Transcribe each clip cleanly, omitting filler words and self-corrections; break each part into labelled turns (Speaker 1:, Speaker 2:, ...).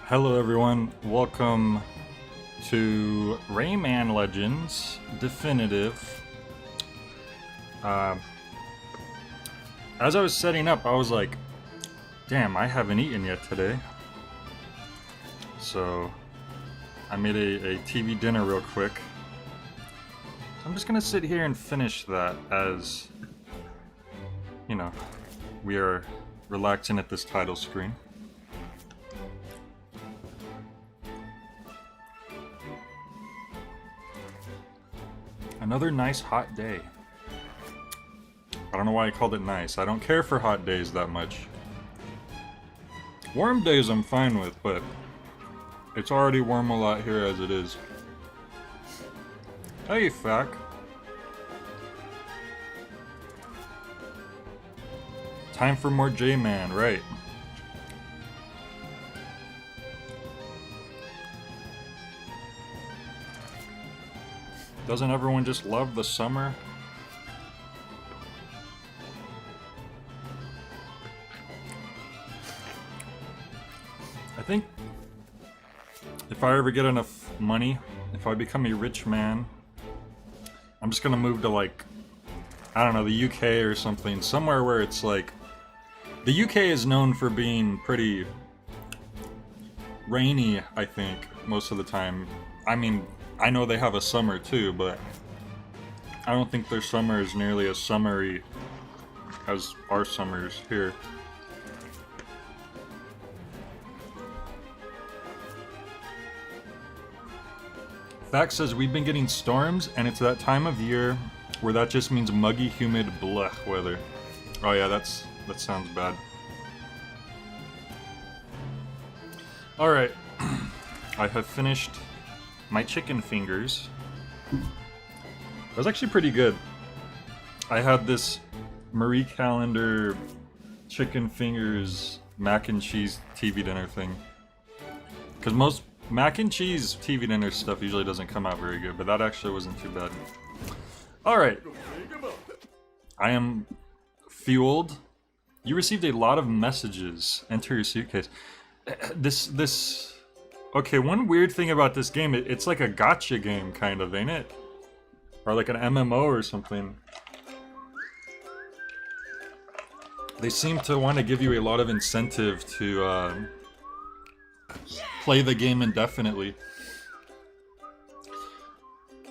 Speaker 1: Hello everyone, welcome to Rayman Legends Definitive. As I was setting up, I was like, damn, I haven't eaten yet today. So, I made a TV dinner real quick. I'm just gonna sit here and finish that as, you know, we are relaxing at this title screen. Another nice hot day. I don't know why I called it nice. I don't care for hot days that much. Warm days I'm fine with, but it's already warm a lot here as it is. Hey, Fack. Time for more J-Man, right. Doesn't everyone just love the summer? I think if I ever get enough money, if I become a rich man, I'm just gonna move to, like, I don't know, the UK or something. Somewhere where it's like... The UK is known for being pretty rainy, I think, most of the time. I mean, I know they have a summer too, but I don't think their summer is nearly as summery as our summers here. Fact says we've been getting storms, and it's that time of year where that just means muggy, humid, blech weather. Oh yeah, that sounds bad. Alright, I have finished my chicken fingers. That was actually pretty good. I had this Marie Callender chicken fingers mac and cheese TV dinner thing. Because most mac and cheese TV dinner stuff usually doesn't come out very good, but that actually wasn't too bad. Alright. I am fueled. You received a lot of messages. Enter your suitcase. Okay, one weird thing about this game, it's like a gacha game, kind of, ain't it? Or like an MMO or something. They seem to want to give you a lot of incentive to play the game indefinitely.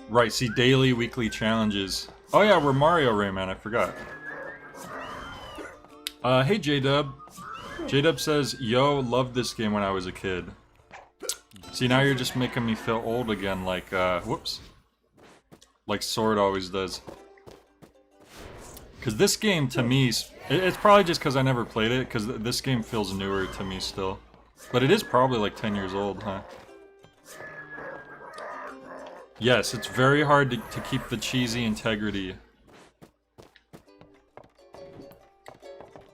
Speaker 1: Right, see, daily, weekly challenges. Oh yeah, we're Mario Rayman, I forgot. Hey J-Dub. J-Dub says, yo, loved this game when I was a kid. See, now you're just making me feel old again, like, whoops. Like Sword always does. Because this game, to me, it's probably just because I never played it, because this game feels newer to me still. But it is probably like 10 years old, huh? Yes, it's very hard to keep the cheesy integrity.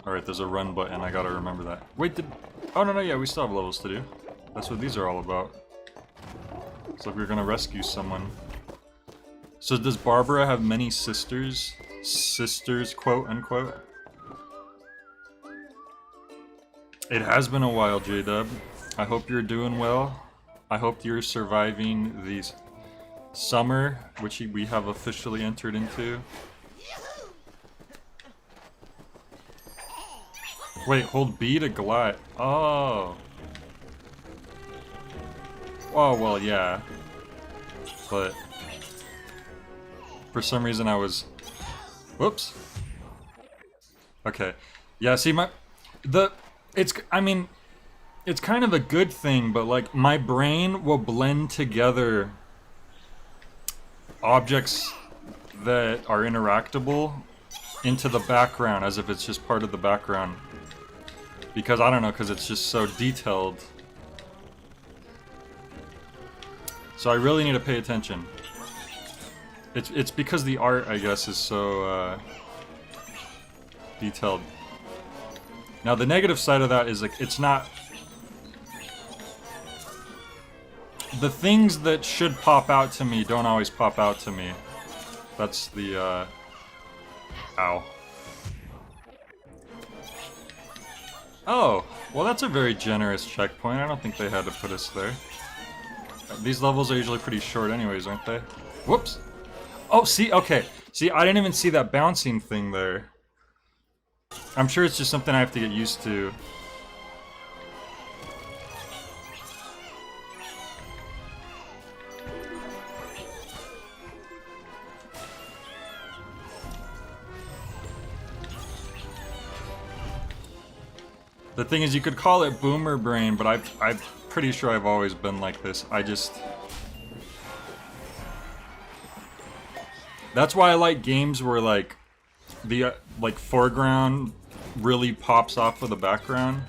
Speaker 1: Alright, there's a run button, I gotta remember that. Wait, oh no, yeah, we still have levels to do. That's what these are all about. It's like we're gonna rescue someone. So does Barbara have many sisters? Sisters, quote unquote? It has been a while, J-Dub. I hope you're doing well. I hope you're surviving the summer, which we have officially entered into. Wait, hold B to glide. Oh. Oh, well, yeah. But for some reason I was... Whoops. Okay. Yeah, see, I mean, it's kind of a good thing, but, like, my brain will blend together objects that are interactable into the background as if it's just part of the background. Because, I don't know, because it's just so detailed. So I really need to pay attention. It's because the art, I guess, is so detailed. Now the negative side of that is, like, it's not... The things that should pop out to me don't always pop out to me. That's the ow. Oh, Well, that's a very generous checkpoint. I don't think they had to put us there. These levels are usually pretty short anyways, aren't they? Whoops! Oh, see? Okay. See, I didn't even see that bouncing thing there. I'm sure it's just something I have to get used to. The thing is, you could call it boomer brain, but I'm pretty sure I've always been like this. That's why I like games where like the foreground really pops off of the background.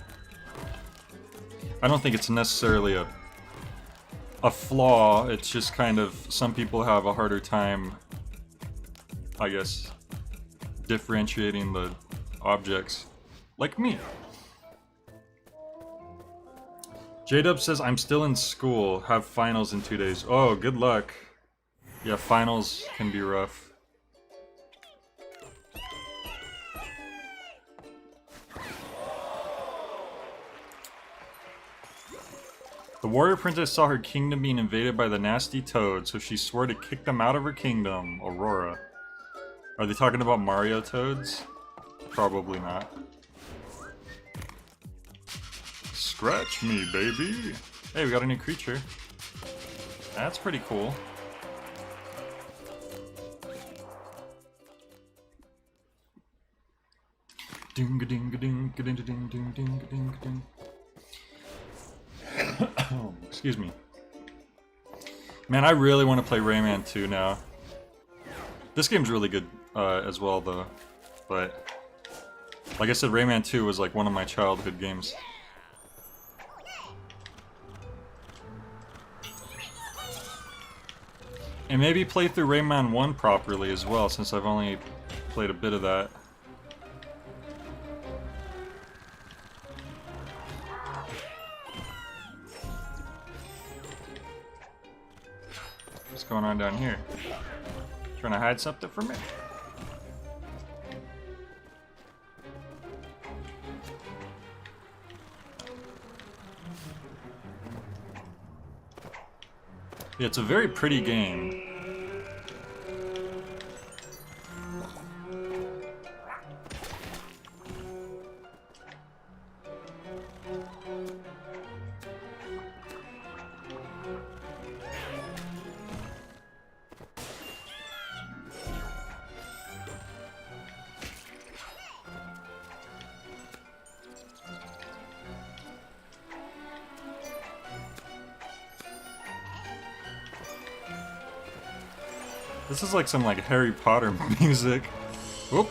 Speaker 1: I don't think it's necessarily a flaw. It's just kind of some people have a harder time, I guess, differentiating the objects, like me. J-Dub says, I'm still in school, have finals in 2 days. Oh, good luck. Yeah, finals can be rough. The warrior princess saw her kingdom being invaded by the nasty toad, so she swore to kick them out of her kingdom. Aurora. Are they talking about Mario toads? Probably not. Scratch me, baby! Hey, we got a new creature. That's pretty cool. Ding a ding a ding a ding a ding ding ding a ding a ding. Excuse me. Man, I really want to play Rayman 2 now. This game's really good as well, though. But like I said, Rayman 2 was like one of my childhood games. And maybe play through Rayman 1 properly as well, since I've only played a bit of that. What's going on down here? Trying to hide something from me? Yeah, it's a very pretty game. This is like some like Harry Potter music. Whoop.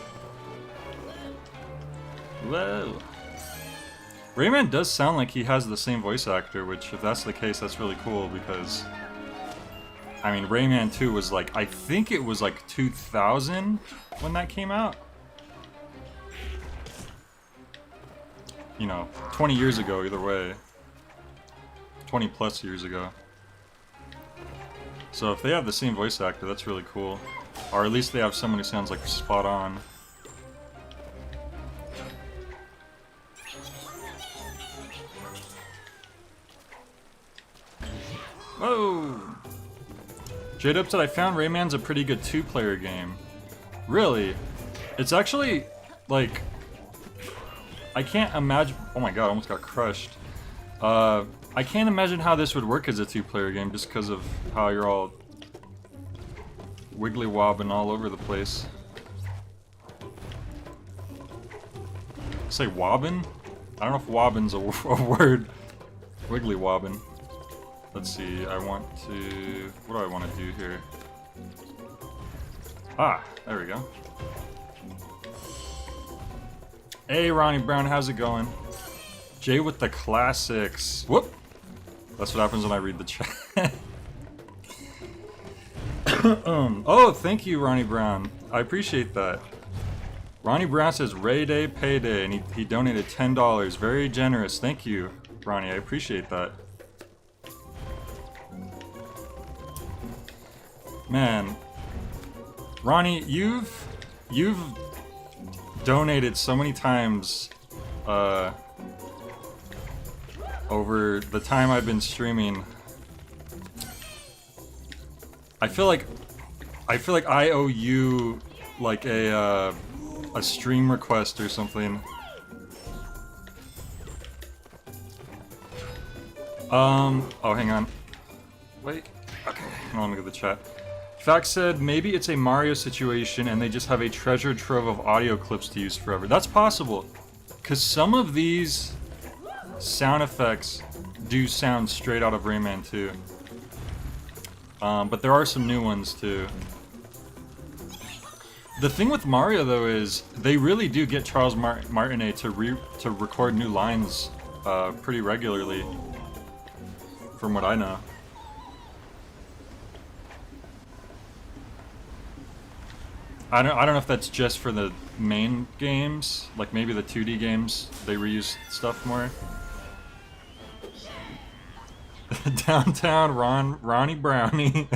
Speaker 1: Whoa. Rayman does sound like he has the same voice actor, which if that's the case, that's really cool because I mean Rayman 2 was like, I think it was like 2000 when that came out. You know, 20 years ago either way. 20 plus years ago. So if they have the same voice actor, that's really cool. Or at least they have someone who sounds like spot on. Whoa! J-Dub said, I found Rayman's a pretty good 2-player game. Really? It's actually, like... I can't imagine... Oh my god, I almost got crushed. I can't imagine how this would work as a 2-player game just because of how you're all wiggly wobbing all over the place. Say wobbin? I don't know if wobbin's a word. Wiggly wobbin. Let's see, I want to... What do I want to do here? Ah, there we go. Hey Ronnie Brown, how's it going? Jay with the classics. Whoop! That's what happens when I read the chat. Oh, thank you, Ronnie Brown. I appreciate that. Ronnie Brown says, Ray Day Payday, and he donated $10. Very generous. Thank you, Ronnie. I appreciate that. Man. Ronnie, you've donated so many times over the time I've been streaming. I feel like I owe you like a stream request or something. Oh, hang on. Wait. Okay, let me get the chat. Fact said, maybe it's a Mario situation and they just have a treasure trove of audio clips to use forever. That's possible. Because some of these sound effects do sound straight out of Rayman 2. But there are some new ones too. The thing with Mario though is they really do get Charles Martinet to record new lines pretty regularly, from what I know. I don't know if that's just for the main games, like maybe the 2D games they reuse stuff more. Downtown Ronnie Brownie.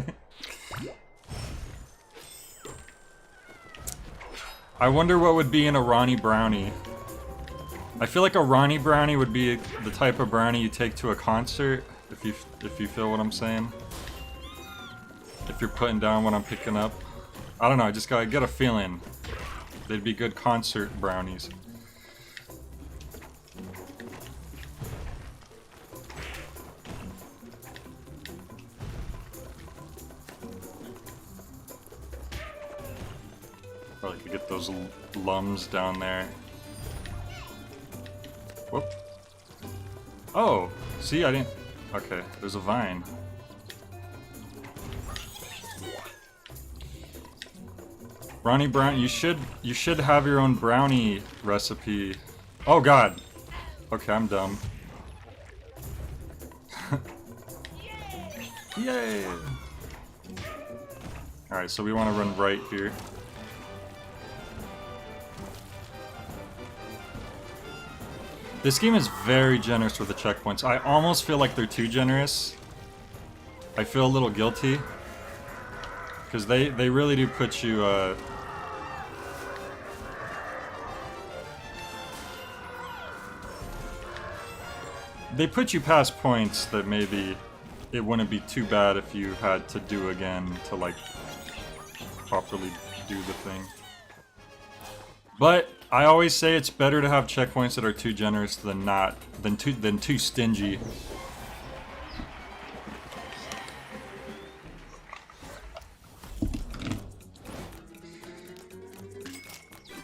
Speaker 1: I wonder what would be in a Ronnie Brownie. I feel like a Ronnie Brownie would be the type of brownie you take to a concert, if you feel what I'm saying. If you're putting down what I'm picking up. I don't know, I just gotta get a feeling. They'd be good concert brownies. Probably could get those lums down there. Whoop. Oh, see, I didn't... Okay, there's a vine. Ronnie Brown, you should have your own brownie recipe. Oh god. Okay, I'm dumb. Yay! Alright, so we want to run right here. This game is very generous with the checkpoints. I almost feel like they're too generous. I feel a little guilty. Because they really do put you, they put you past points that maybe it wouldn't be too bad if you had to do again to, like, properly do the thing. But I always say it's better to have checkpoints that are too generous than too stingy.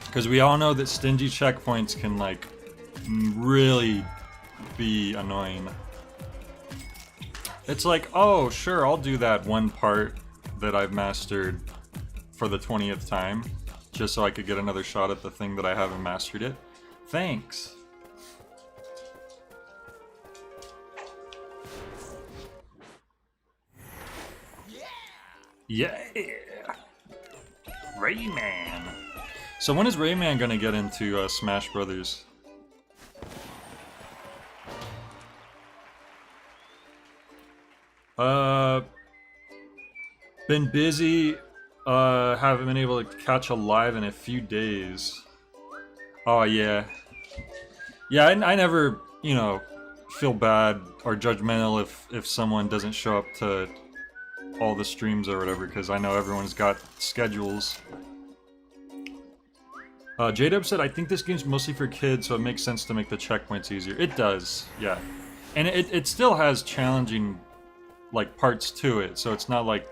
Speaker 1: Because we all know that stingy checkpoints can, like, really be annoying. It's like, oh, sure, I'll do that one part that I've mastered for the 20th time, just so I could get another shot at the thing that I haven't mastered it. Thanks. Yeah! Rayman! So when is Rayman gonna get into Smash Brothers? Been busy, haven't been able to catch a live in a few days. Oh yeah. Yeah, I never, you know, feel bad or judgmental if someone doesn't show up to all the streams or whatever, because I know everyone's got schedules. J-Dub said, I think this game's mostly for kids, so it makes sense to make the checkpoints easier. It does, yeah. And it still has challenging, like, parts to it, so it's not like,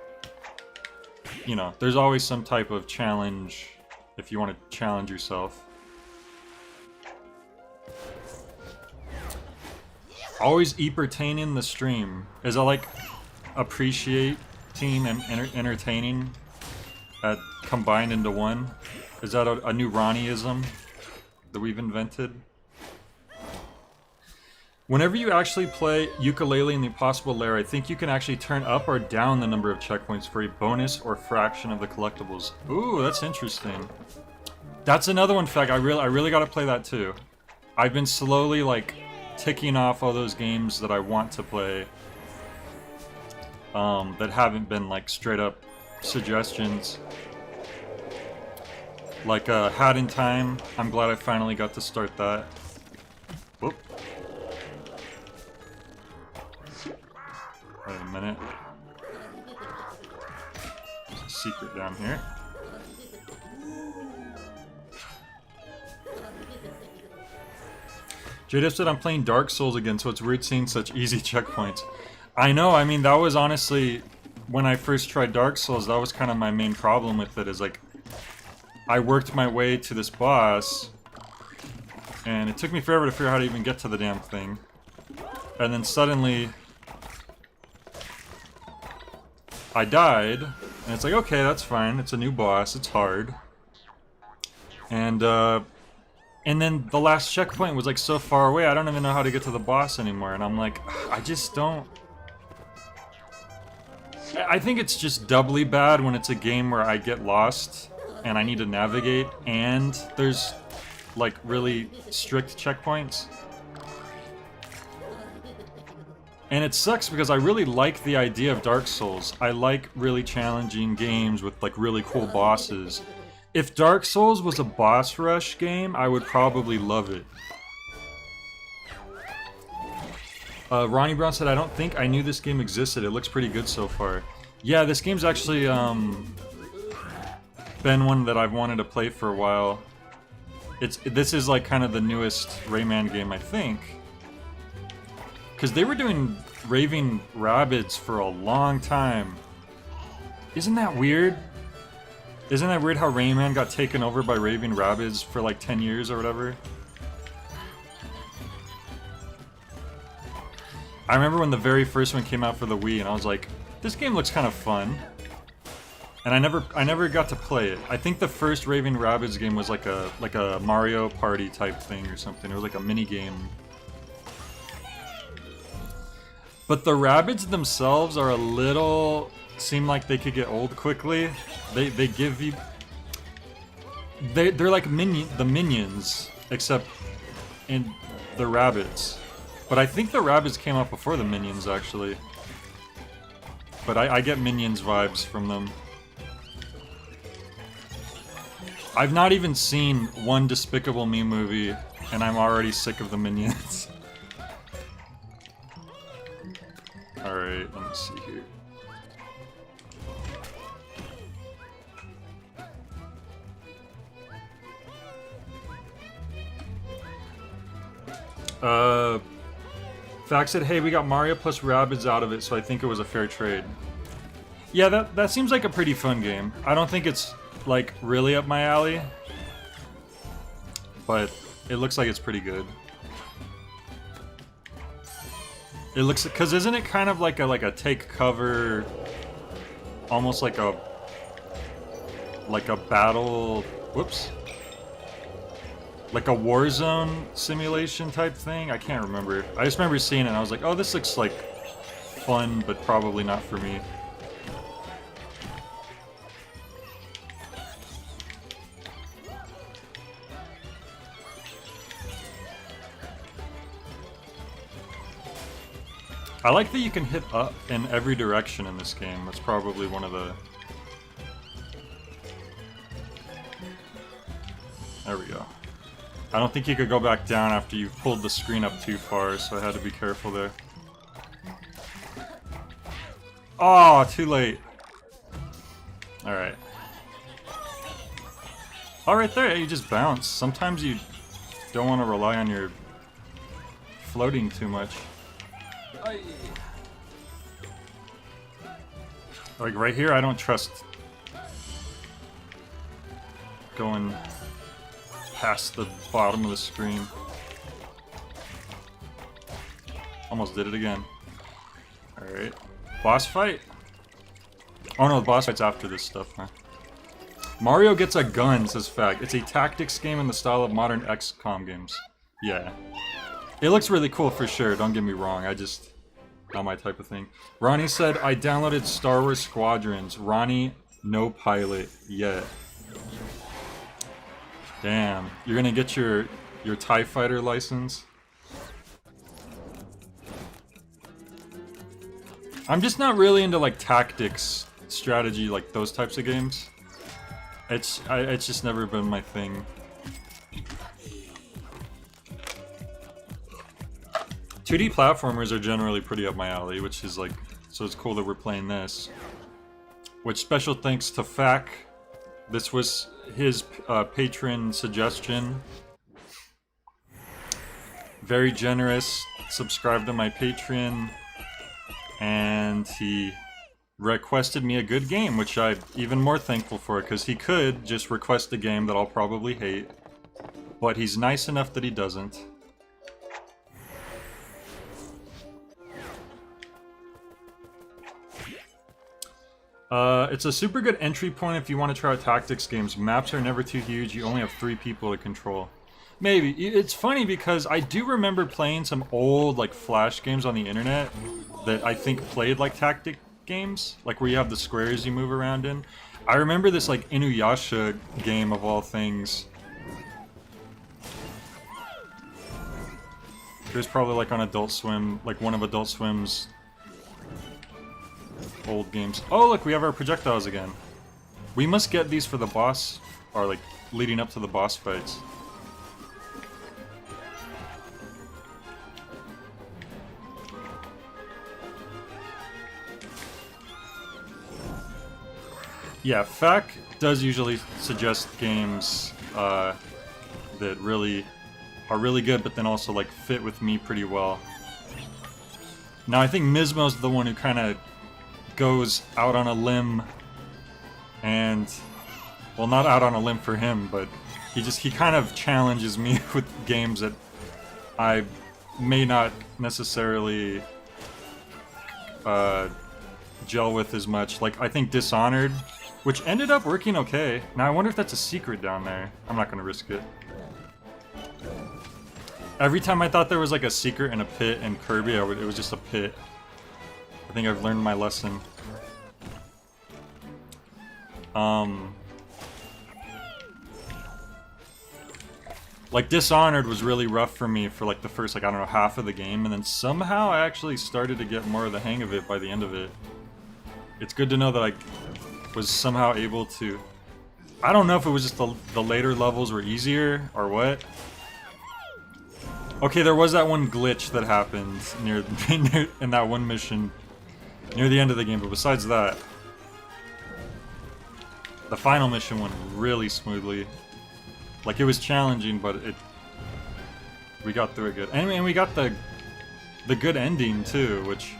Speaker 1: you know, there's always some type of challenge if you want to challenge yourself. Always entertaining the stream. Is it like appreciating and entertaining combined into one? Is that a new Ronnieism that we've invented? Whenever you actually play Yooka-Laylee in the Impossible Lair, I think you can actually turn up or down the number of checkpoints for a bonus or fraction of the collectibles. Ooh, that's interesting. That's another one, fact. I really gotta play that too. I've been slowly, like, ticking off all those games that I want to play that haven't been, like, straight up suggestions. Like, Hat in Time. I'm glad I finally got to start that. Whoop. JDF said I'm playing Dark Souls again, so it's weird seeing such easy checkpoints. I know, I mean, that was honestly, when I first tried Dark Souls, that was kind of my main problem with it, is like, I worked my way to this boss, and it took me forever to figure out how to even get to the damn thing. And then suddenly, I died, and it's like, okay, that's fine, it's a new boss, it's hard. And then the last checkpoint was like so far away, I don't even know how to get to the boss anymore, and I'm like, I just don't... I think it's just doubly bad when it's a game where I get lost, and I need to navigate, and there's like really strict checkpoints. And it sucks because I really like the idea of Dark Souls. I like really challenging games with like really cool bosses. If Dark Souls was a boss rush game, I would probably love it. Ronnie Brown said, I don't think I knew this game existed. It looks pretty good so far. Yeah, this game's actually been one that I've wanted to play for a while. This is like kind of the newest Rayman game, I think. Because they were doing Raving Rabbids for a long time. Isn't that weird? Isn't that weird how Rayman got taken over by Raving Rabbids for like 10 years or whatever? I remember when the very first one came out for the Wii, and I was like, this game looks kind of fun. And I never got to play it. I think the first Raving Rabbids game was like a Mario Party type thing or something. It was like a mini game. But the Rabbids themselves are a little... seem like they could get old quickly. They give you... They're like the Minions, except in the Rabbids. But I think the Rabbids came out before the Minions, actually. But I get Minions vibes from them. I've not even seen one Despicable Me movie, and I'm already sick of the Minions. Alright, let me see here. Fact said, hey, we got Mario plus Rabbids out of it, so I think it was a fair trade. Yeah, that seems like a pretty fun game. I don't think it's, like, really up my alley. But it looks like it's pretty good. It looks... because isn't it kind of like a take cover... almost like a battle... whoops. Like a Warzone simulation type thing? I can't remember. I just remember seeing it and I was like, oh, this looks like fun, but probably not for me. I like that you can hit up in every direction in this game. That's probably one of the... There we go. I don't think you could go back down after you've pulled the screen up too far, so I had to be careful there. Oh, too late. Alright. Oh, right there, you just bounce. Sometimes you don't want to rely on your floating too much. Like right here, I don't trust going past the bottom of the screen. Almost did it again. Alright. Boss fight? Oh no, the boss fight's after this stuff, huh? Mario gets a gun, says Fact. It's a tactics game in the style of modern XCOM games. Yeah. It looks really cool for sure, don't get me wrong. I just... not my type of thing. Ronnie said, I downloaded Star Wars Squadrons. Ronnie, no pilot yet. Damn. You're gonna get your TIE Fighter license? I'm just not really into like tactics, strategy, like those types of games. It's just never been my thing. 2D platformers are generally pretty up my alley, which is like, so it's cool that we're playing this. Which, special thanks to Fack. This was his patron suggestion. very generous, subscribed to my Patreon, and he requested me a good game, which I'm even more thankful for, because he could just request a game that I'll probably hate, but he's nice enough that he doesn't. It's a super good entry point if you want to try out tactics games. Maps are never too huge, you only have 3 people to control. Maybe. It's funny because I do remember playing some old, like, Flash games on the internet that I think played like tactic games, like where you have the squares you move around in. I remember this, like, Inuyasha game of all things. It was probably like on Adult Swim, like one of Adult Swim's old games. Oh, look, we have our projectiles again. We must get these for the boss, or like leading up to the boss fights. Yeah, FAQ does usually suggest games that really are really good, but then also like fit with me pretty well. Now I think Mismo's the one who kind of goes out on a limb, and well, not out on a limb for him, but he kind of challenges me with games that I may not necessarily gel with as much. Like I think Dishonored, which ended up working okay. Now I wonder if that's a secret down there. I'm not gonna risk it. Every time I thought there was like a secret in a pit in Kirby, it was just a pit. I think I've learned my lesson. Like Dishonored was really rough for me for like the first, like, I don't know, half of the game, and then somehow I actually started to get more of the hang of it by the end of it. It's good to know that I was somehow able to... I don't know if it was just the later levels were easier or what. Okay, there was that one glitch that happened near in that one mission near the end of the game, but besides that, the final mission went really smoothly. Like, it was challenging, but we got through it good. And we got the good ending too, which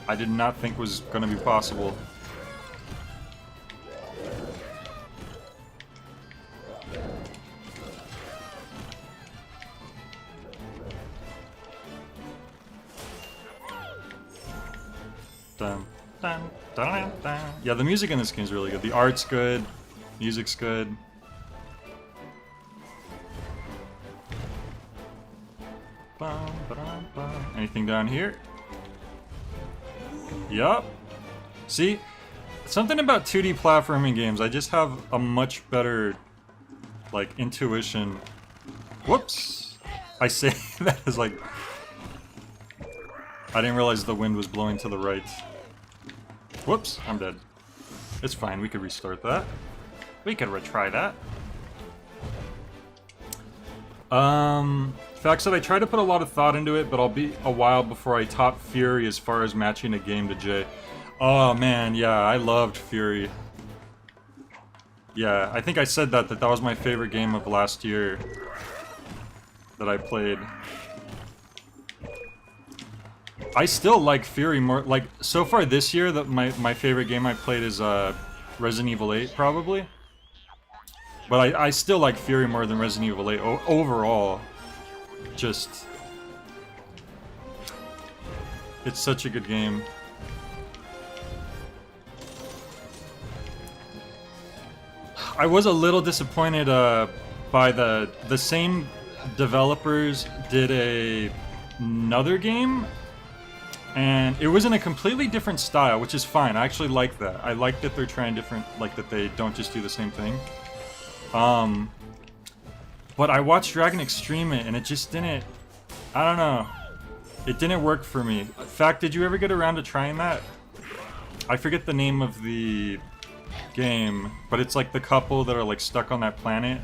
Speaker 1: I did not think was going to be possible. Dun, dun, dun, dun. Yeah, the music in this game is really good. The art's good, music's good. Anything down here? Yup. See? Something about 2D platforming games, I just have a much better, like, intuition. Whoops! I say that as like... I didn't realize the wind was blowing to the right. Whoops, I'm dead. It's fine, we could restart that. We could retry that. Fact said, I try to put a lot of thought into it, but I'll be a while before I top Fury as far as matching a game to Jay. Oh man, yeah, I loved Fury. Yeah, I think I said that was my favorite game of last year that I played. I still like Fury more, like, so far this year, my favorite game I played is Resident Evil 8, probably. But I still like Fury more than Resident Evil 8 overall. Just... it's such a good game. I was a little disappointed by the same developers did another game, and it was in a completely different style, which is fine. I actually like that. I like that they're trying different, like that they don't just do the same thing. But I watched Dragon Extreme it, and it just didn't... I don't know. It didn't work for me. In fact, did you ever get around to trying that? I forget the name of the game, but it's like the couple that are like stuck on that planet.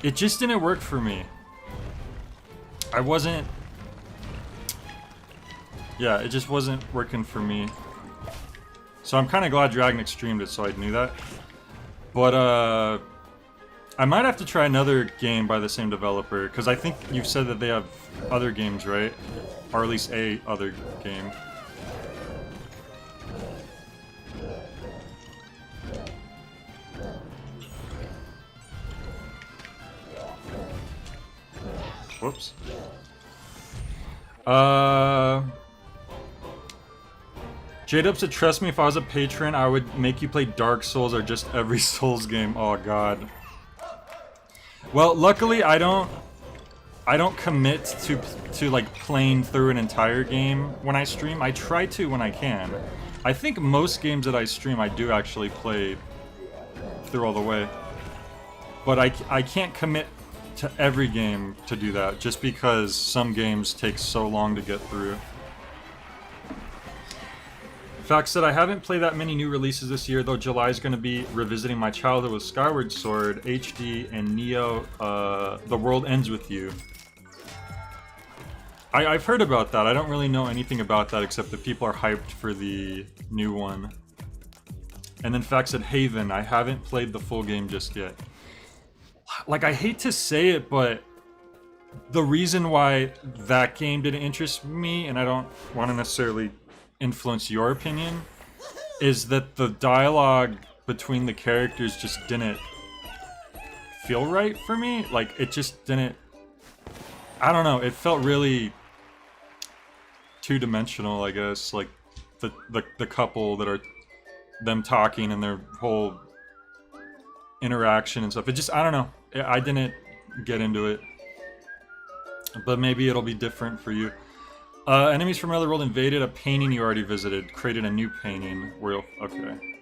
Speaker 1: It just didn't work for me. I wasn't... yeah, it just wasn't working for me. So I'm kind of glad Dragon Extremed it, so I knew that. But, I might have to try another game by the same developer, because I think you've said that they have other games, right? Or at least a other game. Whoops. J-Dub said, trust me, if I was a patron, I would make you play Dark Souls or just every Souls game. Oh god. Well, luckily I don't commit to like playing through an entire game when I stream. I try to when I can. I think most games that I stream I do actually play through all the way. But I can't commit to every game to do that just because some games take so long to get through. Fact said, I haven't played that many new releases this year, though July is going to be revisiting my childhood with Skyward Sword, HD, and Neo, The World Ends With You. I've heard about that. I don't really know anything about that except that people are hyped for the new one. And then Fact said, Haven, I haven't played the full game just yet. Like, I hate to say it, but the reason why that game didn't interest me, and I don't want to necessarily influence your opinion, is that the dialogue between the characters just didn't feel right for me. Like, it just didn't... I don't know, it felt really two-dimensional, I guess. Like, the couple that are them talking and their whole interaction and stuff. It just, I don't know. I didn't get into it. But maybe it'll be different for you. Enemies from another world invaded a painting you already visited, created a new painting. Okay.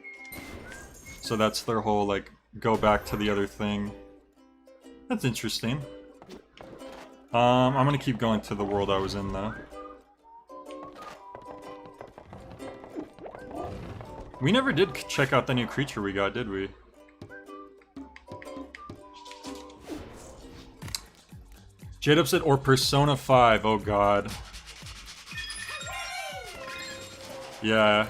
Speaker 1: So that's their whole, like, go back to the other thing. That's interesting. I'm gonna keep going to the world I was in, though. We never did check out the new creature we got, did we? J-Dub said, or Persona 5, oh god. Yeah.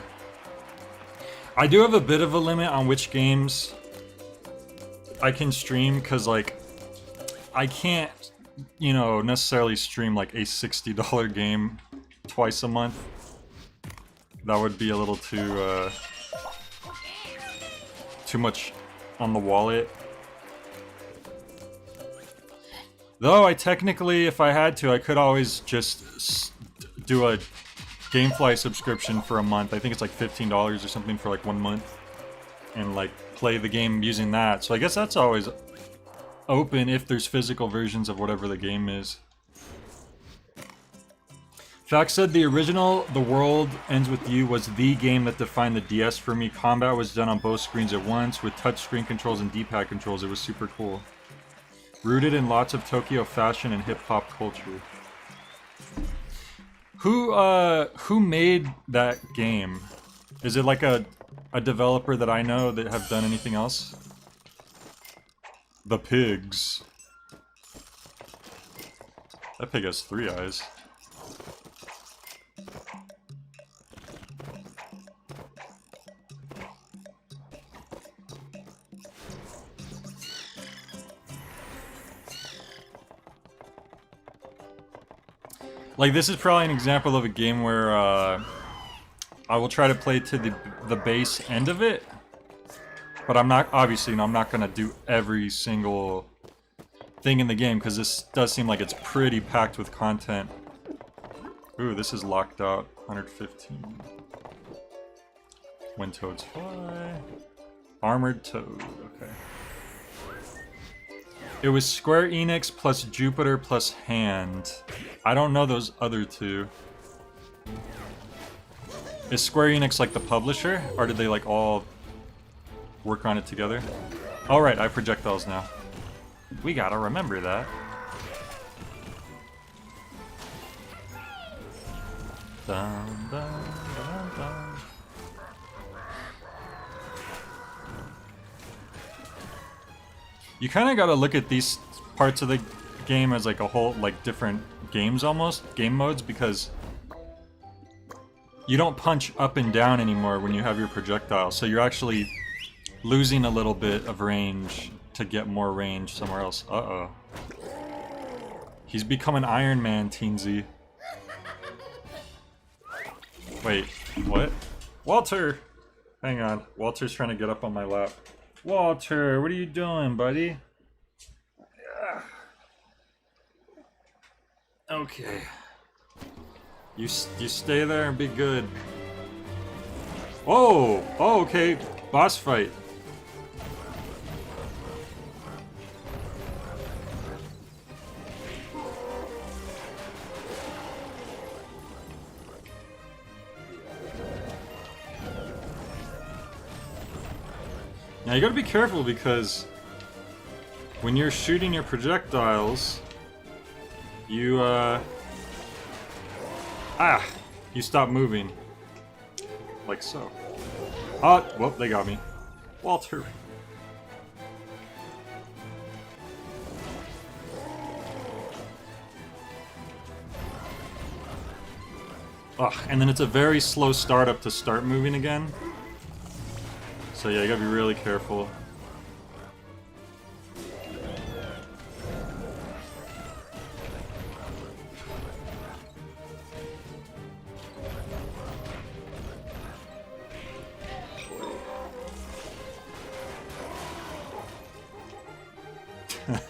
Speaker 1: I do have a bit of a limit on which games I can stream, because, like, I can't, you know, necessarily stream, like, a $60 game twice a month. That would be a little too much on the wallet. Though I technically, if I had to, I could always just do a Gamefly subscription for a month. I think it's like $15 or something for like 1 month. And like play the game using that. So I guess that's always open if there's physical versions of whatever the game is. Fact said the original The World Ends With You was the game that defined the DS for me. Combat was done on both screens at once with touchscreen controls and D-pad controls. It was super cool. Rooted in lots of Tokyo fashion and hip-hop culture. Who made that game? Is it like a developer that I know that have done anything else? The pigs. That pig has 3 eyes. Like, this is probably an example of a game where I will try to play to the base end of it, but I'm not, obviously, I'm not gonna do every single thing in the game, because this does seem like it's pretty packed with content. Ooh, this is locked out, 115. When toads fly. Armored toad, okay. It was Square Enix plus Jupiter plus Hand. I don't know those other two. Is Square Enix like the publisher? Or did they like all work on it together? Alright, I have projectiles now. We gotta remember that. Dun, dun, dun, dun. You kind of got to look at these parts of the game as like a whole, like different games almost, game modes, because you don't punch up and down anymore when you have your projectile, so you're actually losing a little bit of range to get more range somewhere else. Uh-oh. He's becoming Iron Man, Teensy. Wait, what? Walter! Hang on. Walter's trying to get up on my lap. Walter, what are you doing, buddy? Okay. You stay there and be good. Whoa! Oh, okay. Boss fight. Now you gotta be careful because when you're shooting your projectiles, you you stop moving. Like so. Oh, well, they got me. Walter. Ugh, and then it's a very slow startup to start moving again. So yeah, you gotta be really careful.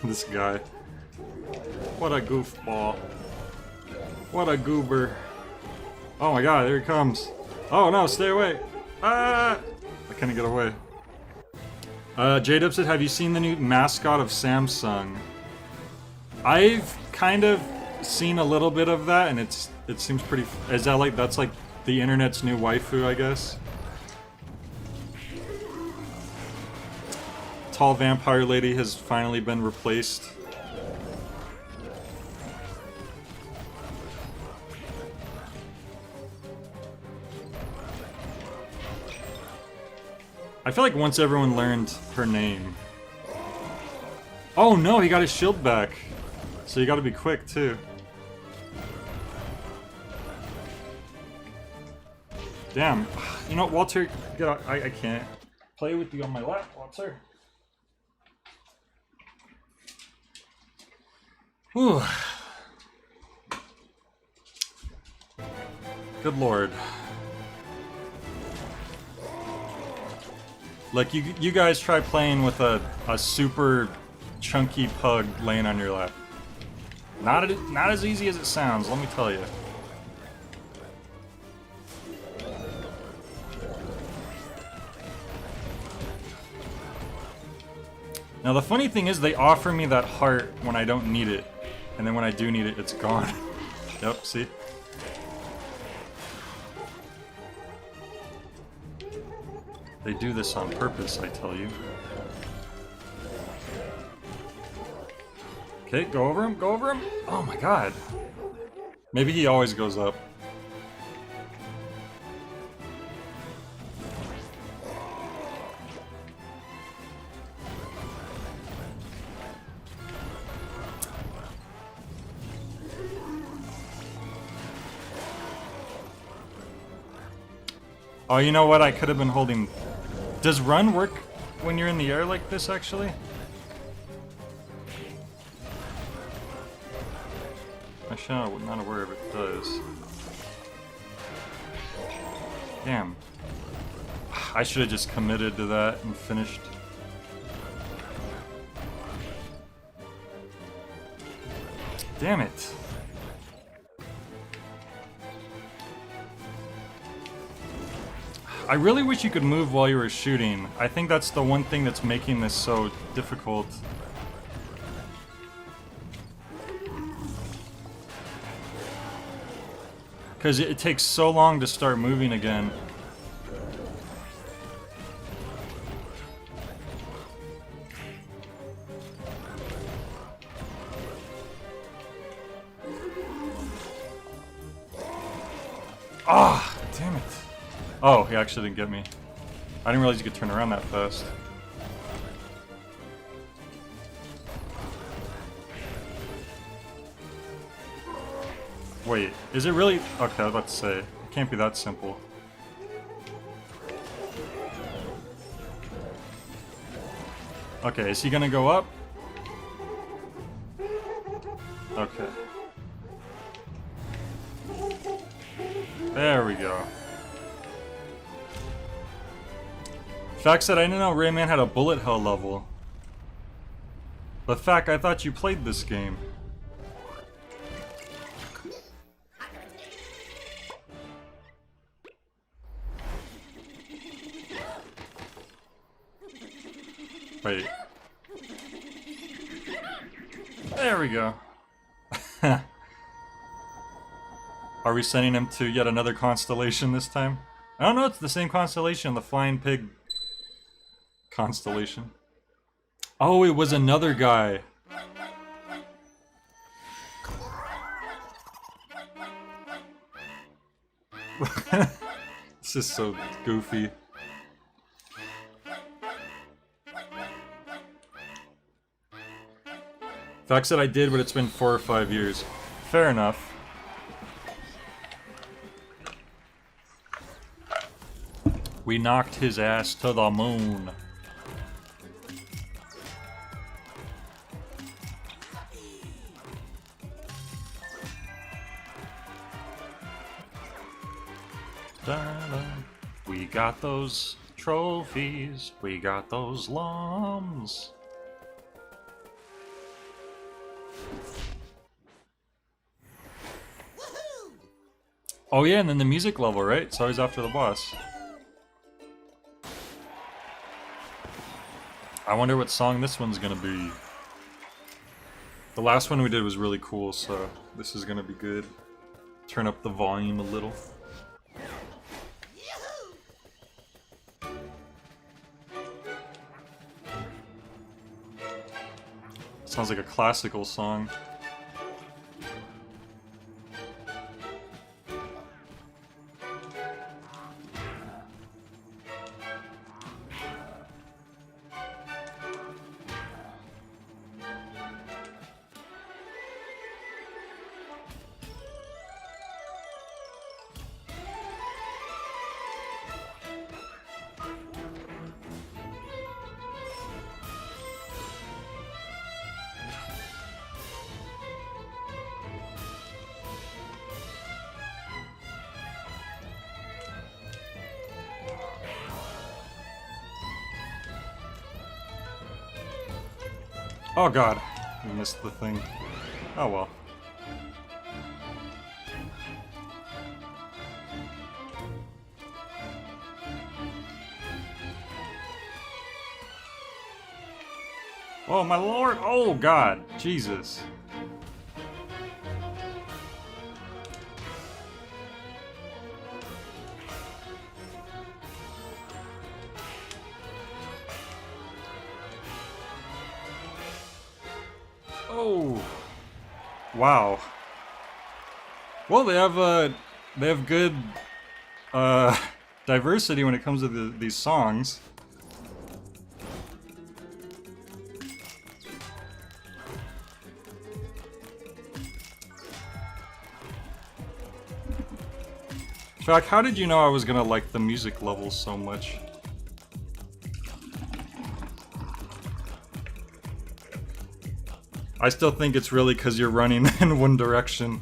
Speaker 1: This guy. What a goofball. What a goober. Oh my god, there he comes. Oh no, stay away. Ah! I couldn't get away. J-Dub said, have you seen the new mascot of Samsung? I've kind of seen a little bit of that, and it seems pretty... Is that like... That's like the internet's new waifu, I guess? Tall vampire lady has finally been replaced. I feel like once everyone learned her name... Oh no, he got his shield back! So you gotta be quick, too. Damn. You know what, Walter, get out. I can't play with you on my lap, Walter. Whew. Good lord. Like, you guys try playing with a super chunky pug laying on your lap. Not as easy as it sounds, let me tell you. Now the funny thing is they offer me that heart when I don't need it. And then when I do need it, it's gone. Yep, see? They do this on purpose, I tell you. Okay, go over him, go over him! Oh my god. Maybe he always goes up. Oh, you know what? I could have been holding... Does run work when you're in the air like this, actually? Actually, I'm not aware if it does. Damn. I should have just committed to that and finished. Damn it. I really wish you could move while you were shooting. I think that's the one thing that's making this so difficult. Because it takes so long to start moving again. Ah, damn it. Oh, he actually didn't get me. I didn't realize you could turn around that fast. Wait, is it really? Okay, I was about to say, it can't be that simple. Okay, is he gonna go up? Okay. There we go. Fact said I didn't know Rayman had a bullet hell level. But Fact, I thought you played this game. Wait. There we go. Are we sending him to yet another constellation this time? I don't know, it's the same constellation, the Flying Pig constellation. Oh, it was another guy. This is so goofy. Fact said I did, but it's been 4 or 5 years. Fair enough. We knocked his ass to the moon. We got those trophies, we got those lums. Oh yeah, and then the music level, right? It's always after the boss. I wonder what song this one's gonna be. The last one we did was really cool, so this is gonna be good. Turn up the volume a little. Sounds like a classical song. Oh god, we missed the thing. Oh well. Oh my lord! Oh god! Jesus. Oh, wow. Well, they have good diversity when it comes to these songs. In fact, how did you know I was gonna like the music levels so much? I still think it's really because you're running in one direction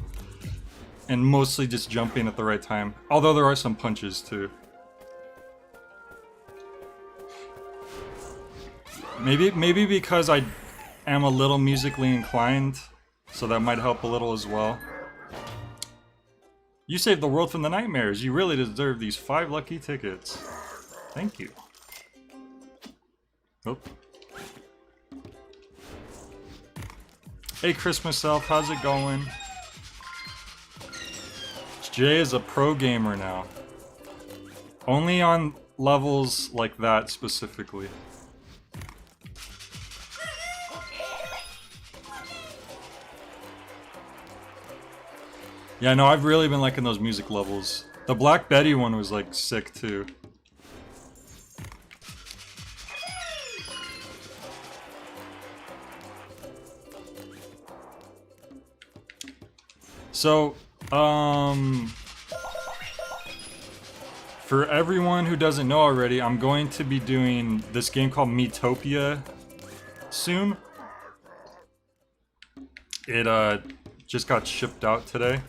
Speaker 1: and mostly just jumping at the right time. Although there are some punches too. Maybe because I am a little musically inclined, so that might help a little as well. You saved the world from the nightmares. You really deserve these 5 lucky tickets. Thank you. Oh. Hey Christmas Elf, how's it going? Jay is a pro gamer now. Only on levels like that specifically. Yeah, no, I've really been liking those music levels. The Black Betty one was like sick too. So, for everyone who doesn't know already, I'm going to be doing this game called Miitopia soon. It just got shipped out today.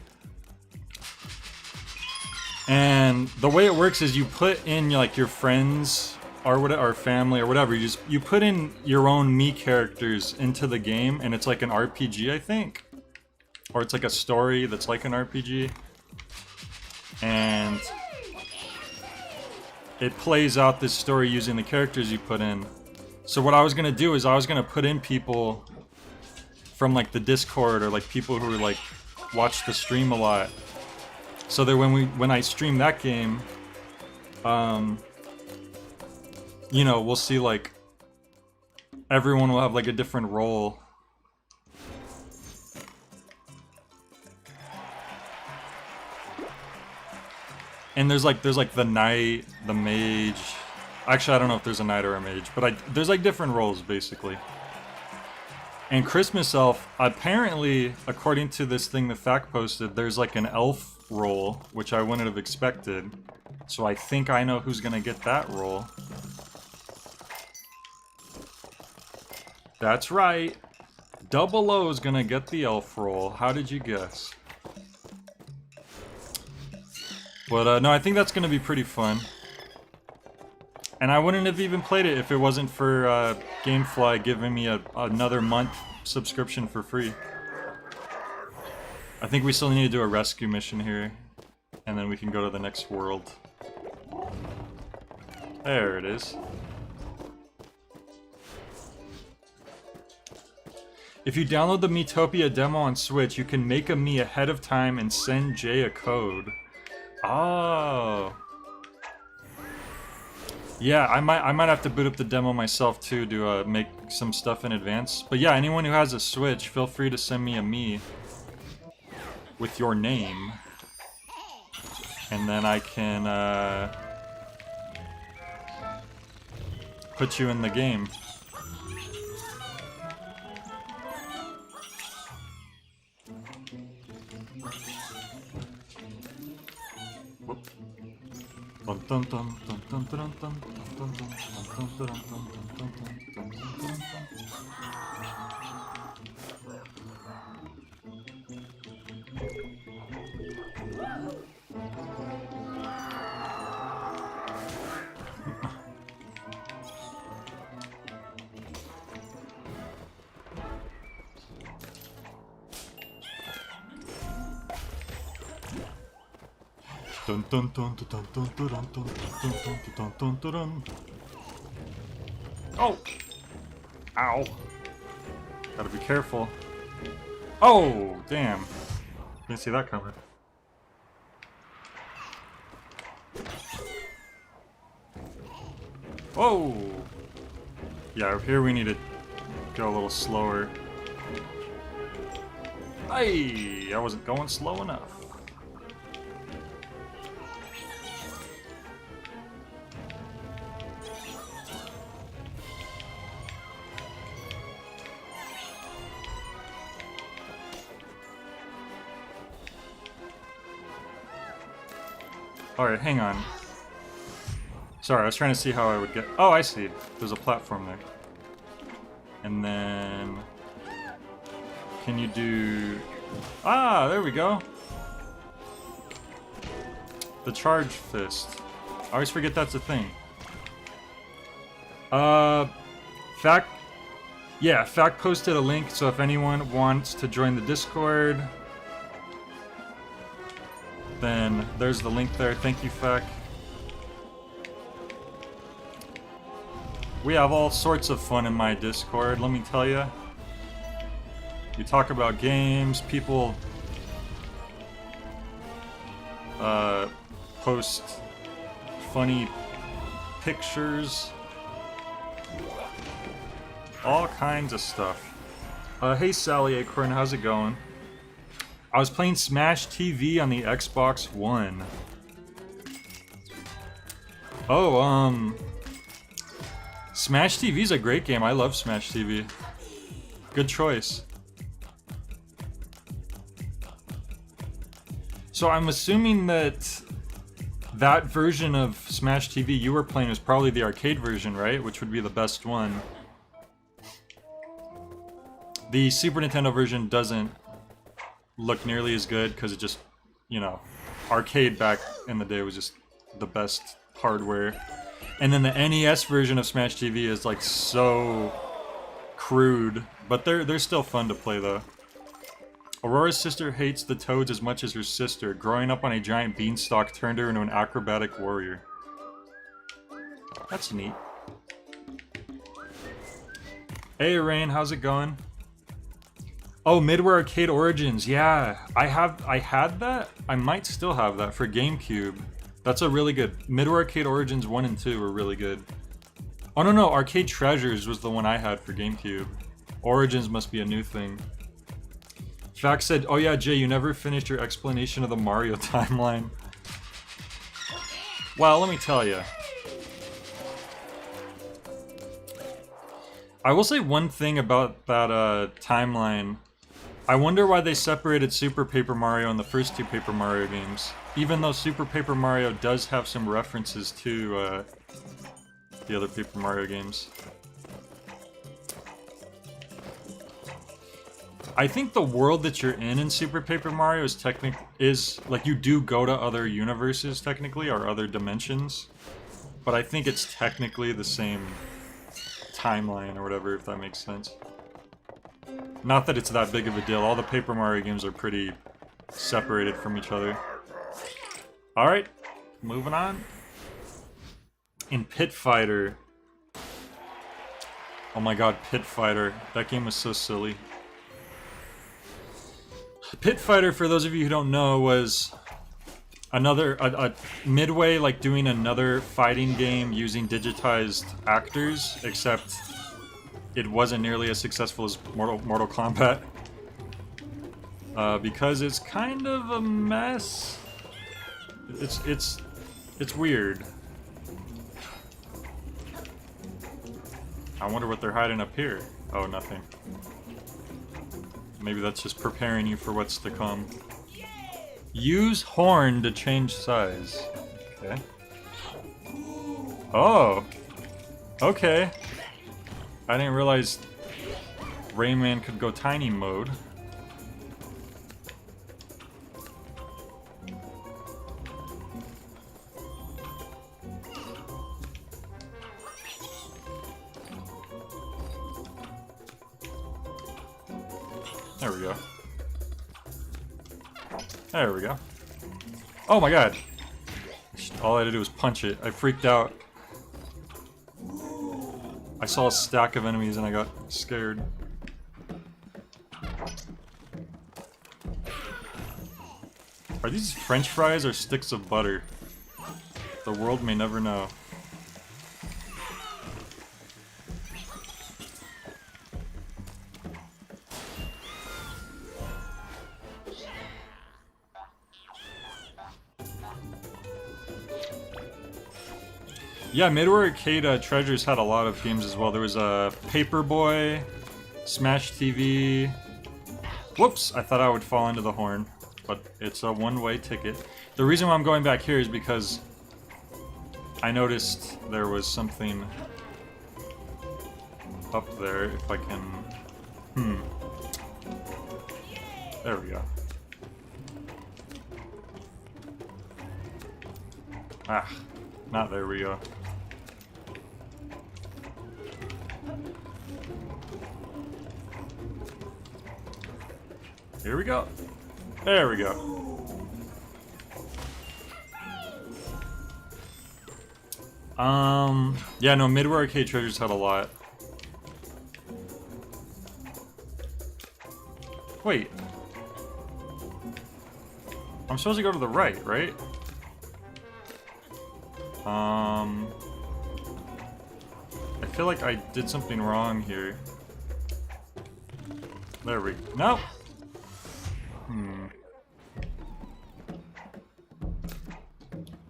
Speaker 1: And the way it works is you put in like your friends or whatever, or family or whatever. You put in your own Mii characters into the game, and it's like an RPG, I think, or it's like a story that's like an RPG, and it plays out this story using the characters you put in. So what I was gonna do is I was gonna put in people from like the Discord or like people who like watch the stream a lot, so that when I stream that game, you know, we'll see like everyone will have like a different role. And there's like the knight, the mage. Actually, I don't know if there's a knight or a mage, but there's like different roles basically. And Christmas Elf, apparently, according to this thing that Fact posted, there's like an elf role, which I wouldn't have expected. So I think I know who's gonna get that role. That's right. Double O is gonna get the elf role. How did you guess? But no, I think that's gonna be pretty fun. And I wouldn't have even played it if it wasn't for Gamefly giving me another month subscription for free. I think we still need to do a rescue mission here, and then we can go to the next world. There it is. If you download the Miitopia demo on Switch, you can make a Mii ahead of time and send Jay a code. Oh. Yeah, I might have to boot up the demo myself too to make some stuff in advance. But yeah, anyone who has a Switch, feel free to send me a Mii with your name, and then I can put you in the game. Oh! Ow. Gotta be careful. Oh, damn. Didn't see that coming. Whoa! Yeah, here we need to go a little slower. Hey, I wasn't going slow enough. Alright, hang on. Sorry, I was trying to see how I would get... Oh, I see. There's a platform there. And then... Can you do... Ah, there we go. The charge fist. I always forget that's a thing. Fact... Yeah, Fact posted a link, so if anyone wants to join the Discord... Then there's the link there. Thank you, Fact. We have all sorts of fun in my Discord, let me tell you. You talk about games, people post funny pictures, all kinds of stuff. Hey Sally Acorn, how's it going? I was playing Smash TV on the Xbox One. Oh, Smash TV is a great game. I love Smash TV. Good choice. So I'm assuming that that version of Smash TV you were playing is probably the arcade version, right? Which would be the best one. The Super Nintendo version doesn't look nearly as good because it just, you know, arcade back in the day was just the best hardware. And then the NES version of Smash TV is like so crude, but they're still fun to play though. Aurora's sister hates the Toads as much as her sister. Growing up on a giant beanstalk turned her into an acrobatic warrior. That's neat. Hey Rain, how's it going? Oh, Midway Arcade Origins, yeah. I had that? I might still have that for GameCube. That's a really good... Midway Arcade Origins 1 and 2 were really good. Oh no, Arcade Treasures was the one I had for GameCube. Origins must be a new thing. Fact said, oh yeah, Jay, you never finished your explanation of the Mario timeline. Well, let me tell you. I will say one thing about that timeline. I wonder why they separated Super Paper Mario and the first two Paper Mario games. Even though Super Paper Mario does have some references to the other Paper Mario games. I think the world that you're in Super Paper Mario is like you do go to other universes technically or other dimensions, but I think it's technically the same timeline or whatever, if that makes sense. Not that it's that big of a deal. All the Paper Mario games are pretty separated from each other. All right, moving on. In Pit Fighter. Oh my God, Pit Fighter. That game was so silly. Pit Fighter, for those of you who don't know, was a Midway like doing another fighting game using digitized actors, except it wasn't nearly as successful as Mortal Kombat. Because it's kind of a mess. It's weird. I wonder what they're hiding up here. Oh, nothing. Maybe that's just preparing you for what's to come. Use horn to change size. Okay. Oh! Okay. I didn't realize Rayman could go tiny mode. There we go. There we go. Oh my God! All I had to do was punch it. I freaked out. I saw a stack of enemies and I got scared. Are these French fries or sticks of butter? The world may never know. Yeah, Midway Arcade Treasures had a lot of games as well. There was a Paperboy, Smash TV. Whoops, I thought I would fall into the horn, but it's a one-way ticket. The reason why I'm going back here is because I noticed there was something up there, if I can... There we go. Ah, not there we go. Here we go. There we go. Yeah, no, Midway Arcade Treasures had a lot. Wait. I'm supposed to go to the right, right? I feel like I did something wrong here. There we go. Nope.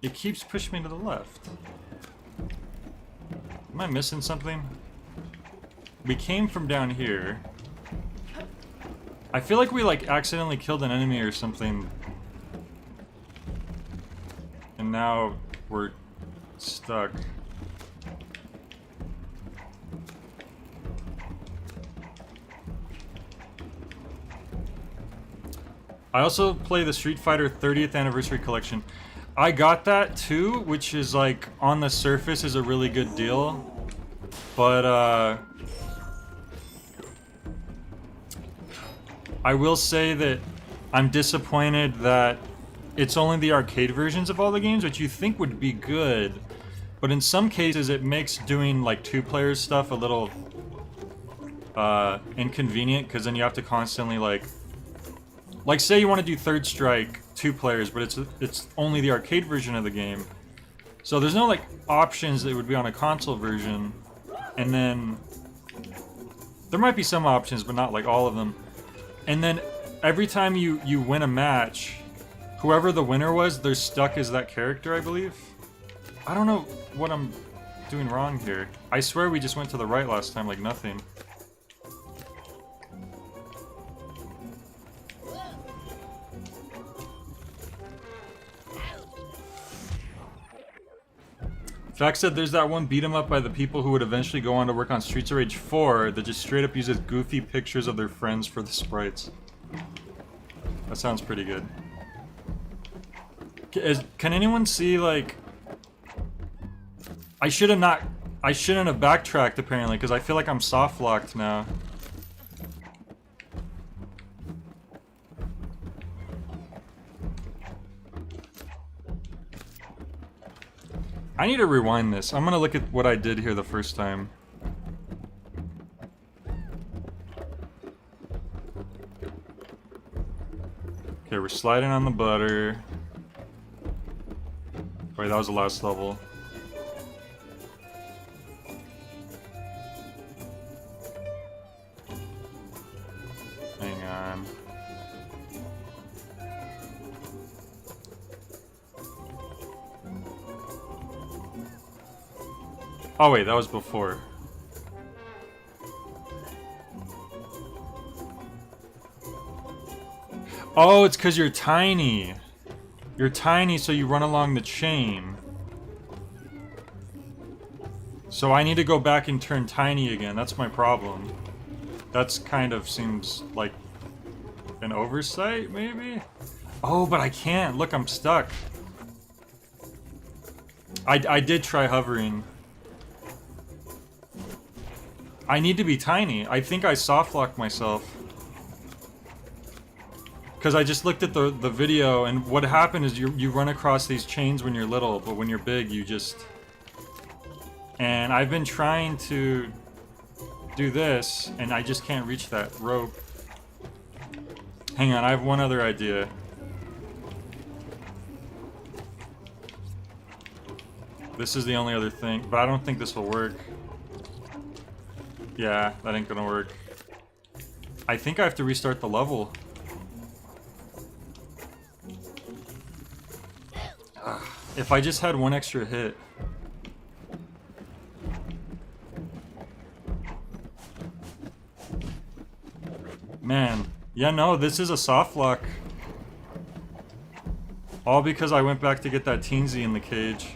Speaker 1: It keeps pushing me to the left. Am I missing something? We came from down here. I feel like we like accidentally killed an enemy or something. And now we're stuck. I also play the Street Fighter 30th Anniversary Collection. I got that too, which is like, on the surface is a really good deal. But, I will say that I'm disappointed that it's only the arcade versions of all the games, which you think would be good. But in some cases, it makes doing, like, two-player stuff a little, inconvenient, because then you have to constantly, like, say you want to do Third Strike, 2 players, but it's only the arcade version of the game. So there's no, like, options that would be on a console version. And then there might be some options, but not, like, all of them. And then every time you win a match, whoever the winner was, they're stuck as that character, I believe. I don't know what I'm doing wrong here. I swear we just went to the right last time like nothing. Fact said there's that one beat 'em up by the people who would eventually go on to work on Streets of Rage 4 that just straight up uses goofy pictures of their friends for the sprites. That sounds pretty good. Can anyone see, like... I shouldn't have backtracked, apparently, because I feel like I'm soft-locked now. I need to rewind this. I'm gonna look at what I did here the first time. Okay, we're sliding on the butter. Wait, that was the last level. Hang on. Oh wait, that was before. Oh, it's because you're tiny. You're tiny, so you run along the chain. So I need to go back and turn tiny again. That's my problem. That's kind of seems like an oversight, maybe? Oh, but I can't. Look, I'm stuck. I did try hovering. I need to be tiny. I think I soft-locked myself. Because I just looked at the video, and what happened is you run across these chains when you're little, but when you're big, you just... And I've been trying to do this, and I just can't reach that rope. Hang on, I have one other idea. This is the only other thing, but I don't think this will work. Yeah, that ain't gonna work. I think I have to restart the level. If I just had one extra hit. Man. Yeah, no, this is a soft lock. All because I went back to get that teensy in the cage.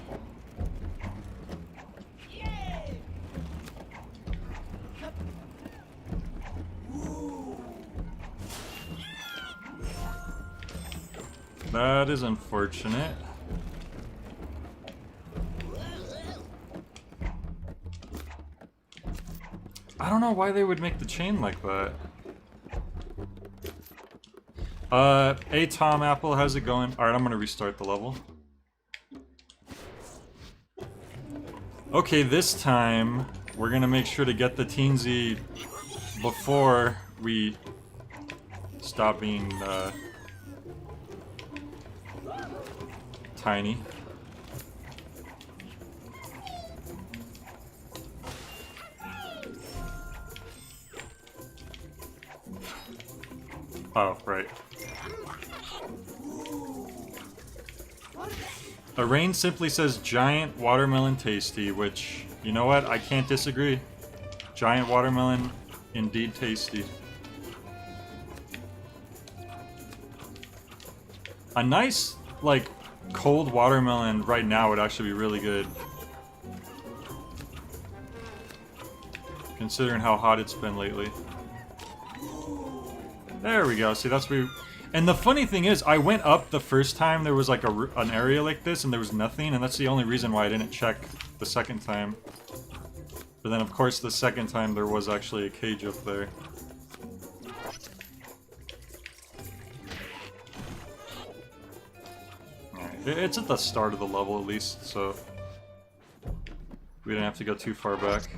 Speaker 1: That is unfortunate. I don't know why they would make the chain like that. Hey Tom Apple, how's it going? Alright, I'm gonna restart the level. Okay, this time, we're gonna make sure to get the teensy before we stop being, tiny. Oh, right. Rain simply says giant watermelon tasty, which, you know what, I can't disagree. Giant watermelon, indeed tasty. A nice, like, cold watermelon right now would actually be really good. Considering how hot it's been lately. There we go. See, that's where And the funny thing is, I went up the first time there was like an area like this and there was nothing, and that's the only reason why I didn't check the second time. But then of course the second time there was actually a cage up there. Alright, it's at the start of the level at least, so we didn't have to go too far back.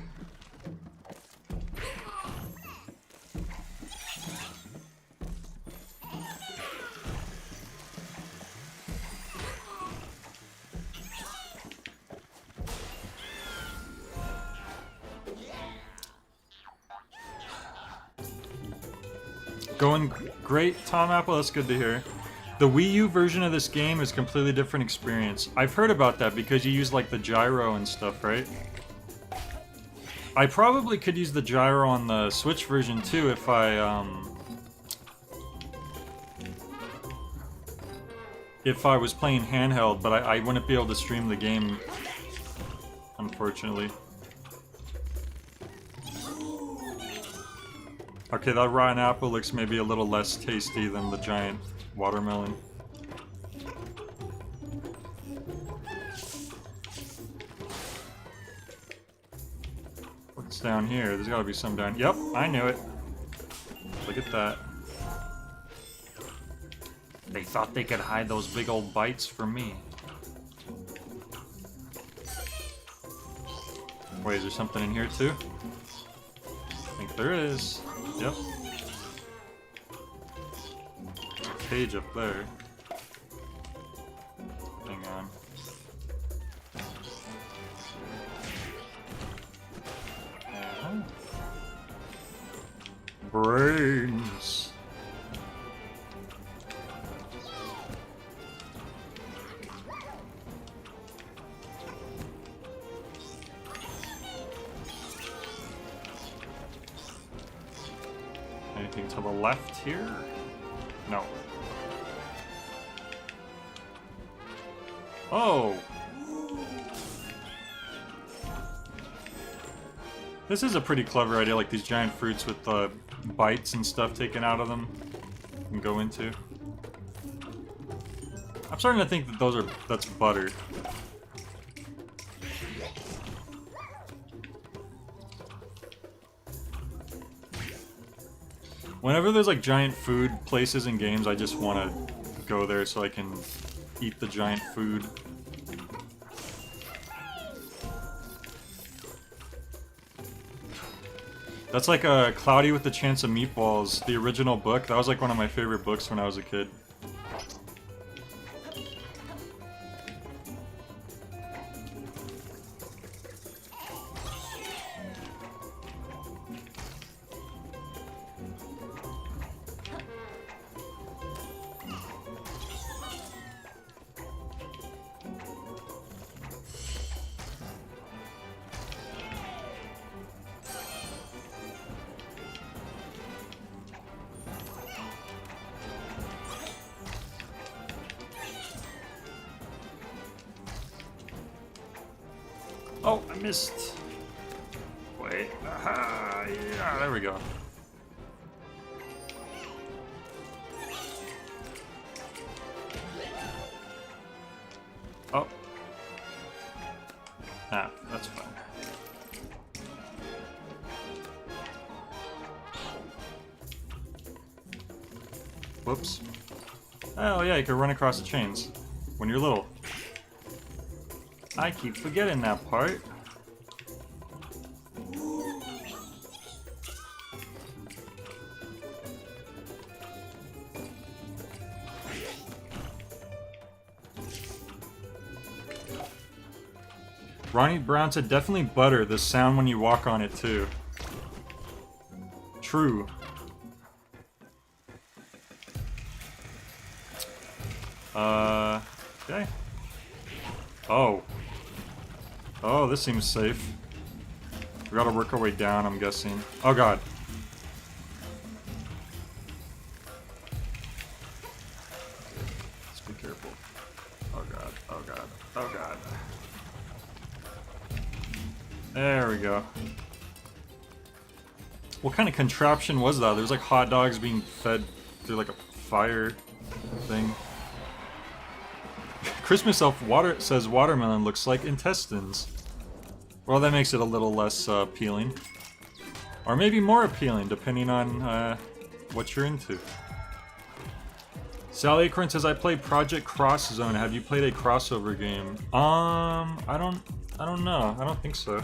Speaker 1: Going great, Tom Apple, that's good to hear. The Wii U version of this game is a completely different experience. I've heard about that because you use like the gyro and stuff, right? I probably could use the gyro on the Switch version too if I was playing handheld, but I wouldn't be able to stream the game, unfortunately. Okay, that rotten apple looks maybe a little less tasty than the giant watermelon. What's down here? There's gotta be some down... Yep, I knew it. Look at that. They thought they could hide those big old bites from me. Wait, is there something in here too? I think there is. Yep. There's a cage up there. Hang on. Brains. Anything to the left here? No. Oh! This is a pretty clever idea, like these giant fruits with the bites and stuff taken out of them and go into. I'm starting to think that that's butter. Whenever there's like giant food places in games, I just want to go there so I can eat the giant food. That's like a Cloudy with a Chance of Meatballs, the original book. That was like one of my favorite books when I was a kid. Oh, I missed. Wait. Aha! Yeah, there we go. Oh. Ah, that's fine. Whoops. Oh yeah, you can run across the chains when you're little. I keep forgetting that part. Ronnie Brown said definitely butter, the sound when you walk on it too. True. Okay. Oh. Oh, this seems safe. We gotta work our way down, I'm guessing. Oh god. Let's be careful. Oh god, oh god, oh god. There we go. What kind of contraption was that? There was like hot dogs being fed through like a fire thing. Christmas Elf water says watermelon looks like intestines. Well, that makes it a little less appealing. Or maybe more appealing, depending on what you're into. Sally Acorn says, I played Project Cross Zone. Have you played a crossover game? I don't know. I don't think so.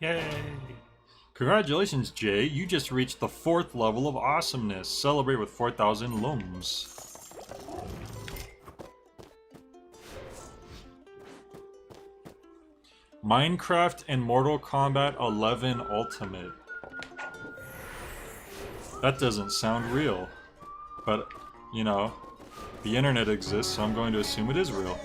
Speaker 1: Yay! Congratulations, Jay. You just reached the 4th level of awesomeness. Celebrate with 4,000 lums. Minecraft and Mortal Kombat 11 Ultimate. That doesn't sound real. But, you know, the internet exists, so I'm going to assume it is real.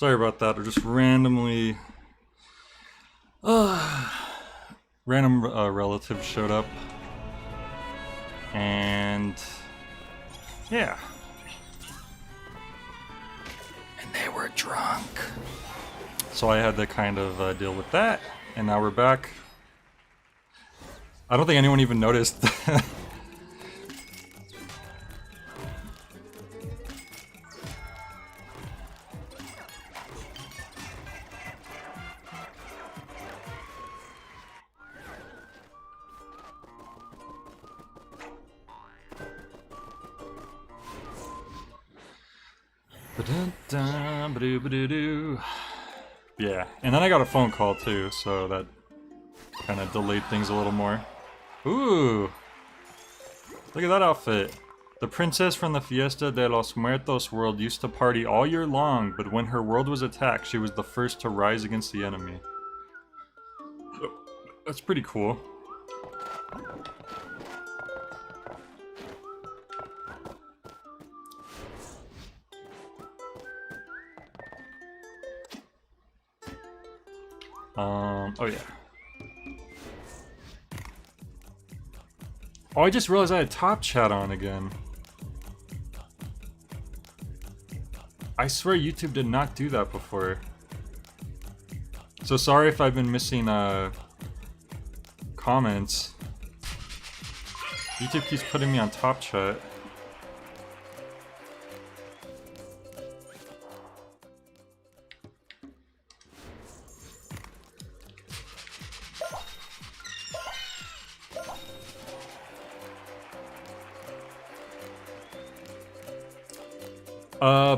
Speaker 1: Sorry about that. I just randomly... random relatives showed up. And... yeah. And they were drunk. So I had to kind of deal with that. And now we're back. I don't think anyone even noticed. Yeah, and then I got a phone call too, so that kind of delayed things a little more. Ooh! Look at that outfit! The princess from the Fiesta de los Muertos world used to party all year long, but when her world was attacked, she was the first to rise against the enemy. That's pretty cool. Oh yeah. Oh, I just realized I had top chat on again. I swear YouTube did not do that before. So sorry if I've been missing comments. YouTube keeps putting me on top chat.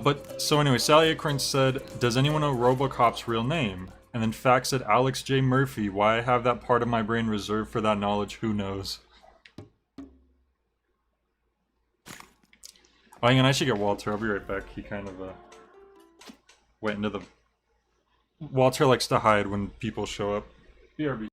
Speaker 1: But so anyway, Sally Acorn said, "Does anyone know RoboCop's real name?" And then Fax said, "Alex J. Murphy. Why I have that part of my brain reserved for that knowledge, who knows?" Oh, hang on, I should get Walter. I'll be right back. He kind of went into the... Walter likes to hide when people show up. BRB.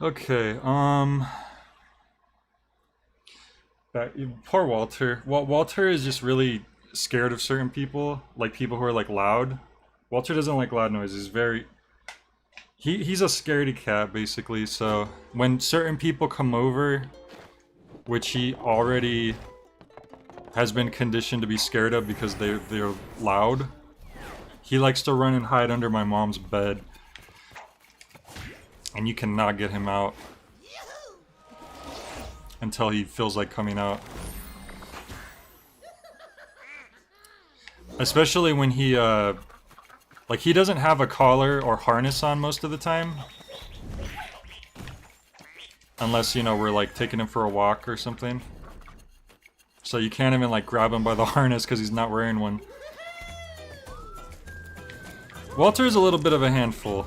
Speaker 1: Okay, poor Walter. Walter is just really scared of certain people, like people who are like loud. Walter doesn't like loud noises. He's very... He's a scaredy cat, basically, so when certain people come over, which he already has been conditioned to be scared of because they're loud, he likes to run and hide under my mom's bed. And you cannot get him out until he feels like coming out. Especially when he, like, he doesn't have a collar or harness on most of the time. Unless, you know, we're, like, taking him for a walk or something. So you can't even, like, grab him by the harness because he's not wearing one. Walter is a little bit of a handful.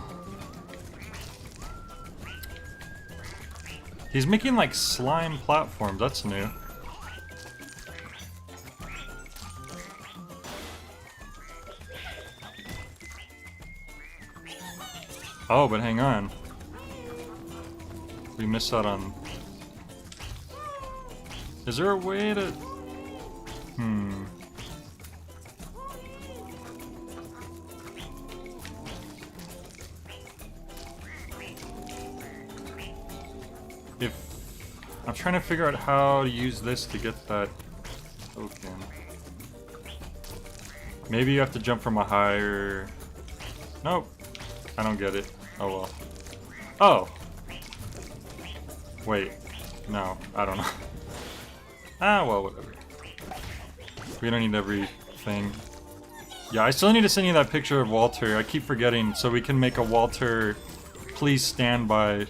Speaker 1: He's making, like, slime platforms. That's new. Oh, but hang on. We missed out on... Is there a way to... If... I'm trying to figure out how to use this to get that token. Maybe you have to jump from a higher... Nope. I don't get it. Oh well. Oh! Wait. No, I don't know. Ah, well, whatever. We don't need everything. Yeah, I still need to send you that picture of Walter. I keep forgetting, so we can make a Walter please stand by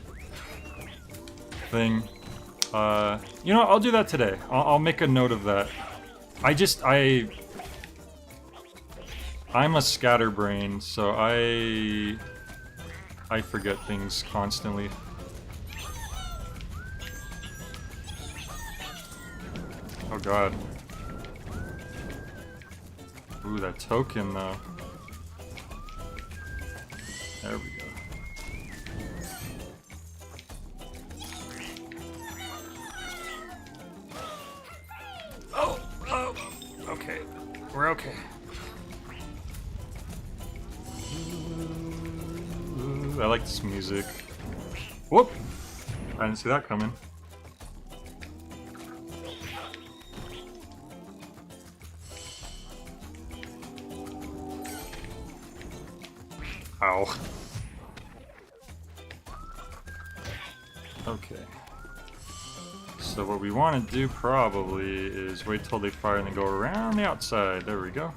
Speaker 1: thing. You know, I'll do that today. I'll make a note of that. I'm a scatterbrain, so I forget things constantly. Oh god. Ooh, that token though. There we go. Oh, okay. We're okay. Ooh, I like this music. Whoop! I didn't see that coming. Ow. Okay. So what we want to do probably is wait till they fire and then go around the outside. There we go.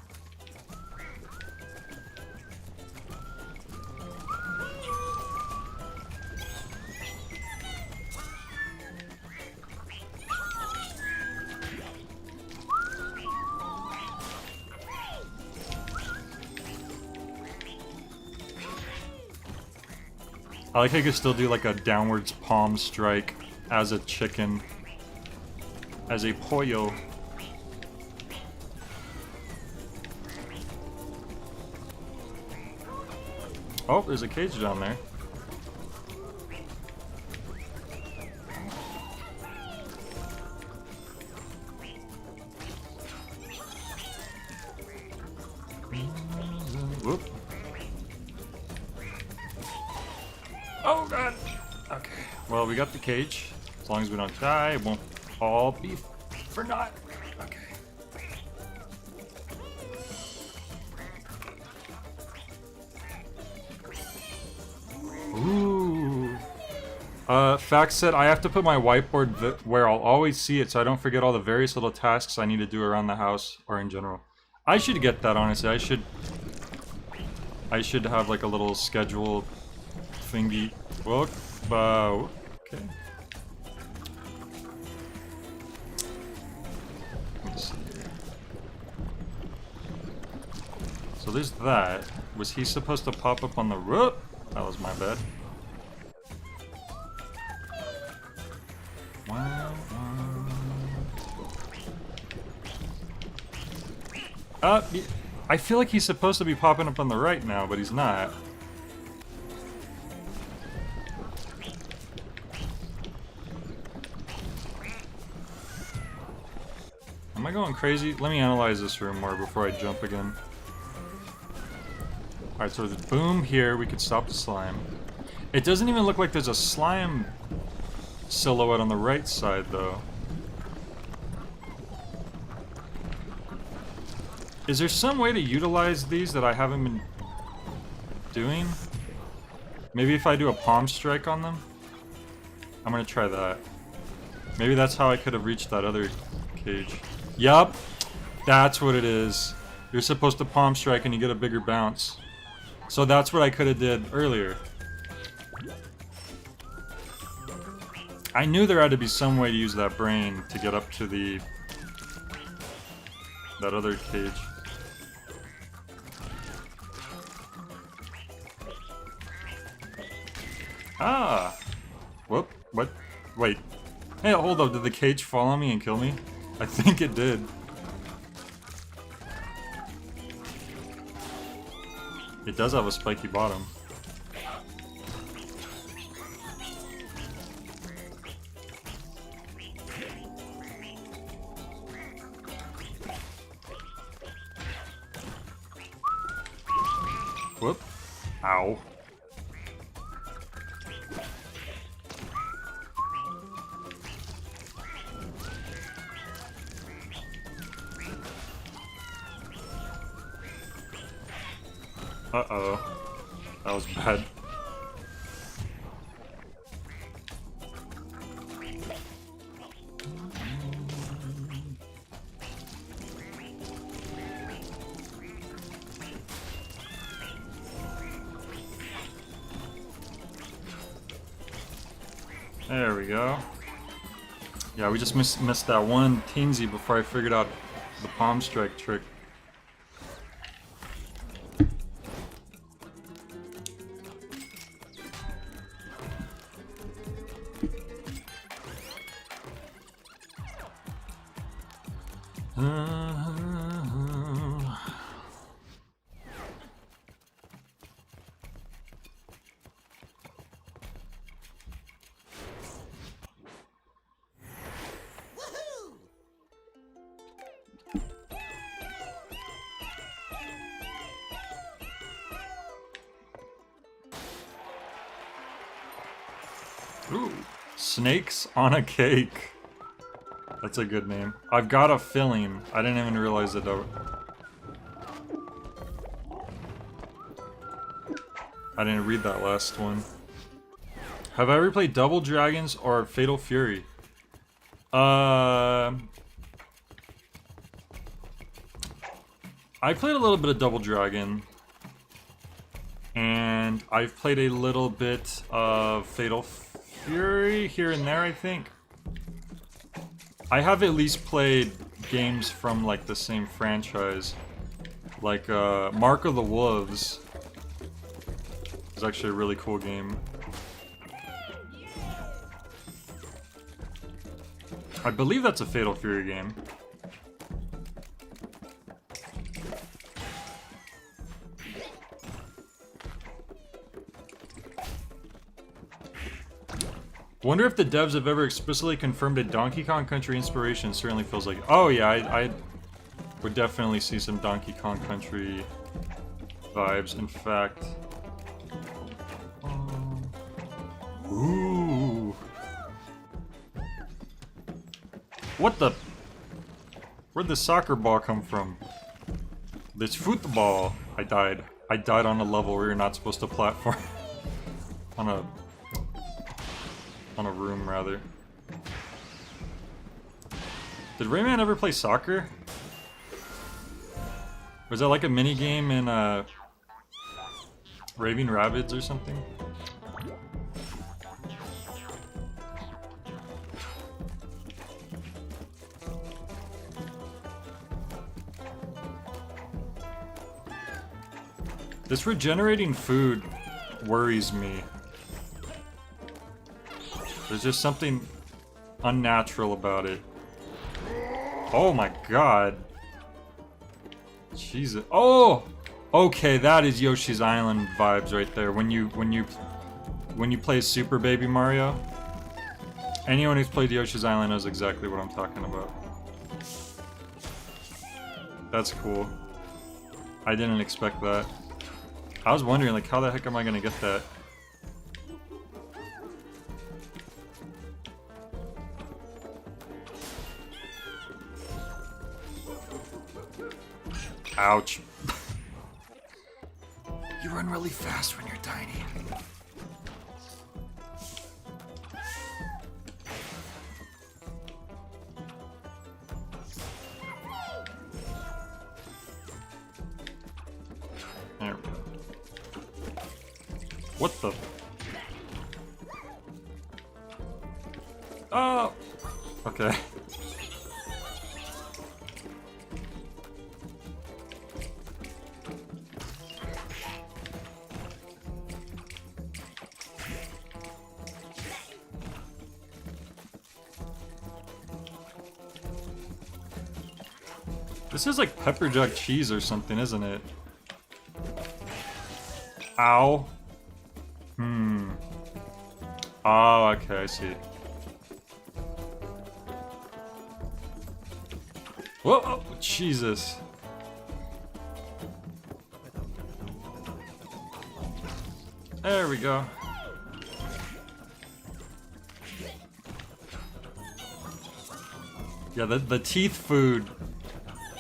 Speaker 1: I like how you can still do like a downwards palm strike as a chicken. As a pollo. Oh, there's a cage down there. Whoop. Oh god! Okay. Well, we got the cage. As long as we don't die, it won't all be for naught. Okay. Ooh. Fact said, I have to put my whiteboard where I'll always see it so I don't forget all the various little tasks I need to do around the house or in general. I should get that, honestly. I should have like a little schedule thingy. Well, okay. Let's see here. So there's that. Was he supposed to pop up on the roof? That was my bad. I feel like he's supposed to be popping up on the right now, but he's not. Am I going crazy? Let me analyze this room more before I jump again. Alright, so there's boom here, we could stop the slime. It doesn't even look like there's a slime silhouette on the right side, though. Is there some way to utilize these that I haven't been doing? Maybe if I do a palm strike on them? I'm gonna try that. Maybe that's how I could have reached that other cage. Yup! That's what it is. You're supposed to palm strike and you get a bigger bounce. So that's what I could have did earlier. I knew there had to be some way to use that brain to get up to that other cage. Ah! Whoop. What? Wait. Hey, hold up. Did the cage fall on me and kill me? I think it did. It does have a spiky bottom. Whoop. Ow. Uh-oh. That was bad. There we go. Yeah, we just missed that one teensy before I figured out the palm strike trick. Ooh, snakes on a cake. That's a good name. I've got a feeling. I didn't even realize it. I didn't read that last one. Have I ever played Double Dragons or Fatal Fury? I played a little bit of Double Dragon. And I've played a little bit of Fatal Fury here and there, I think. I have at least played games from like the same franchise. Like Mark of the Wolves is actually a really cool game. I believe that's a Fatal Fury game. Wonder if the devs have ever explicitly confirmed a Donkey Kong Country inspiration. Certainly feels like it. Oh yeah, I would definitely see some Donkey Kong Country vibes. In fact, ooh, what the? Where'd the soccer ball come from? This football. I died. I died on a level where you're not supposed to platform. on a room, rather. Did Rayman ever play soccer? Was that like a mini game in Raving Rabbids or something? This regenerating food worries me. There's just something unnatural about it. Oh my god. Jesus. Oh! Okay, that is Yoshi's Island vibes right there. When you play Super Baby Mario. Anyone who's played Yoshi's Island knows exactly what I'm talking about. That's cool. I didn't expect that. I was wondering, like, how the heck am I gonna get that? Ouch. You run really fast when you're tiny. There we go. What the? Oh! Okay. This is like pepper jack cheese or something, isn't it? Ow. Oh, okay, I see. Whoa, oh, Jesus. There we go. Yeah, the teeth food,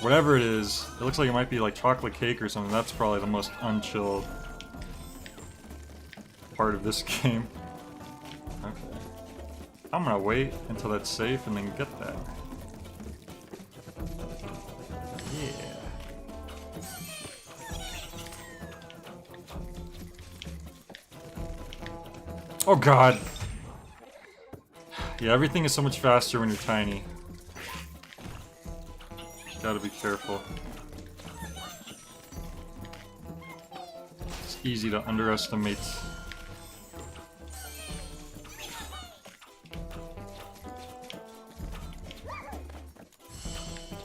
Speaker 1: whatever it is, it looks like it might be like chocolate cake or something. That's probably the most unchilled part of this game. Okay. I'm gonna wait until that's safe and then get that. Yeah. Oh god. Yeah, everything is so much faster when you're tiny. Gotta be careful. It's easy to underestimate.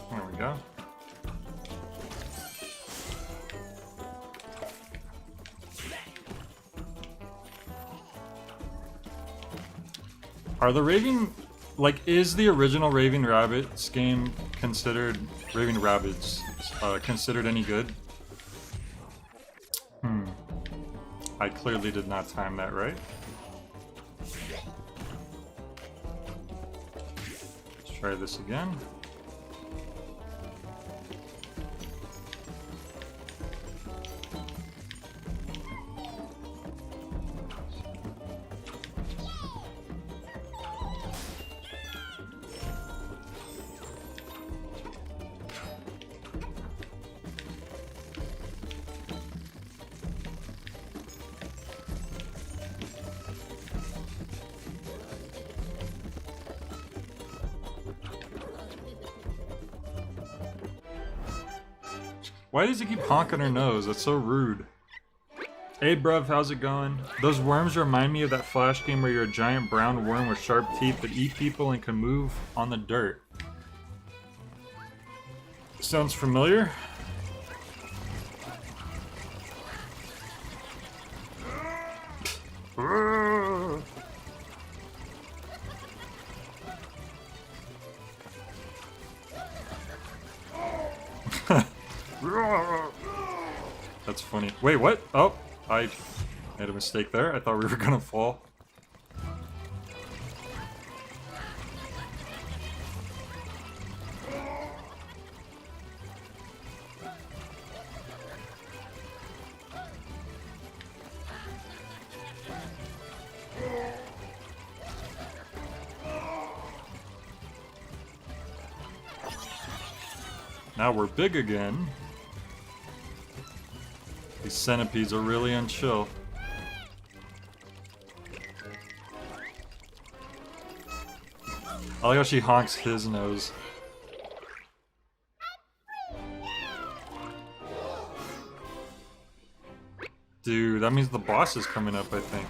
Speaker 1: There we go. Are the Raving, like, is the original Raving Rabbids game considered, Raving Rabbids, considered any good? I clearly did not time that right. Let's try this again. Why does he keep honking her nose? That's so rude. Hey bruv, how's it going? Those worms remind me of that Flash game where you're a giant brown worm with sharp teeth that eat people and can move on the dirt. Sounds familiar? That's funny. Wait, what? Oh, I made a mistake there. I thought we were gonna fall. Now we're big again. These centipedes are really unchill. I like how she honks his nose. Dude, that means the boss is coming up, I think.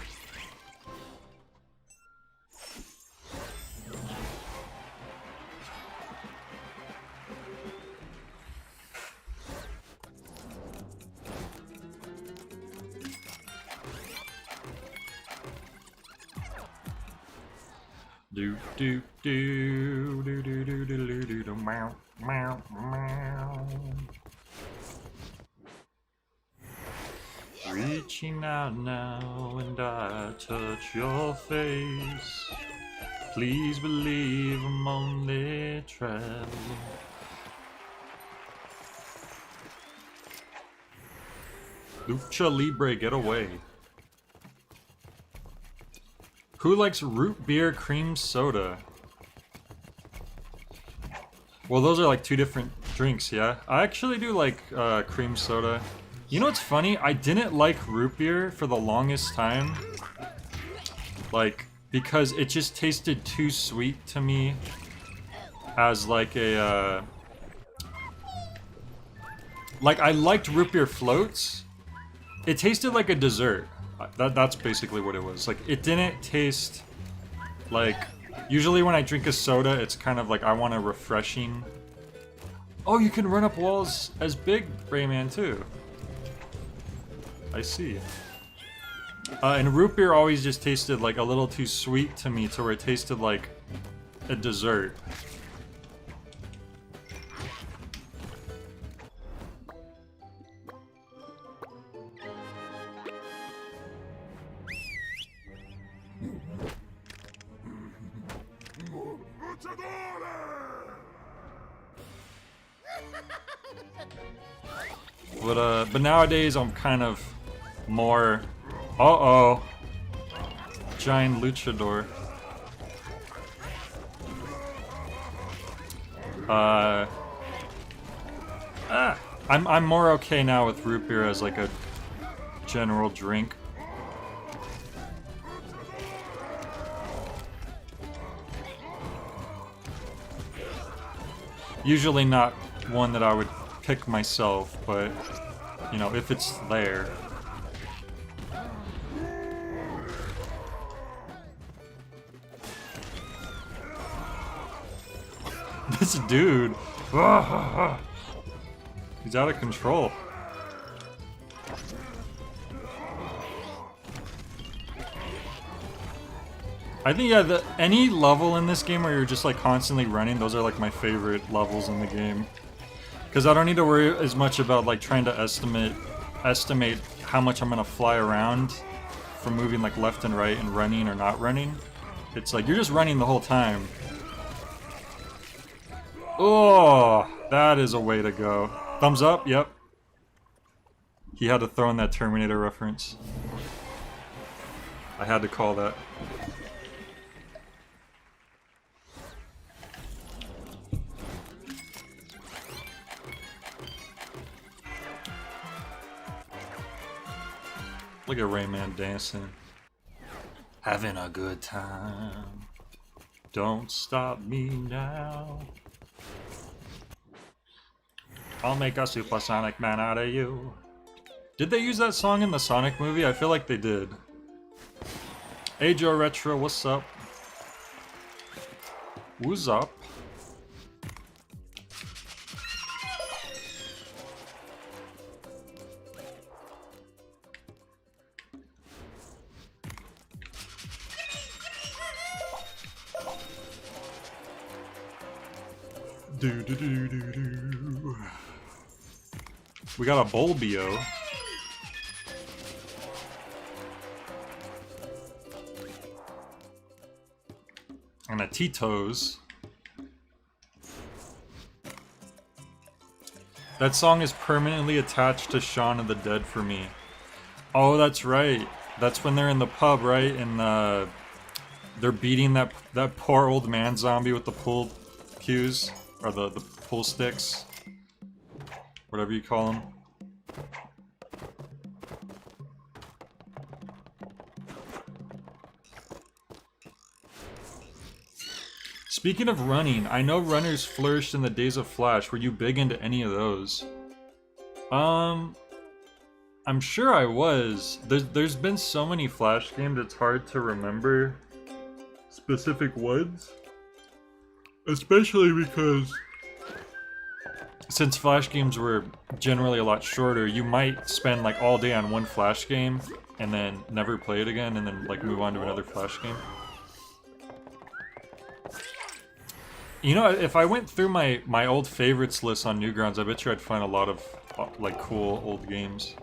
Speaker 1: Do do do do do do do do do do meow meow meow. Reaching out now and I touch your face. Please believe I'm only traveling. Lucha Libre, get away. Who likes root beer cream soda? Well, those are like two different drinks, yeah? I actually do like cream soda. You know what's funny? I didn't like root beer for the longest time. Like, because it just tasted too sweet to me as like a, like, I liked root beer floats. It tasted like a dessert. That's basically what it was. Like, it didn't taste like... Usually when I drink a soda, it's kind of like I want a refreshing... Oh, you can run up walls as big Rayman too. I see. And root beer always just tasted like a little too sweet to me to where it tasted like a dessert. But nowadays I'm kind of more... Uh-oh. Giant luchador. I'm more okay now with root beer as like a general drink. Usually not one that I would pick myself, but, you know, if it's there. This dude, he's out of control. I think, yeah, any level in this game where you're just like constantly running, those are like my favorite levels in the game. Because I don't need to worry as much about like trying to estimate how much I'm gonna fly around from moving like left and right and running or not running. It's like you're just running the whole time. Oh, that is a way to go. Thumbs up, yep. He had to throw in that Terminator reference. I had to call that. Look at Rayman dancing. Having a good time. Don't stop me now. I'll make a supersonic man out of you. Did they use that song in the Sonic movie? I feel like they did. Hey Joe Retro, what's up? Who's up? We got a Bulbio. And a Tito's. That song is permanently attached to Shaun of the Dead for me. Oh, that's right. That's when they're in the pub, right? And they're beating that poor old man zombie with the pull cues. Or the pull sticks. Whatever you call them. Speaking of running, I know runners flourished in the days of Flash. Were you big into any of those? I'm sure I was. There's been so many Flash games, it's hard to remember specific ones. Especially because since Flash games were generally a lot shorter, you might spend like all day on one Flash game and then never play it again and then like move on to another Flash game. You know, if I went through my old favorites list on Newgrounds, I bet you I'd find a lot of like cool old games.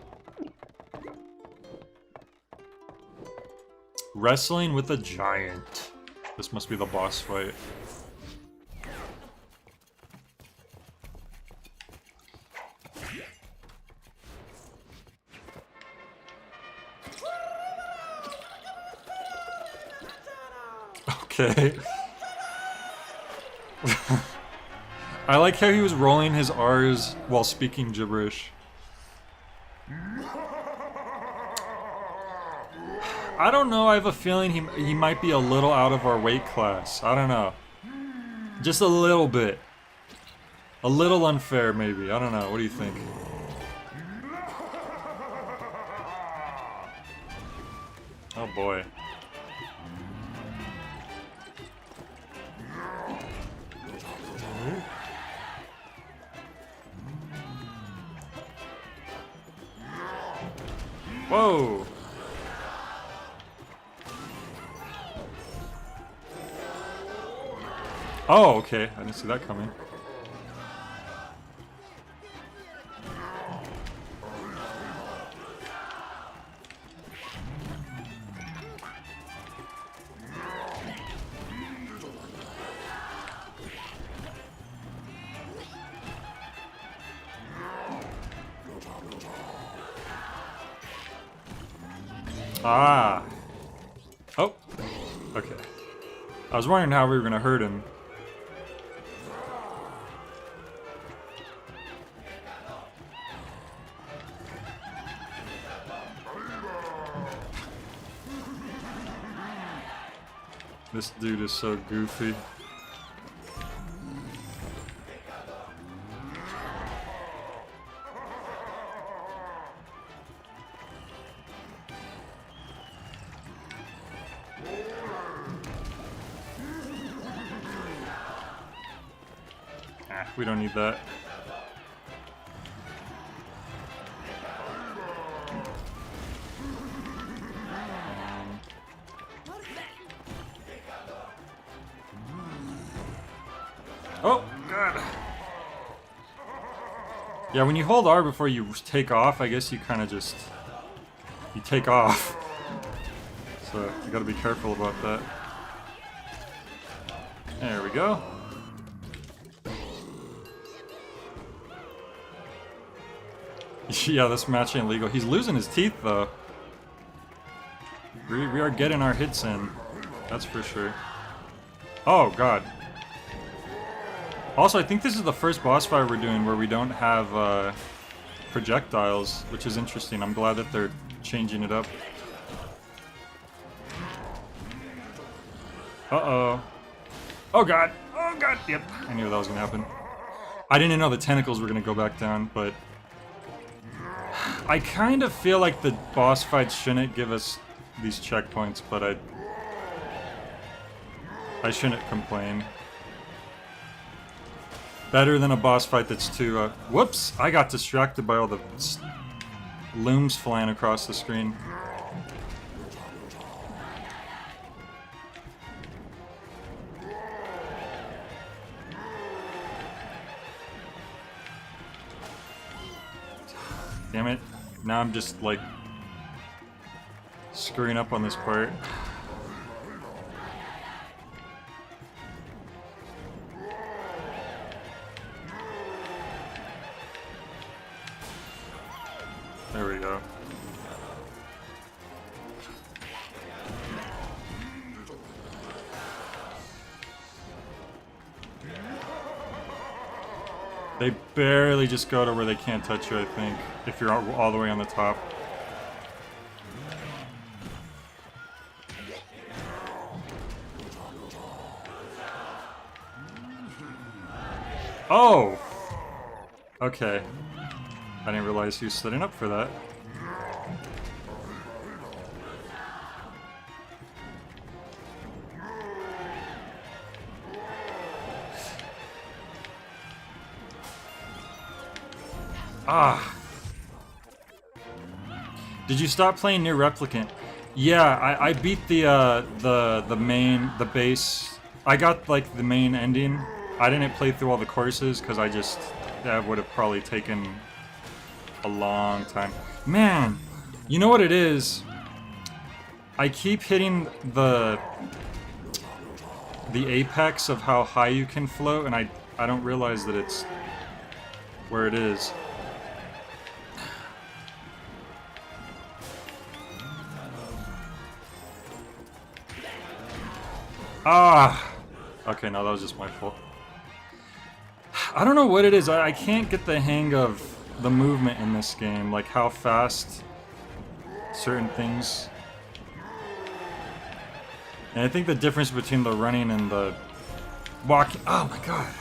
Speaker 1: Wrestling with a giant. This must be the boss fight. Okay. I like how he was rolling his R's while speaking gibberish. I don't know, I have a feeling he might be a little out of our weight class. I don't know. Just a little bit. A little unfair, maybe. I don't know. What do you think? Oh boy. Whoa! Oh, okay. I didn't see that coming. Ah. Oh. Okay. I was wondering how we were gonna hurt him. This dude is so goofy. we don't need that. Oh, God. Yeah, when you hold R before you take off, I guess you kind of just... You take off. So, you gotta be careful about that. There we go. Yeah, this match ain't legal. He's losing his teeth, though. We are getting our hits in. That's for sure. Oh, God. Also, I think this is the first boss fight we're doing where we don't have projectiles, which is interesting. I'm glad that they're changing it up. Uh-oh. Oh, God. Oh, God. Yep. I knew that was going to happen. I didn't know the tentacles were going to go back down, but... I kind of feel like the boss fights shouldn't give us these checkpoints, but I shouldn't complain. Better than a boss fight that's too, whoops! I got distracted by all the looms flying across the screen. Damn it. Now I'm just, like, screwing up on this part. There we go. They barely just go to where they can't touch you, I think, if you're all the way on the top. Oh! Okay. I didn't realize he was setting up for that. Ah! Did you stop playing Near Replicant? Yeah, I beat the base. I got like the main ending. I didn't play through all the courses because that would have probably taken a long time. Man, you know what it is? I keep hitting the apex of how high you can float, and I don't realize that it's where it is. Ah! Okay, no, that was just my fault. I don't know what it is. I can't get the hang of the movement in this game, like how fast certain things. And I think the difference between the running and the walking. Oh my god.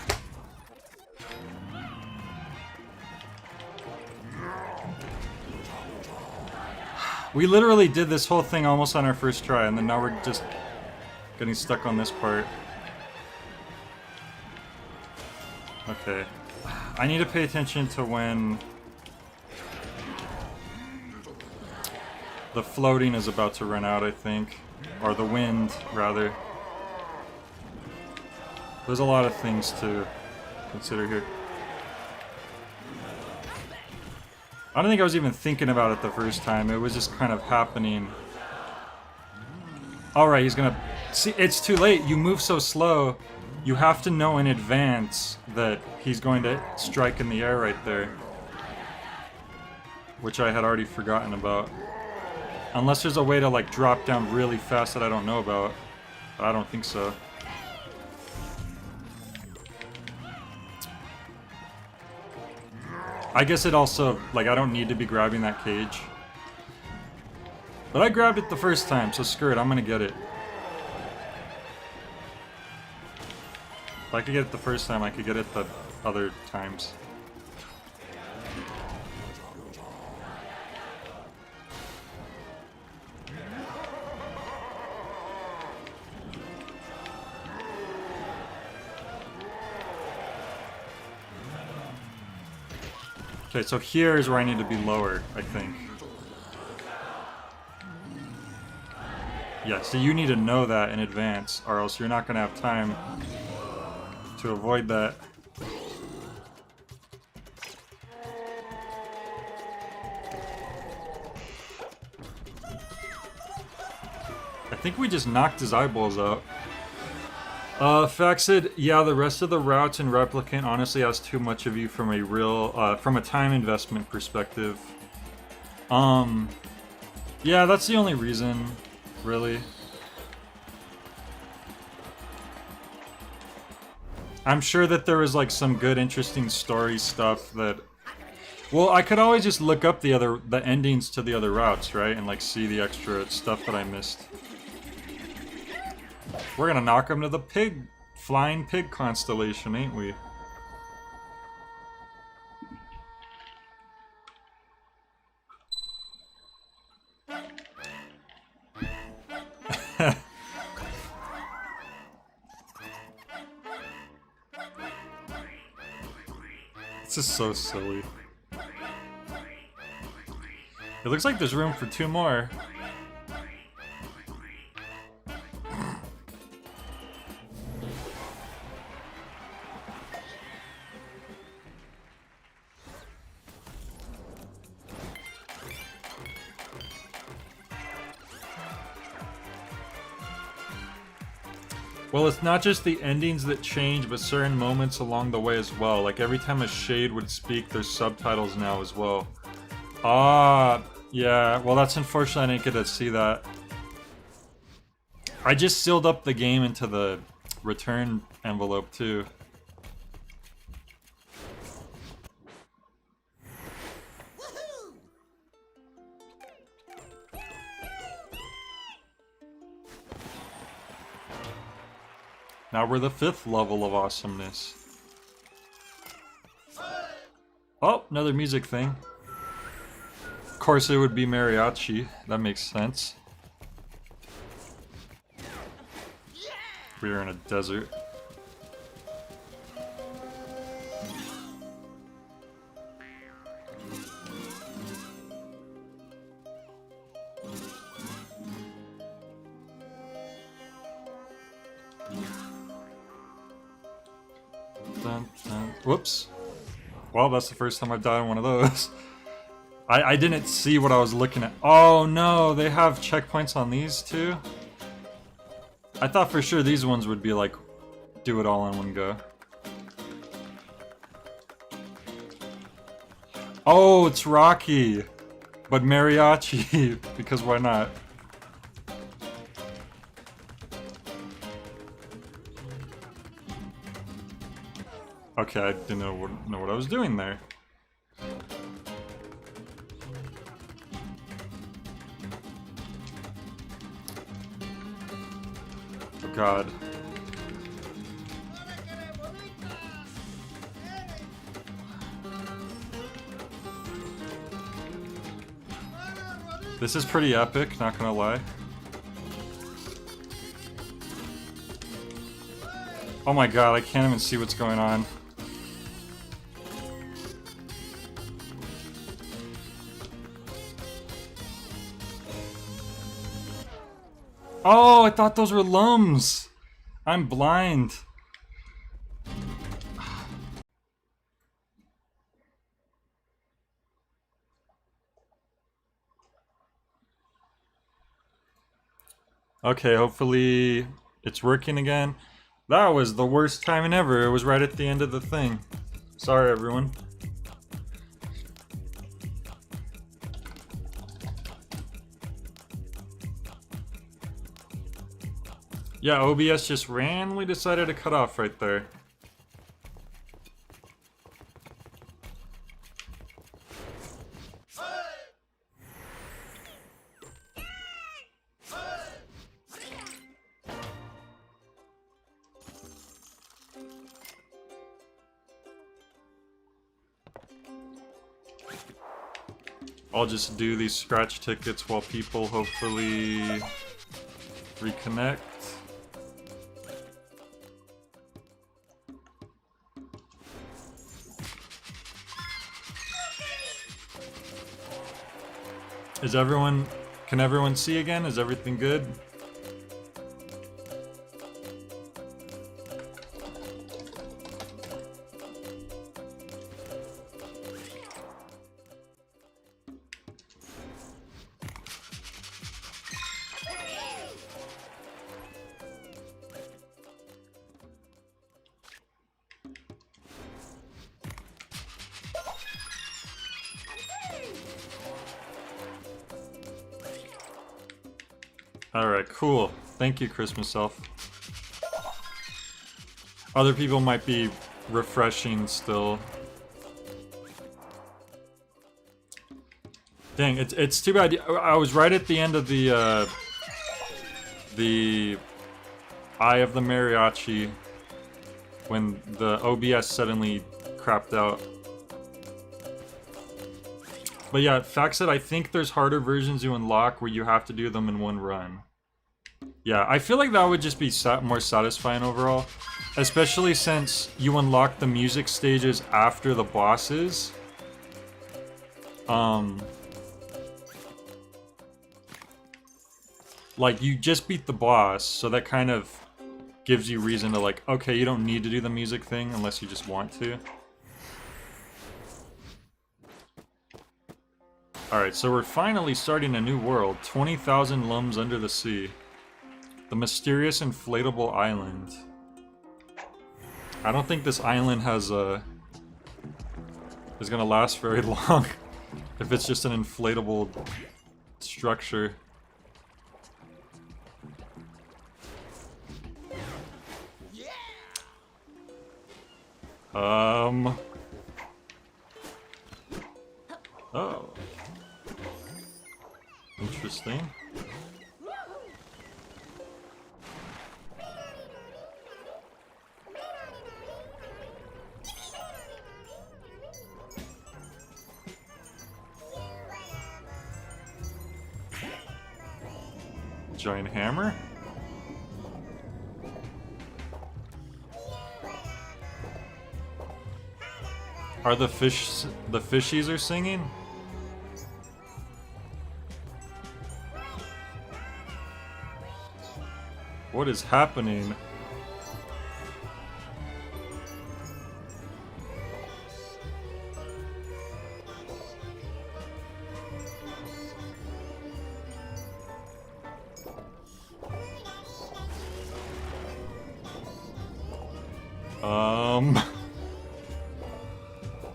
Speaker 1: We literally did this whole thing almost on our first try, and then now we're just getting stuck on this part. Okay. I need to pay attention to when the floating is about to run out, I think. Or the wind, rather. There's a lot of things to consider here. I don't think I was even thinking about it the first time. It was just kind of happening. Alright, he's gonna... See, it's too late. You move so slow. You have to know in advance that he's going to strike in the air right there. Which I had already forgotten about. Unless there's a way to, like, drop down really fast that I don't know about. But I don't think so. I guess it also, like, I don't need to be grabbing that cage. But I grabbed it the first time, so screw it, I'm gonna get it. If I could get it the first time, I could get it the other times. Okay, so here is where I need to be lower, I think. Yeah, so you need to know that in advance, or else you're not going to have time to avoid that. I think we just knocked his eyeballs out. Faxid, yeah, the rest of the routes in Replicant honestly has too much of you from a real, from a time investment perspective. Yeah, that's the only reason, really. I'm sure that there was like some good, interesting story stuff that... Well, I could always just look up the endings to the other routes, right? And like see the extra stuff that I missed. We're gonna knock him to the flying pig constellation, ain't we? This is so silly. It looks like there's room for 2 more. Well, it's not just the endings that change, but certain moments along the way as well. Like every time a shade would speak, there's subtitles now as well. Ah, yeah. Well, that's unfortunate I didn't get to see that. I just sealed up the game into the return envelope too. Now we're the 5th level of awesomeness. Oh, another music thing. Of course it would be mariachi. That makes sense. We are in a desert. Dun, dun. Whoops. Well, that's the first time I've died on one of those. I didn't see what I was looking at. Oh no, they have checkpoints on these too? I thought for sure these ones would be like, do it all in one go. Oh, it's Rocky! But mariachi, because why not? Okay, I didn't know what I was doing there. Oh god. This is pretty epic, not gonna lie. Oh my god, I can't even see what's going on. Oh, I thought those were lums! I'm blind. Okay, hopefully it's working again. That was the worst timing ever. It was right at the end of the thing. Sorry, everyone. Yeah, OBS just randomly decided to cut off right there. I'll just do these scratch tickets while people hopefully reconnect. Is everyone... Can everyone see again? Is everything good? Alright, cool. Thank you, Christmas Elf. Other people might be refreshing still. Dang, it's too bad. I was right at the end of the Eye of the Mariachi when the OBS suddenly crapped out. But yeah, fact said, I think there's harder versions you unlock where you have to do them in one run. Yeah, I feel like that would just be more satisfying overall. Especially since you unlock the music stages after the bosses. Like, you just beat the boss, so that kind of gives you reason to like, okay, you don't need to do the music thing unless you just want to. Alright, so we're finally starting a new world. 20,000 lums under the sea. The mysterious inflatable island. I don't think this island is gonna last very long. If it's just an inflatable structure. Oh. Interesting. Giant hammer? Are the fishies are singing? What is happening?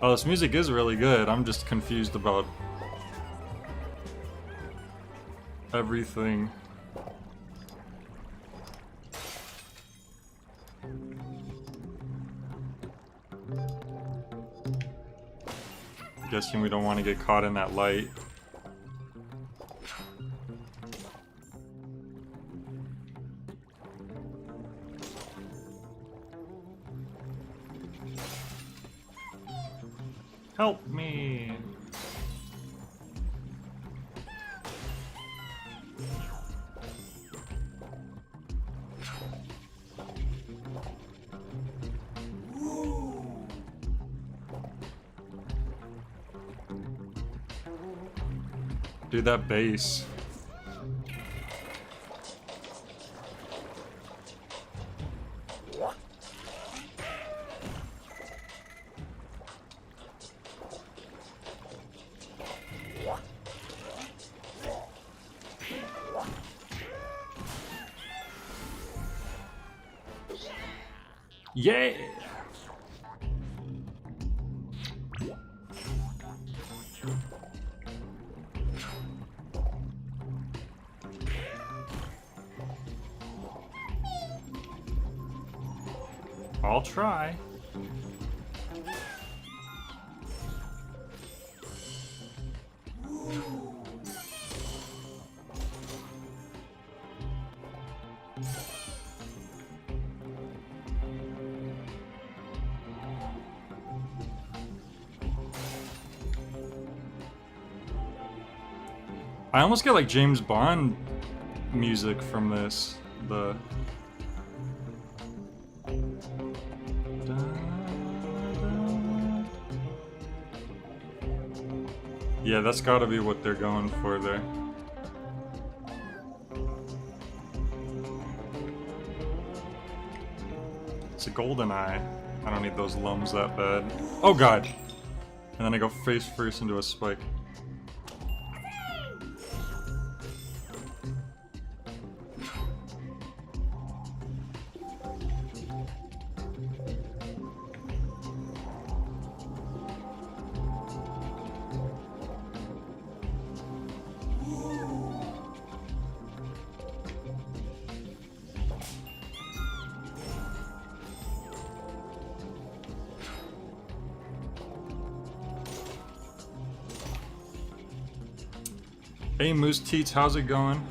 Speaker 1: Oh, this music is really good. I'm just confused about everything. Guessing we don't want to get caught in that light. Help me! Dude, that bass. Yeah! I'll try. I almost get like James Bond music from this. Yeah, that's gotta be what they're going for there. It's a golden eye. I don't need those lums that bad. Oh god! And then I go face first into a spike. Hey Moose Teats, how's it going?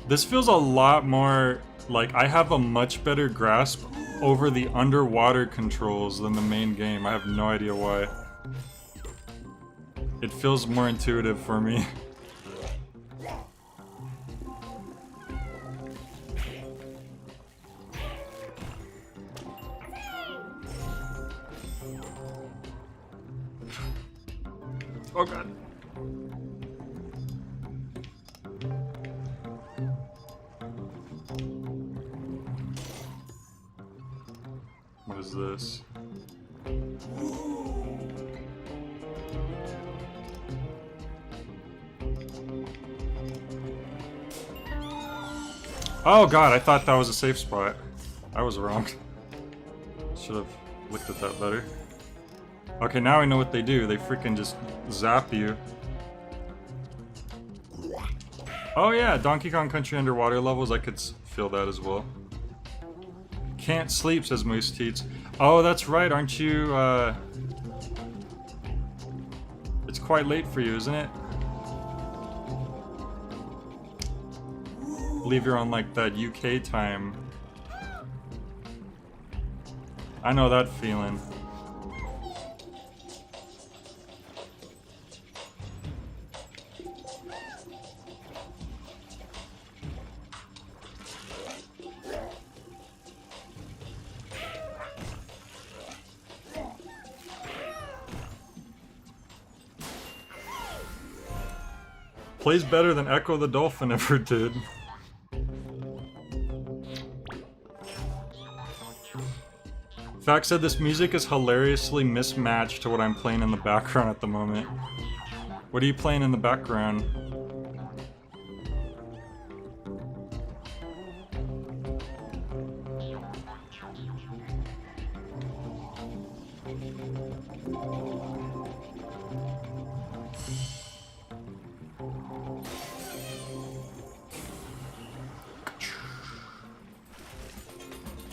Speaker 1: This feels a lot more like I have a much better grasp over the underwater controls than the main game. I have no idea why. It feels more intuitive for me. Oh god. What is this? Oh god, I thought that was a safe spot. I was wrong. Should have looked at that better. Okay, now I know what they do. They freaking just zap you. Oh yeah, Donkey Kong Country underwater levels, I could feel that as well. Can't sleep, says Moose Teats. Oh, that's right, aren't you, It's quite late for you, isn't it? I believe you're on, like, that UK time. I know that feeling. Plays better than Echo the Dolphin ever did. Fact said this music is hilariously mismatched to what I'm playing in the background at the moment. What are you playing in the background?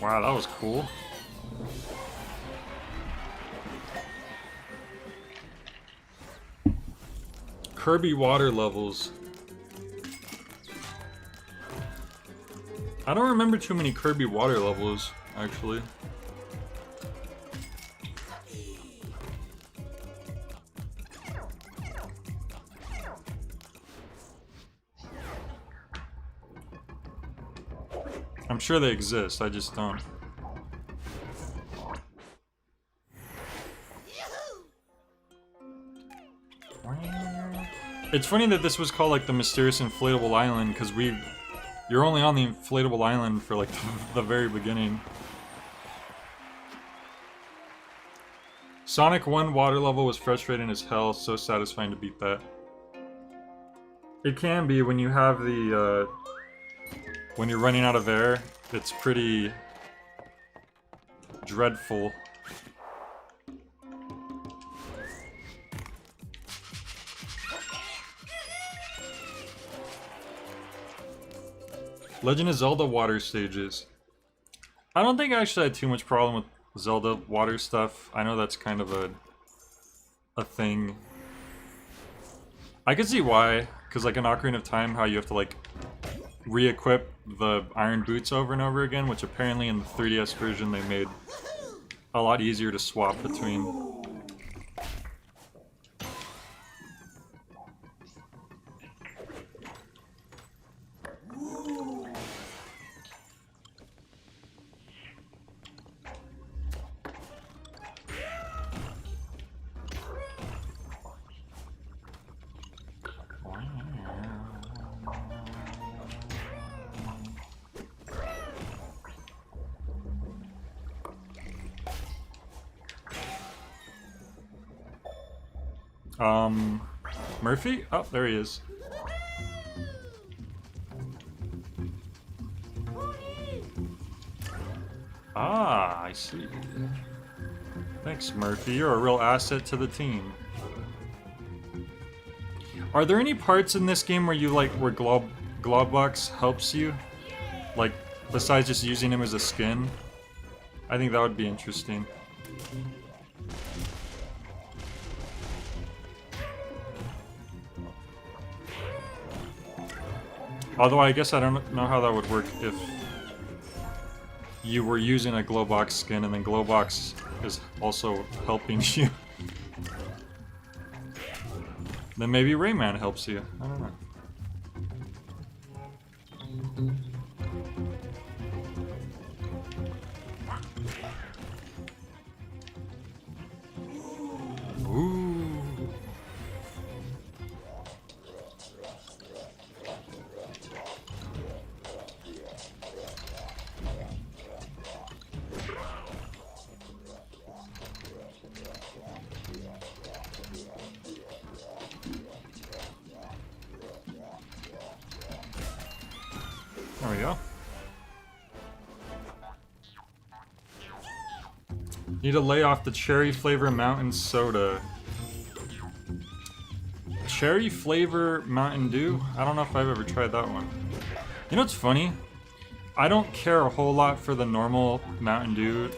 Speaker 1: Wow, that was cool. Kirby water levels. I don't remember too many Kirby water levels, actually. I'm sure they exist, I just don't. It's funny that this was called like the Mysterious Inflatable Island, because you're only on the inflatable island for like the very beginning. Sonic 1 water level was frustrating as hell, so satisfying to beat that. It can be when you have the, when you're running out of air, it's pretty dreadful. Legend of Zelda water stages. I don't think I actually had too much problem with Zelda water stuff. I know that's kind of a thing. I could see why, because like in Ocarina of Time, how you have to like re-equip the iron boots over and over again, which apparently in the 3DS version they made a lot easier to swap between. Murphy? Oh, there he is. Ah, I see. Thanks, Murphy. You're a real asset to the team. Are there any parts in this game where you like where Globbox helps you? Like, besides just using him as a skin? I think that would be interesting. Although I guess I don't know how that would work if you were using a Glowbox skin and then Glowbox is also helping you. Then maybe Rayman helps you. I don't know. Ooh. There we go. Need to lay off the cherry flavor mountain soda. Cherry flavor Mountain Dew? I don't know if I've ever tried that one. You know what's funny? I don't care a whole lot for the normal Mountain Dew,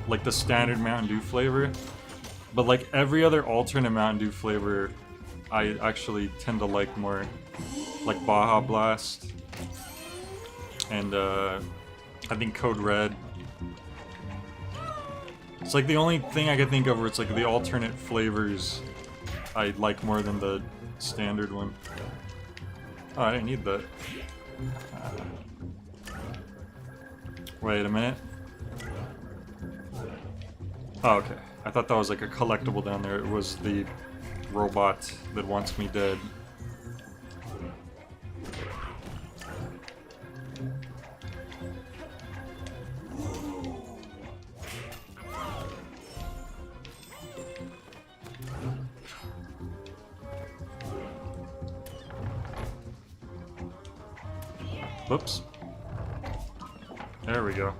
Speaker 1: like the standard Mountain Dew flavor. But like every other alternate Mountain Dew flavor, I actually tend to like more. Like Baja Blast. And I think Code Red. It's like the only thing I can think of where it's like the alternate flavors I like more than the standard one. Oh, I didn't need that. Wait a minute. Oh, okay. I thought that was like a collectible down there. It was the robot that wants me dead. Whoops. There we go.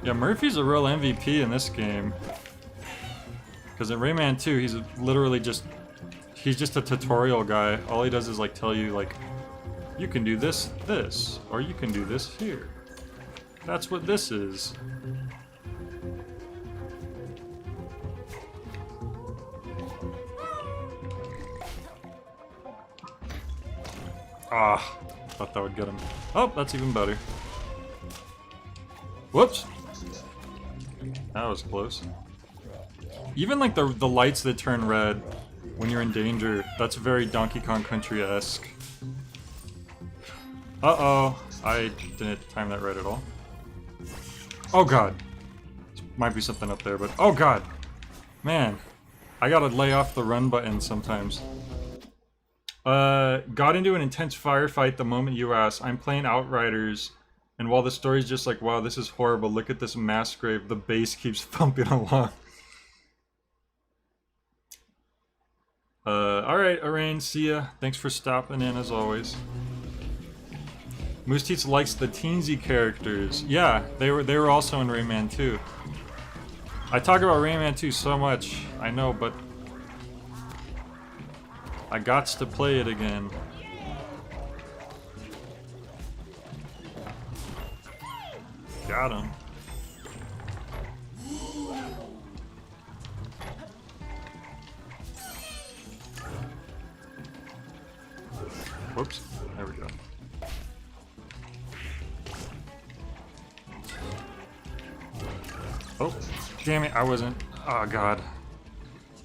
Speaker 1: Yeah, Murphy's a real MVP in this game. Because in Rayman 2, he's literally he's just a tutorial guy. All he does is like tell you like, you can do this, or you can do this here. That's what this is. Ah, thought that would get him. Oh, that's even better. Whoops. That was close. Even like the lights that turn red when you're in danger, that's very Donkey Kong Country-esque. Uh-oh. I didn't time that right at all. Oh god. Might be something up there, but oh god. Man. I gotta lay off the run button sometimes. Got into an intense firefight the moment you asked. I'm playing Outriders, and while the story's just like, wow, this is horrible, look at this mass grave, the bass keeps thumping along. Alright, Arain, see ya. Thanks for stopping in, as always. Moose Teats likes the teensy characters. Yeah, they were also in Rayman 2. I talk about Rayman 2 so much, I know, but I gots to play it again. Got him. Whoops. There we go. Oh, damn it, I wasn't. Oh god.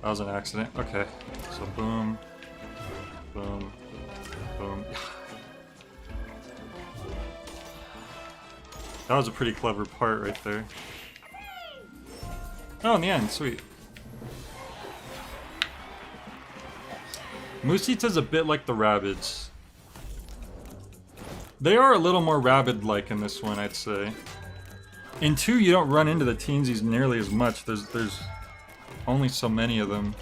Speaker 1: That was an accident. Okay. So boom. Boom. Boom. That was a pretty clever part right there. Oh, in the end, sweet. Moose Teats is a bit like the Rabbids. They are a little more Rabbid-like in this one, I'd say. In 2, you don't run into the teensies nearly as much. There's only so many of them.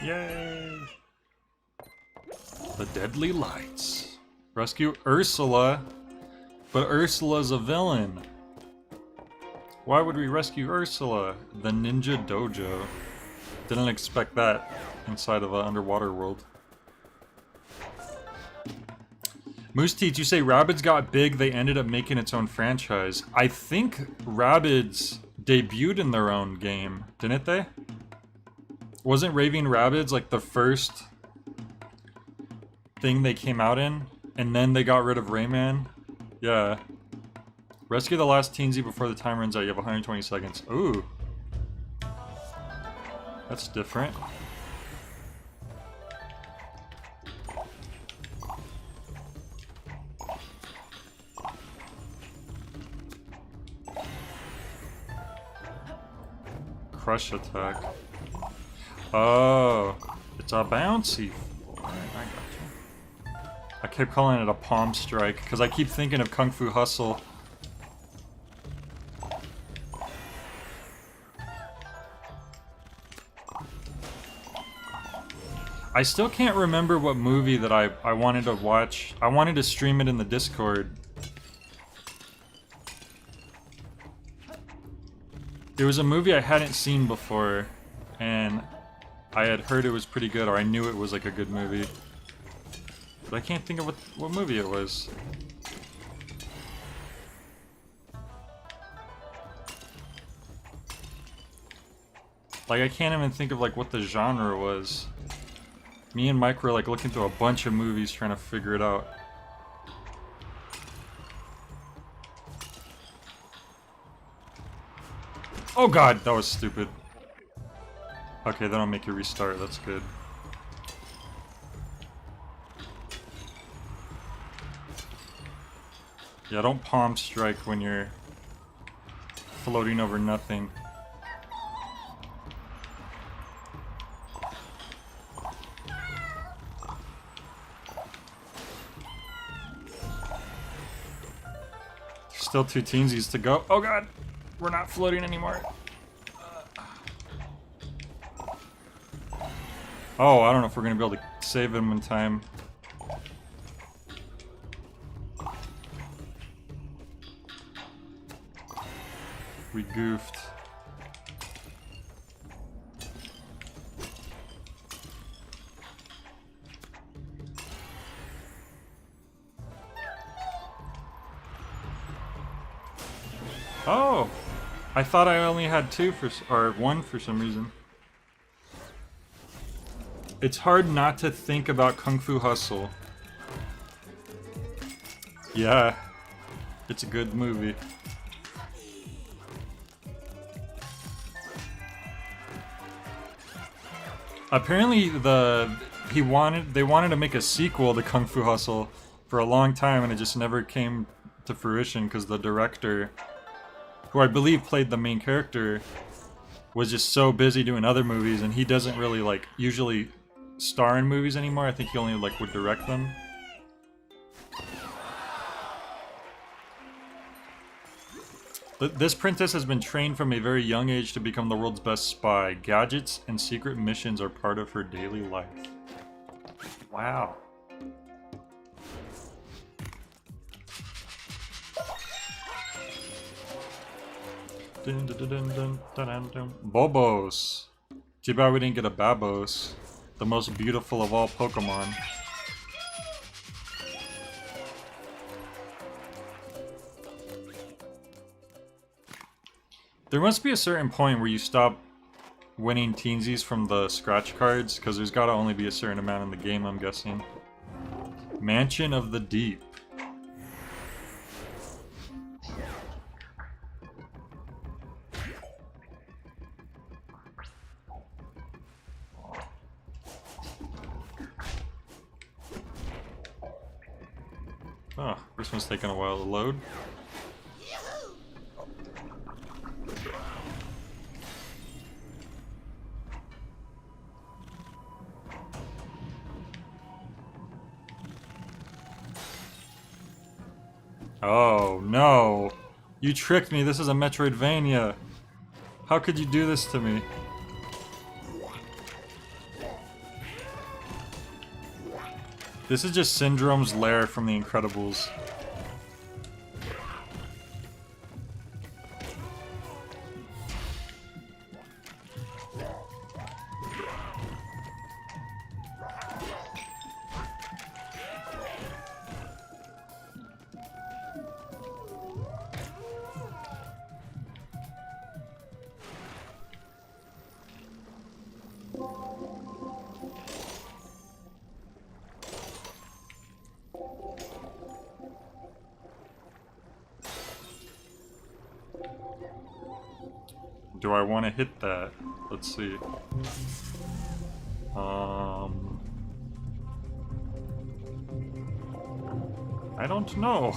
Speaker 1: Yay! The Deadly Lights. Rescue Ursula, but Ursula's a villain. Why would we rescue Ursula? The Ninja Dojo. Didn't expect that inside of an underwater world. Moose Teeth, you say Rabbids got big, they ended up making its own franchise. I think Rabbids debuted in their own game, didn't they? Wasn't Raving Rabbids like the first thing they came out in? And then they got rid of Rayman? Yeah. Rescue the last teensy before the time runs out. You have 120 seconds. Ooh. That's different. Crush attack. Oh, it's a bouncy. Alright, I got you. I kept calling it a palm strike because I keep thinking of Kung Fu Hustle. I still can't remember what movie that I wanted to watch. I wanted to stream it in the Discord. It was a movie I hadn't seen before, and I had heard it was pretty good, or I knew it was like a good movie. But I can't think of what movie it was. Like, I can't even think of like what the genre was. Me and Mike were like looking through a bunch of movies trying to figure it out. Oh god, that was stupid. Okay, then I'll make you restart, that's good. Yeah, don't palm strike when you're floating over nothing. Still 2 teensies to go. Oh god! We're not floating anymore. Oh, I don't know if we're gonna be able to save him in time. We goofed. Oh! I thought I only had 2 or 1 for some reason. It's hard not to think about Kung Fu Hustle. Yeah. It's a good movie. Apparently they wanted to make a sequel to Kung Fu Hustle for a long time, and it just never came to fruition because the director, who I believe played the main character, was just so busy doing other movies, and he doesn't really like usually star in movies anymore. I think he only like would direct them. This princess has been trained from a very young age to become the world's best spy. Gadgets and secret missions are part of her daily life. Wow. Dun, dun, dun, dun, dun, dun, dun. Bobos. Too bad we didn't get a Babos. The most beautiful of all Pokemon. There must be a certain point where you stop winning teensies from the scratch cards, because there's gotta only be a certain amount in the game, I'm guessing. Mansion of the Deep. Oh, this one's taking a while to load. Oh, no. You tricked me. This is a Metroidvania. How could you do this to me? This is just Syndrome's lair from The Incredibles. Do I want to hit that? Let's see. I don't know.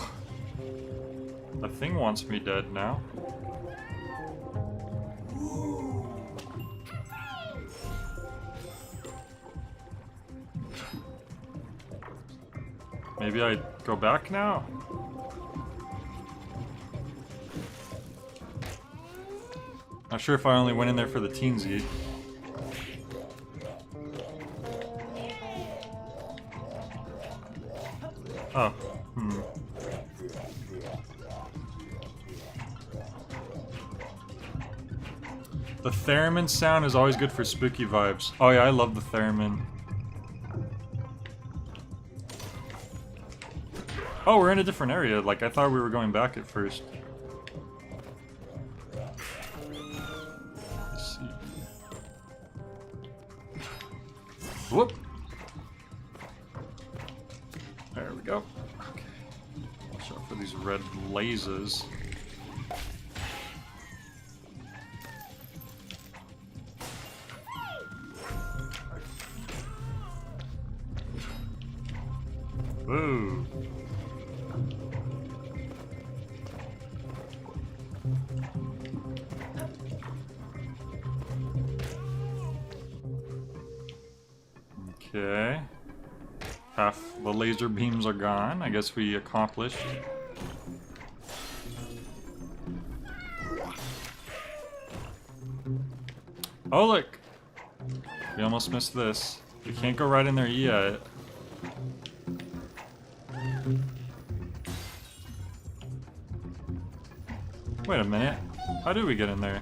Speaker 1: The thing wants me dead now. Maybe I go back now? Not sure if I only went in there for the teensy. Oh, The theremin sound is always good for spooky vibes. Oh yeah, I love the theremin. Oh, we're in a different area. Like, I thought we were going back at first. Let's see. Whoop! There we go. Okay. Watch out for these red lasers. Ooh. Okay. Half the laser beams are gone. I guess we accomplished. Oh, look! We almost missed this. We can't go right in there yet. Wait a minute. How do we get in there?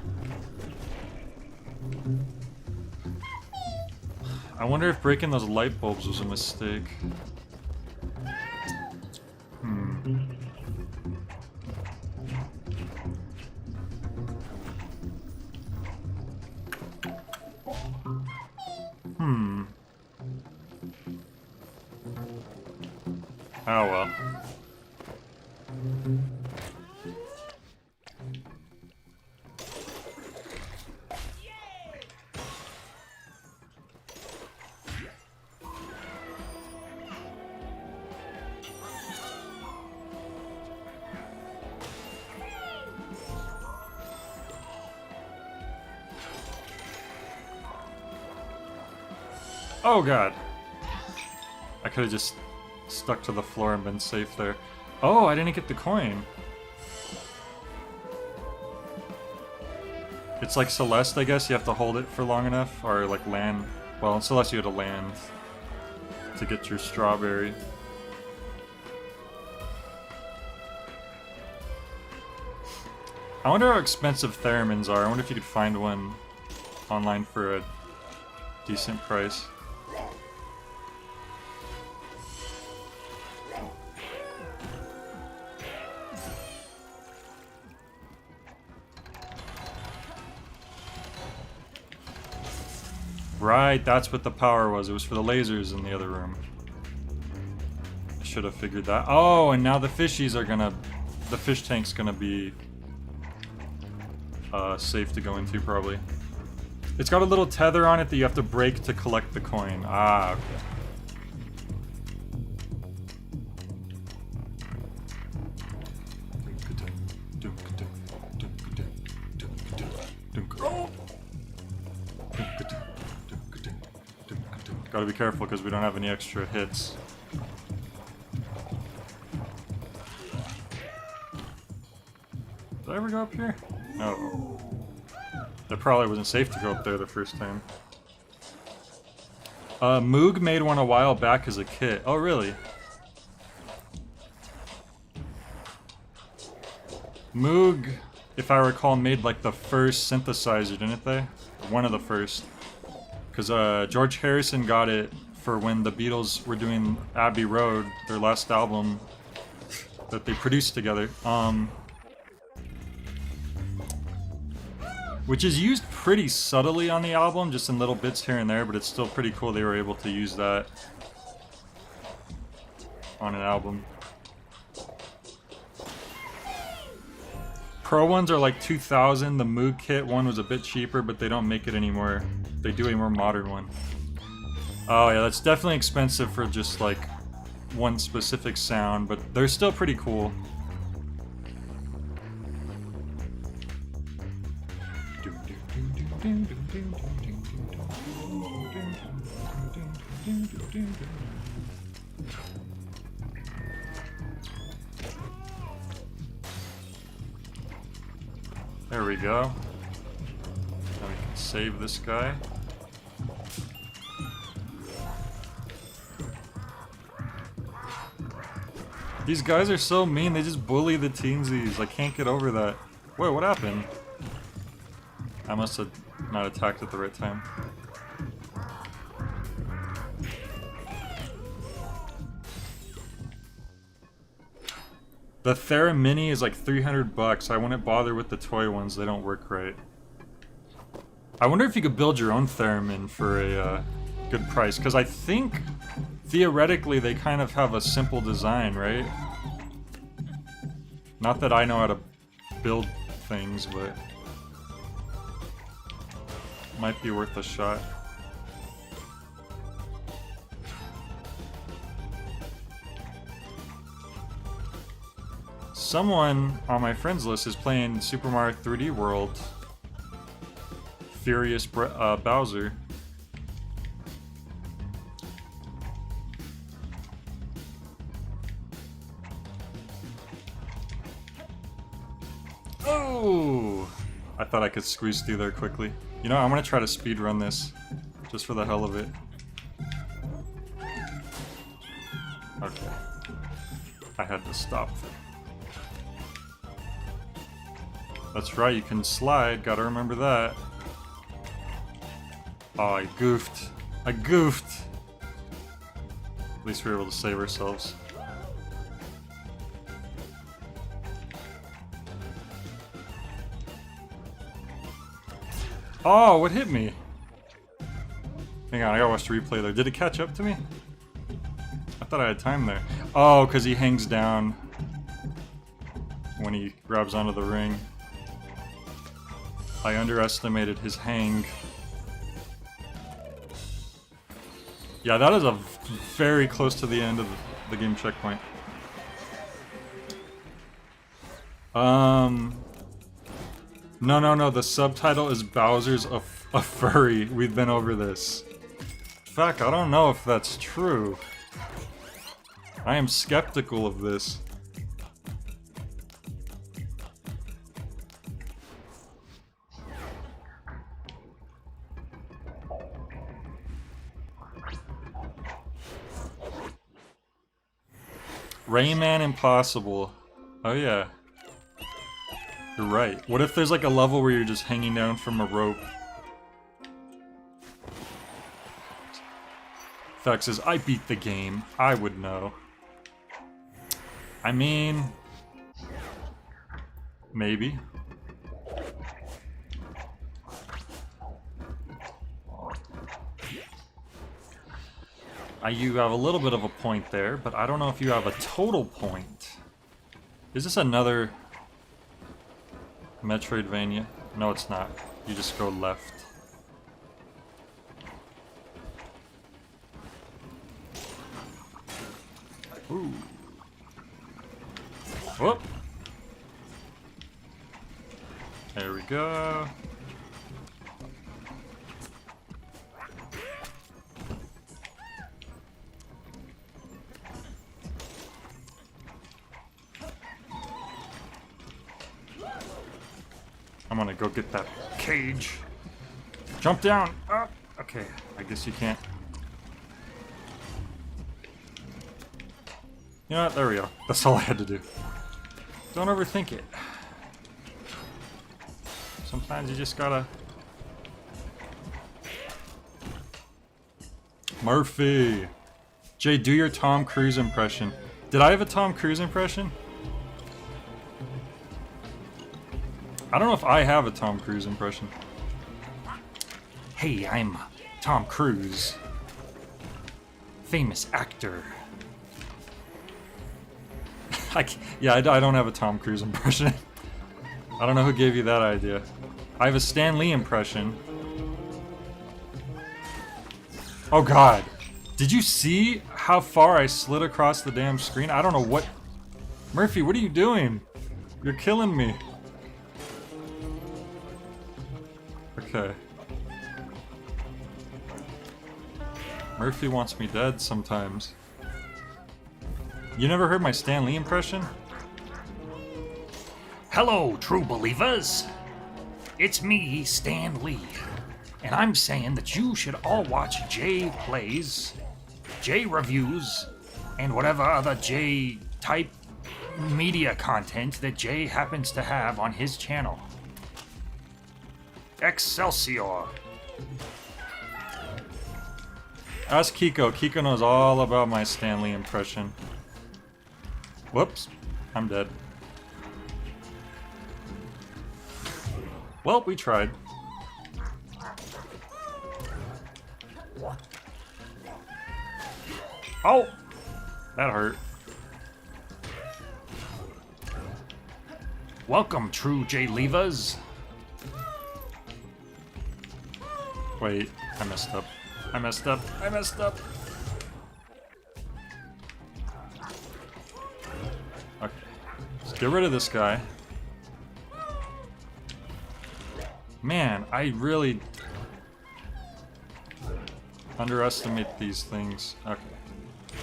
Speaker 1: I wonder if breaking those light bulbs was a mistake. Oh well. Oh god. I could have just stuck to the floor and been safe there. Oh, I didn't get the coin. It's like Celeste, I guess. You have to hold it for long enough, or like land. Well, in Celeste you had to land to get your strawberry. I wonder how expensive theremins are. I wonder if you could find one online for a decent price. Right, that's what the power was. It was for the lasers in the other room. I should have figured that. Oh, and now the fishies are gonna... The fish tank's gonna be... safe to go into, probably. It's got a little tether on it that you have to break to collect the coin. Ah, okay. Gotta be careful because we don't have any extra hits. Did I ever go up here? No. That probably wasn't safe to go up there the first time. Moog made one a while back as a kit. Oh, really? Moog, if I recall, made like the first synthesizer, didn't they? One of the first. Because George Harrison got it for when the Beatles were doing Abbey Road, their last album that they produced together. Which is used pretty subtly on the album, just in little bits here and there, but it's still pretty cool they were able to use that on an album. Pro ones are like 2,000. The Moog kit one was a bit cheaper, but they don't make it anymore. They do a more modern one. Oh yeah, that's definitely expensive for just like one specific sound, but they're still pretty cool. There we go. Now we can save this guy. These guys are so mean, they just bully the teensies. I can't get over that. Wait, what happened? I must have not attacked at the right time. The Thera Mini is like 300 bucks. I wouldn't bother with the toy ones, they don't work right. I wonder if you could build your own theremin for a good price, because I think theoretically they kind of have a simple design, right? Not that I know how to build things, but might be worth a shot. Someone on my friends list is playing Super Mario 3D World. Furious Bowser. Oh! I thought I could squeeze through there quickly. You know, I'm gonna try to speedrun this, just for the hell of it. Okay. I had to stop. That's right, you can slide, gotta remember that. Oh, I goofed. I goofed! At least we were able to save ourselves. Oh, what hit me? Hang on, I gotta watch the replay there. Did it catch up to me? I thought I had time there. Oh, because he hangs down when he grabs onto the ring. I underestimated his hang. Yeah, that is a very close to the end of the game checkpoint. No, the subtitle is Bowser's a furry. We've been over this. In fact, I don't know if that's true. I am skeptical of this. Rayman Impossible. Oh yeah. You're right. What if there's like a level where you're just hanging down from a rope? Fact says, I beat the game. I would know. I mean... maybe. You have a little bit of a point there, but I don't know if you have a total point. Is this another Metroidvania? No, it's not. You just go left. Ooh. Whoop. There we go. I'm gonna go get that cage. Jump down! Ah, okay, I guess you can't. You know what? There we go. That's all I had to do. Don't overthink it. Sometimes you just gotta... Murphy! Jay, do your Tom Cruise impression. Did I have a Tom Cruise impression? I don't know if I have a Tom Cruise impression. Hey, I'm Tom Cruise. Famous actor. I don't have a Tom Cruise impression. I don't know who gave you that idea. I have a Stan Lee impression. Oh god. Did you see how far I slid across the damn screen? I don't know what... Murphy, what are you doing? You're killing me. Okay. Murphy wants me dead sometimes. You never heard my Stan Lee impression?
Speaker 2: Hello, true believers. It's me, Stan Lee. And I'm saying that you should all watch Jay Plays, Jay Reviews, and whatever other Jay-type media content that Jay happens to have on his channel. Excelsior!
Speaker 1: Ask Kiko. Kiko knows all about my Stan Lee impression. Whoops. I'm dead. Well, we tried. Oh! That hurt.
Speaker 2: Welcome, true Jay-Levers.
Speaker 1: Wait, I messed up. I messed up. I messed up. Okay. Let's get rid of this guy. Man, I really underestimate these things. Okay.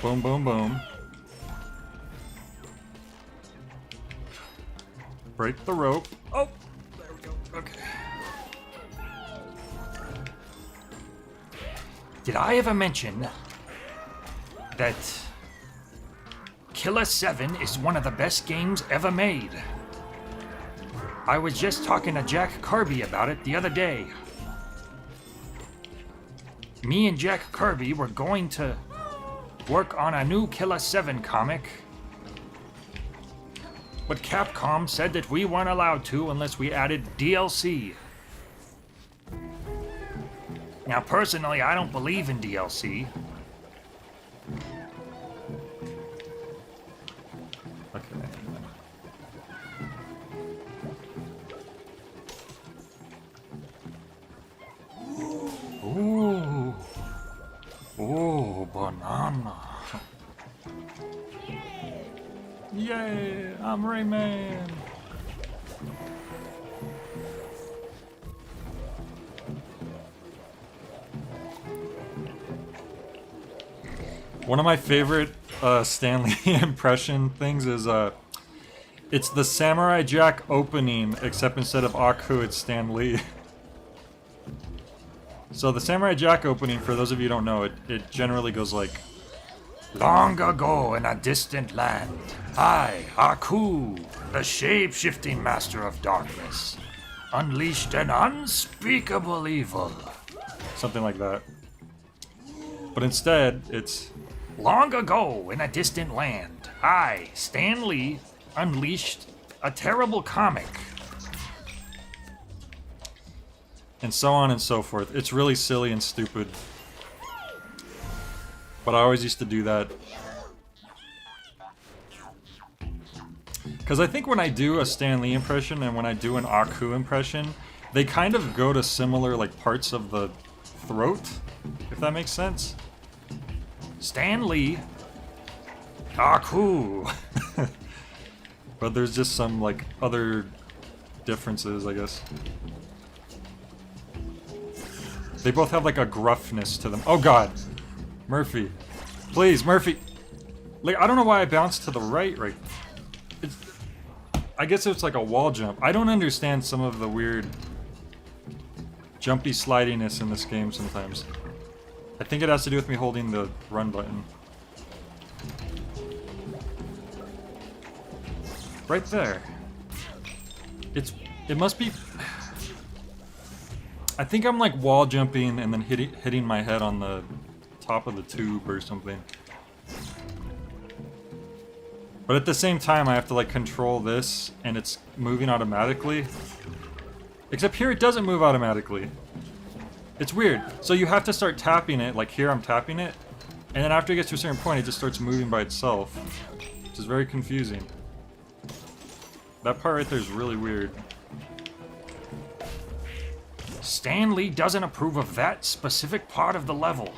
Speaker 1: Boom, boom, boom. Break the rope. Oh! There we go. Okay.
Speaker 2: Did I ever mention that Killer 7 is one of the best games ever made? I was just talking to Jack Kirby about it the other day. Me and Jack Kirby were going to work on a new Killer 7 comic, but Capcom said that we weren't allowed to unless we added DLC. Now, personally, I don't believe in DLC.
Speaker 1: Okay. Ooh. Ooh, banana. Yay, I'm Rayman. One of my favorite Stan Lee impression things is it's the Samurai Jack opening, except instead of Aku, it's Stan Lee. So the Samurai Jack opening, for those of you who don't know, it generally goes like,
Speaker 2: Long ago in a distant land, I, Aku, the shape-shifting master of darkness, unleashed an unspeakable evil.
Speaker 1: something like that. But instead, it's
Speaker 2: Long ago in a distant land, I, Stan Lee, unleashed a terrible comic.
Speaker 1: and so on and so forth. It's really silly and stupid. But I always used to do that. Because I think when I do a Stan Lee impression and when I do an Aku impression, they kind of go to similar like parts of the throat, if that makes sense.
Speaker 2: Stan Lee, Aku.
Speaker 1: But there's just some like other differences, I guess. They both have like a gruffness to them. Oh god! Murphy. Please, Murphy! Like, I don't know why I bounced to the right. It's... I guess it's like a wall jump. I don't understand some of the weird jumpy slidiness in this game sometimes. I think it has to do with me holding the run button. Right there. It must be... I think I'm like wall jumping and then hitting my head on the top of the tube or something. But at the same time, I have to like control this and it's moving automatically. Except here it doesn't move automatically. It's weird. So you have to start tapping it, like here I'm tapping it, and then after it gets to a certain point it just starts moving by itself. Which is very confusing. That part right there is really weird.
Speaker 2: Stan Lee doesn't approve of that specific part of the level.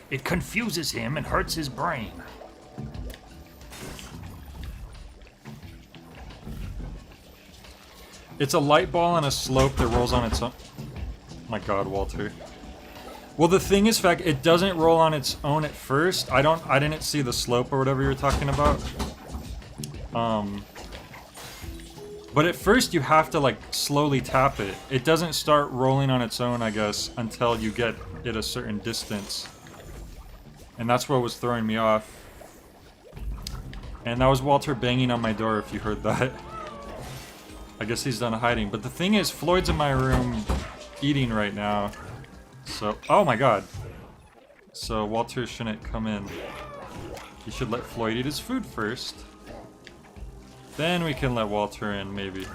Speaker 2: It confuses him and hurts his brain.
Speaker 1: It's a light ball on a slope that rolls on its own. My god, Walter. Well, the thing is, fact, it doesn't roll on its own at first. I didn't see the slope or whatever you were talking about. But at first you have to like slowly tap it. It doesn't start rolling on its own, I guess, until you get it a certain distance. And that's what was throwing me off. And that was Walter banging on my door, if you heard that. I guess he's done hiding. But the thing is, Floyd's in my room eating right now. So, oh my god. So Walter shouldn't come in. He should let Floyd eat his food first. Then we can let Walter in, maybe.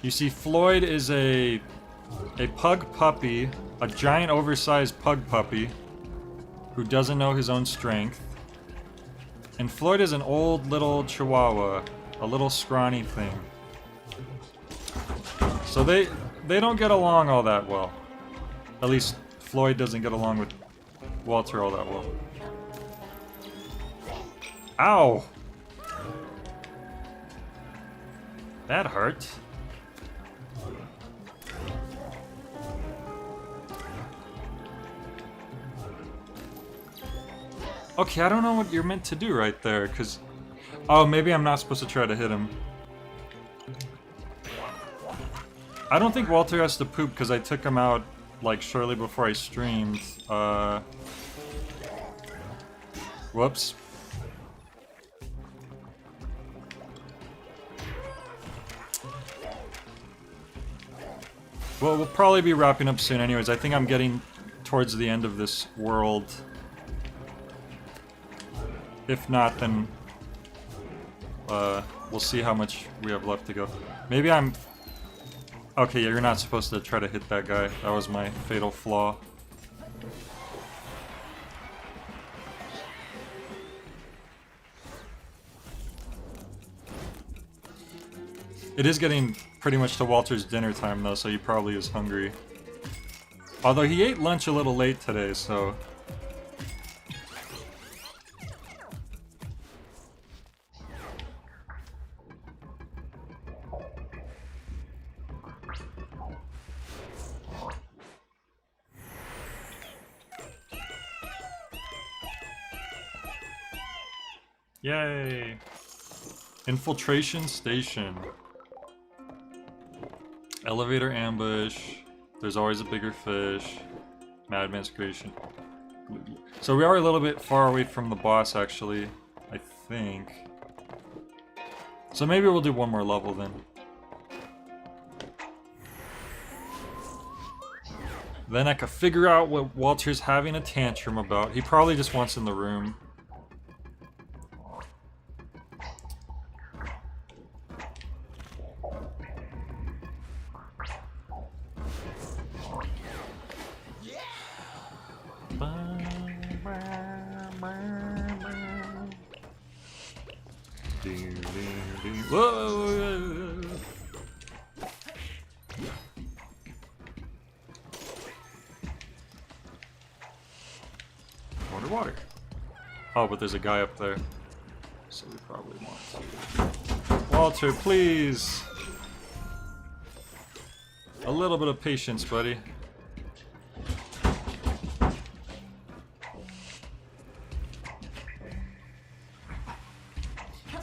Speaker 1: You see, Floyd is a pug puppy, a giant oversized pug puppy who doesn't know his own strength. And Floyd is an old little chihuahua, a little scrawny thing. So they don't get along all that well. At least Floyd doesn't get along with Walter all that well. Ow! That hurt. Okay, I don't know what you're meant to do right there, because... Oh, maybe I'm not supposed to try to hit him. I don't think Walter has to poop, because I took him out, like, shortly before I streamed. Whoops. Well, we'll probably be wrapping up soon anyways. I think I'm getting towards the end of this world. If not, then we'll see how much we have left to go. Maybe I'm... Okay, yeah, you're not supposed to try to hit that guy. That was my fatal flaw. It is getting pretty much to Walter's dinner time, though, so he probably is hungry. Although he ate lunch a little late today, so... Yay! Infiltration station. Elevator ambush. There's always a bigger fish. Madman's creation. So we are a little bit far away from the boss, actually. I think. So maybe we'll do one more level then. Then I could figure out what Walter's having a tantrum about. He probably just wants in the room. Whoa! Water. Oh, but there's a guy up there. So we probably want to... Walter, please! A little bit of patience, buddy.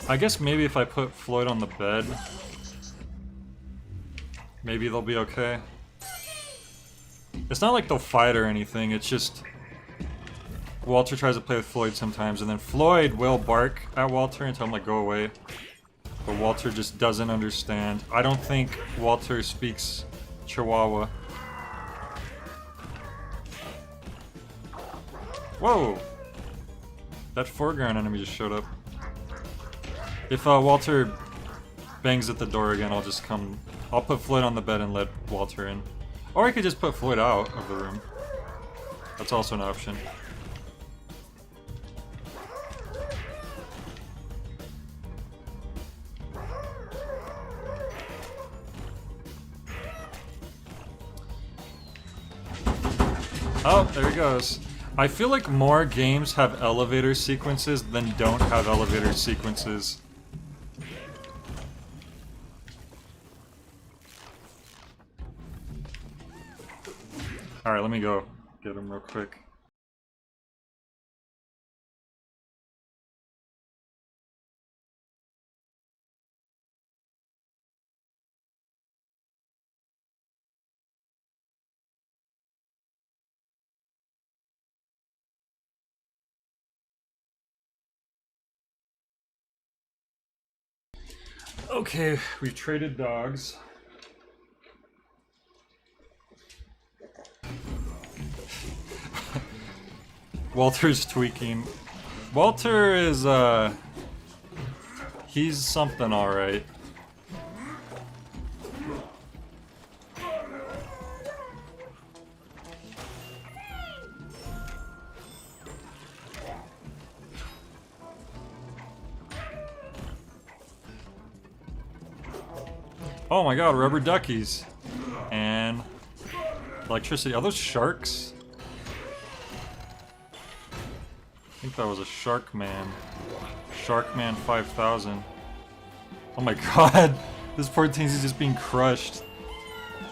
Speaker 1: I guess maybe if I put Floyd on the bed, maybe they'll be okay. It's not like they'll fight or anything, it's just Walter tries to play with Floyd sometimes, and then Floyd will bark at Walter and tell him, like, go away. But Walter just doesn't understand. I don't think Walter speaks Chihuahua. Whoa! That foreground enemy just showed up. If Walter bangs at the door again, I'll just come... I'll put Floyd on the bed and let Walter in. Or I could just put Floyd out of the room. That's also an option. Oh, there he goes. I feel like more games have elevator sequences than don't have elevator sequences. Alright, let me go get him real quick. Okay, we've traded dogs. Walter's tweaking. Walter is, he's something alright. Oh my god, rubber duckies. And electricity. Are those sharks? I think that was a Sharkman. Sharkman 5000. Oh my god. This poor thing is just being crushed.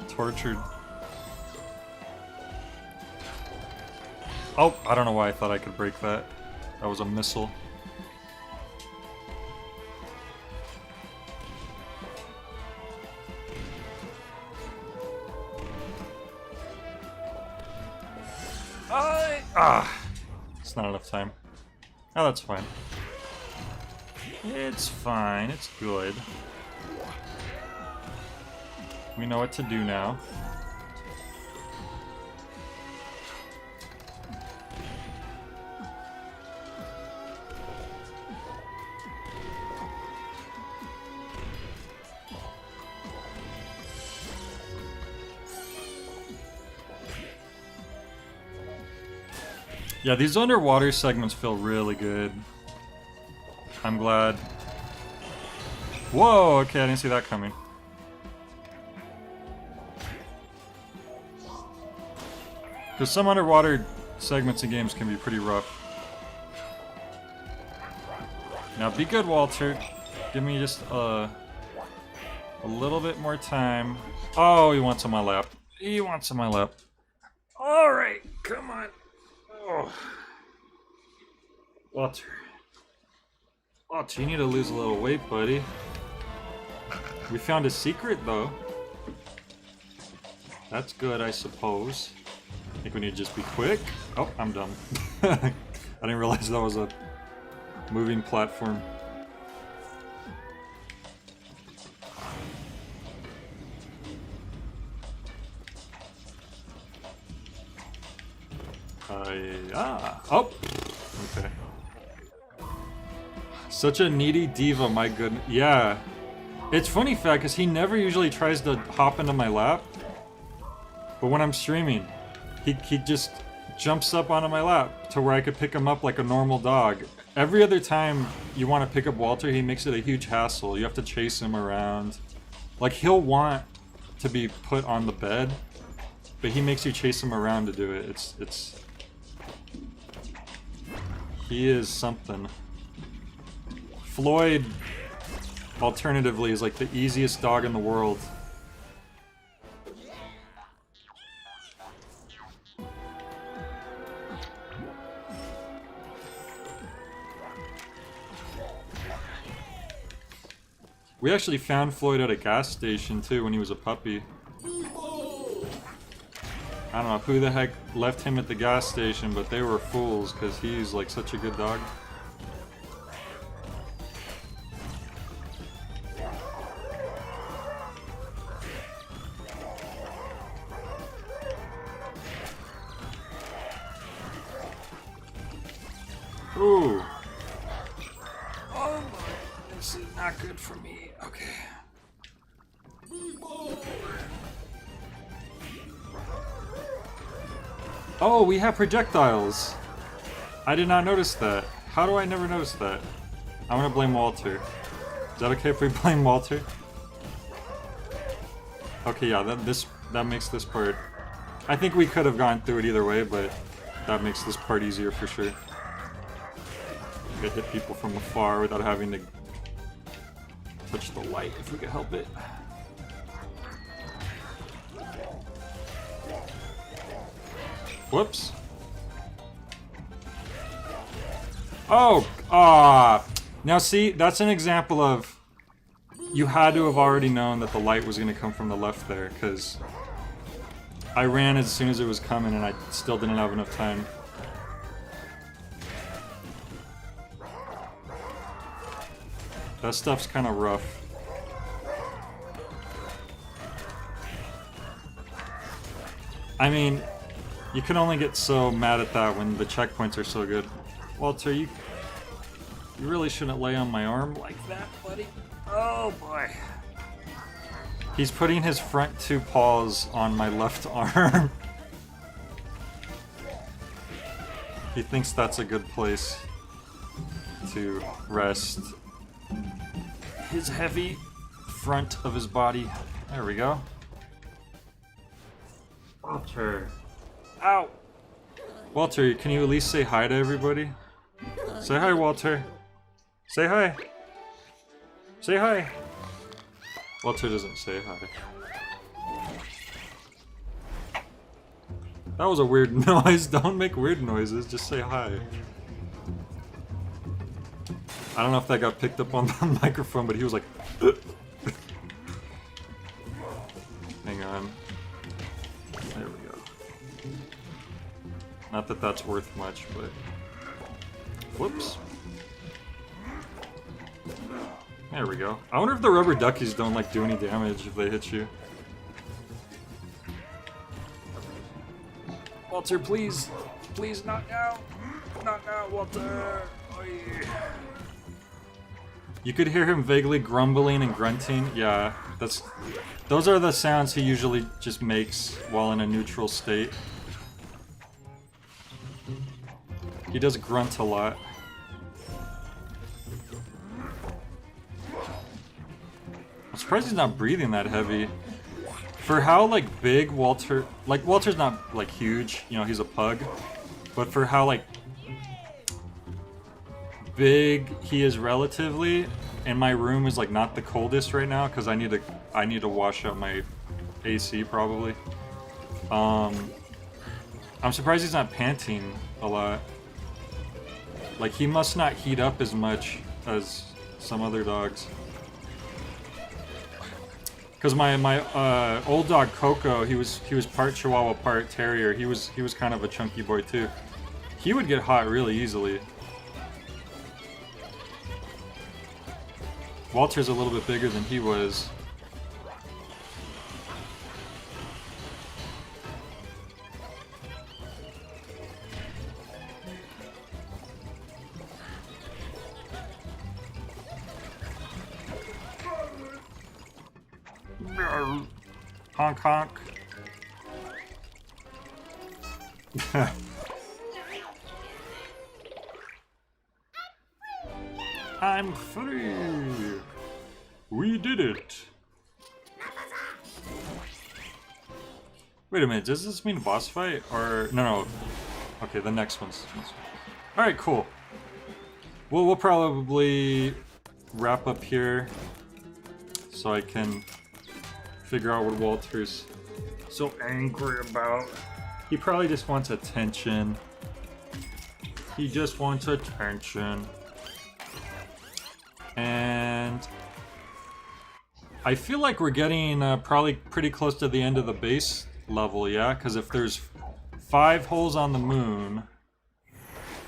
Speaker 1: Tortured. Oh, I don't know why I thought I could break that. That was a missile. It's not enough time. Oh, that's fine. It's fine. It's good. We know what to do now. Yeah, these underwater segments feel really good. I'm glad. Whoa, okay, I didn't see that coming. Because some underwater segments in games can be pretty rough. Now be good, Walter. Give me just a little bit more time. Oh, he wants on my lap. He wants on my lap. Alright, come on. Oh. Walter. Walter, you need to lose a little weight, buddy. We found a secret, though. That's good, I suppose. I think we need to just be quick. Oh, I'm dumb. I didn't realize that was a moving platform. Oh! Okay. Such a needy diva, my goodness. Yeah. It's funny fact, because he never usually tries to hop into my lap. But when I'm streaming, he just jumps up onto my lap to where I could pick him up like a normal dog. Every other time you want to pick up Walter, he makes it a huge hassle. You have to chase him around. Like, he'll want to be put on the bed, but he makes you chase him around to do it. It's... He is something. Floyd, alternatively, is like the easiest dog in the world. We actually found Floyd at a gas station too when he was a puppy. I don't know who the heck left him at the gas station, but they were fools because he's like such a good dog. Ooh. Oh my, this is not good for me. Okay. Oh, we have projectiles. I did not notice that. How do I never notice that? I'm gonna blame Walter. Is that okay if we blame Walter? Okay, yeah, that makes this part. I think we could have gone through it either way, but that makes this part easier for sure. We could hit people from afar without having to touch the light if we could help it. Whoops. Oh, now see, that's an example of you had to have already known that the light was going to come from the left there, because I ran as soon as it was coming and I still didn't have enough time. That stuff's kind of rough. I mean, you can only get so mad at that when the checkpoints are so good. Walter, you really shouldn't lay on my arm like that, buddy. Oh boy. He's putting his front two paws on my left arm. He thinks that's a good place to rest his heavy front of his body. There we go. Walter. Ow! Walter, can you at least say hi to everybody? Say hi, Walter. Say hi. Say hi. Walter doesn't say hi. That was a weird noise. Don't make weird noises, just say hi. I don't know if that got picked up on the microphone, but he was like... Hang on. There we go. Not that that's worth much, but... Whoops. There we go. I wonder if the rubber duckies don't like do any damage if they hit you. Walter, please. Please, not now. Not now, Walter. Oh, yeah. You could hear him vaguely grumbling and grunting. Yeah, those are the sounds he usually just makes while in a neutral state. He does grunt a lot. I'm surprised he's not breathing that heavy. For how, like, big Walter... Like, Walter's not, like, huge. You know, he's a pug. But for how, like, big he is relatively, and my room is, like, not the coldest right now, because I need to wash out my AC, probably. I'm surprised he's not panting a lot. Like, he must not heat up as much as some other dogs. Because my old dog Coco, he was part Chihuahua, part Terrier. He was kind of a chunky boy too. He would get hot really easily. Walter's a little bit bigger than he was. Honk honk. I'm free. We did it. Wait a minute, does this mean a boss fight? Or no. Okay, the next one's. Alright, cool. Well, we'll probably wrap up here so I can figure out what Walter's so angry about. He probably just wants attention. He just wants attention. And I feel like we're getting probably pretty close to the end of the base level, yeah? Because if there's 5 holes on the moon...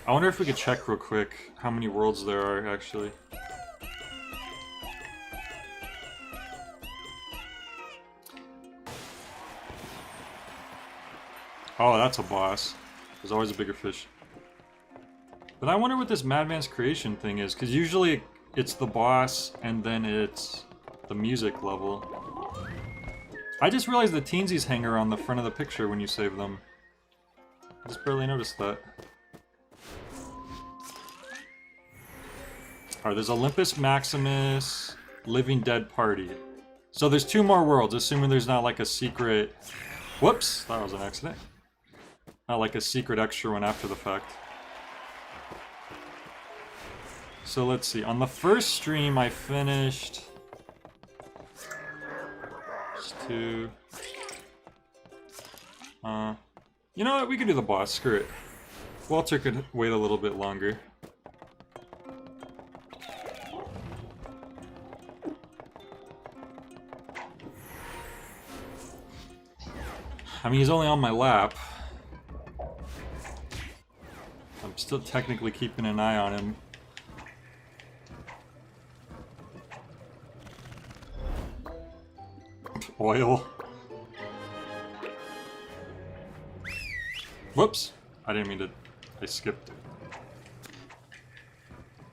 Speaker 1: I wonder if we could check real quick how many worlds there are, actually. Oh, that's a boss. There's always a bigger fish. But I wonder what this Madman's Creation thing is, because usually it's the boss and then it's the music level. I just realized the Teensies hanger on the front of the picture when you save them. I just barely noticed that. Alright, there's Olympus Maximus, Living Dead Party. So there's 2 more worlds, assuming there's not like a secret... Whoops! That was an accident. Not like a secret extra one after the fact. So let's see. On the first stream, I finished... Just 2... You know what? We could do the boss. Screw it. Walter could wait a little bit longer. I mean, he's only on my lap. I'm still technically keeping an eye on him. Oil. Whoops! I didn't mean to... I skipped it.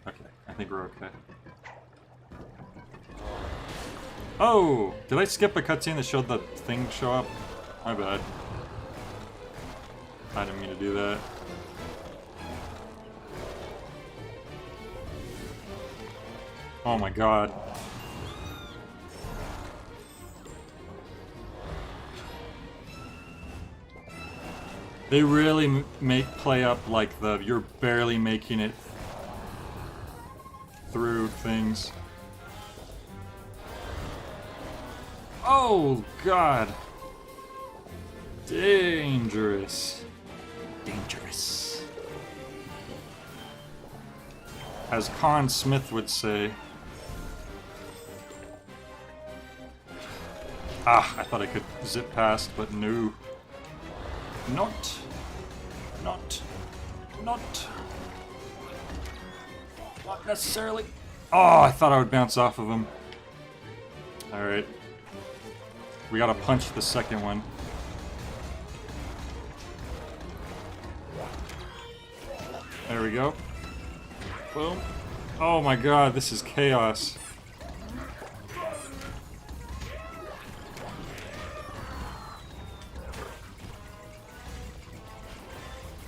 Speaker 1: Okay, I think we're okay. Oh! Did I skip a cutscene that showed the thing show up? My bad. I didn't mean to do that. Oh my god. They really play up like the you're barely making it through things. Oh god. Dangerous. Dangerous. As Con Smith would say. Ah, I thought I could zip past, but no. Not necessarily. Oh, I thought I would bounce off of him. Alright. We gotta punch the second one. There we go. Boom. Oh my god, this is chaos.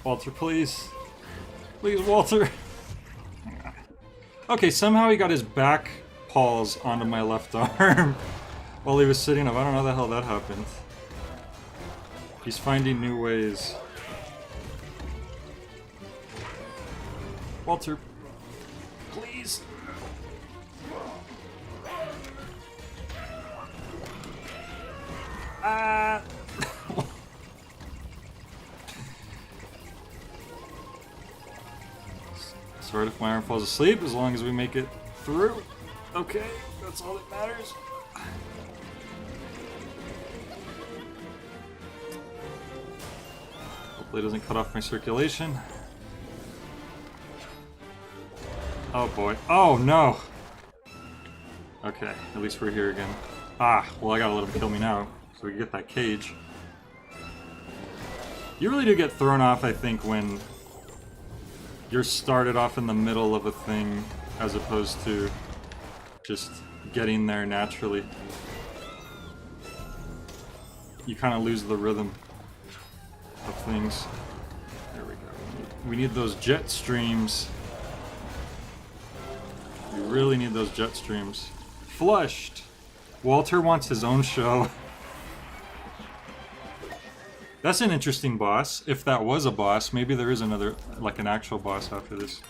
Speaker 1: Walter, please. Please, Walter. Okay, somehow he got his back paws onto my left arm while he was sitting up. I don't know how the hell that happened. He's finding new ways. Walter, please. Ah. Sorry if my arm falls asleep, as long as we make it through. Okay, that's all that matters. Hopefully it doesn't cut off my circulation. Oh boy. Oh no! Okay, at least we're here again. Ah, well I gotta let him kill me now, so we can get that cage. You really do get thrown off, I think, when you're started off in the middle of a thing, as opposed to just getting there naturally. You kind of lose the rhythm of things. There we go. We need those jet streams. We really need those jet streams. Flushed! Walter wants his own show. That's an interesting boss. If that was a boss, maybe there is another, like an actual boss after this.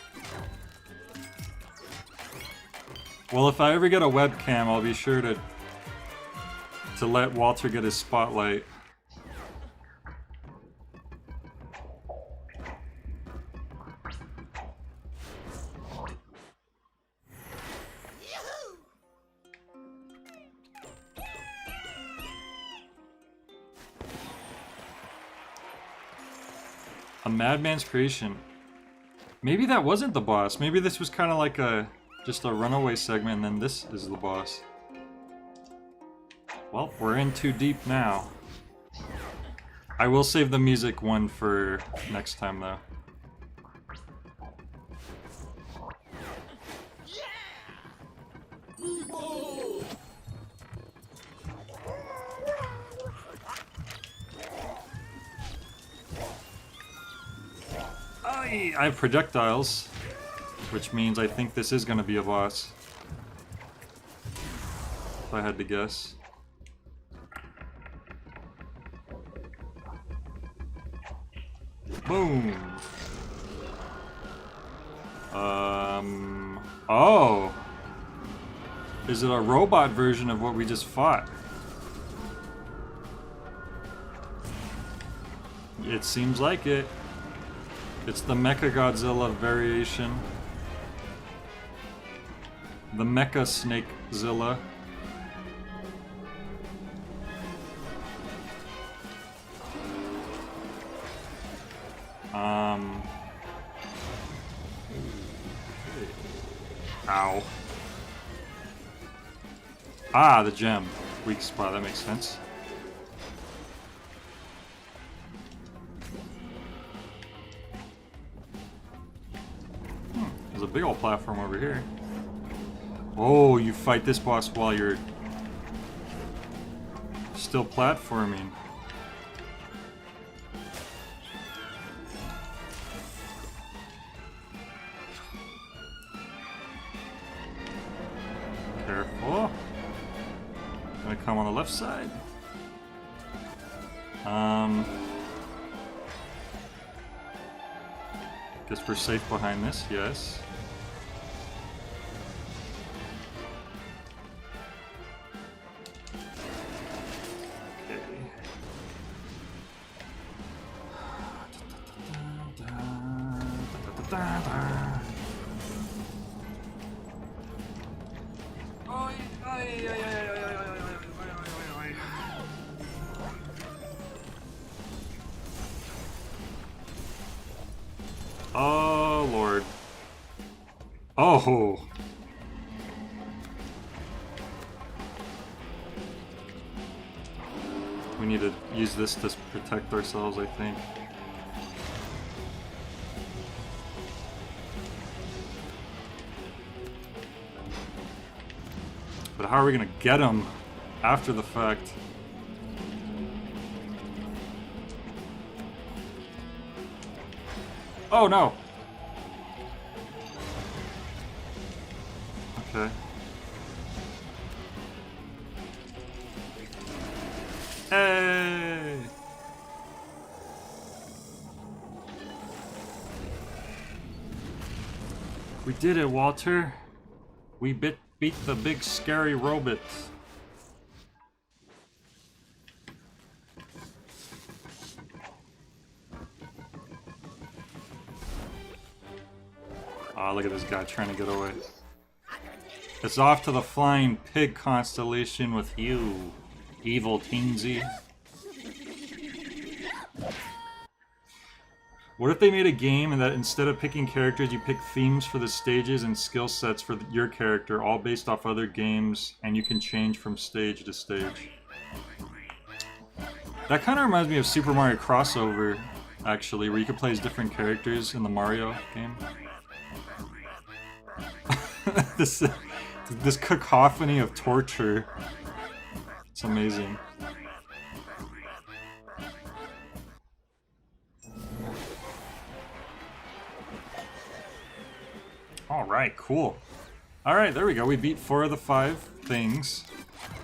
Speaker 1: Well, if I ever get a webcam, I'll be sure to let Walter get his spotlight. A madman's creation. Maybe that wasn't the boss. Maybe this was kind of like just a runaway segment, and then this is the boss. Well, we're in too deep now. I will save the music one for next time, though. I have projectiles, which means I think this is going to be a boss. If I had to guess. Boom. Oh. Is it a robot version of what we just fought? It seems like it. It's the Mecha Godzilla variation. The Mecha Snakezilla. Ow. Ah, the gem. Weak spot, that makes sense. There's a big old platform over here. Oh, you fight this boss while you're still platforming. Careful. Gonna come on the left side. Guess we're safe behind this, yes. Oh, Lord. Oh. We need to use this to protect ourselves, I think. But how are we gonna get him after the fact? Oh no! Okay. Hey! We did it, Walter. We beat the big scary robot. Oh, look at this guy trying to get away. It's off to the flying pig constellation with you, evil teensy. What if they made a game and that instead of picking characters, you pick themes for the stages and skill sets for your character, all based off other games, and you can change from stage to stage? That kind of reminds me of Super Mario Crossover, actually, where you could play as different characters in the Mario game. This cacophony of torture. It's amazing. Alright, cool. Alright, there we go. We beat 4 of the 5 things.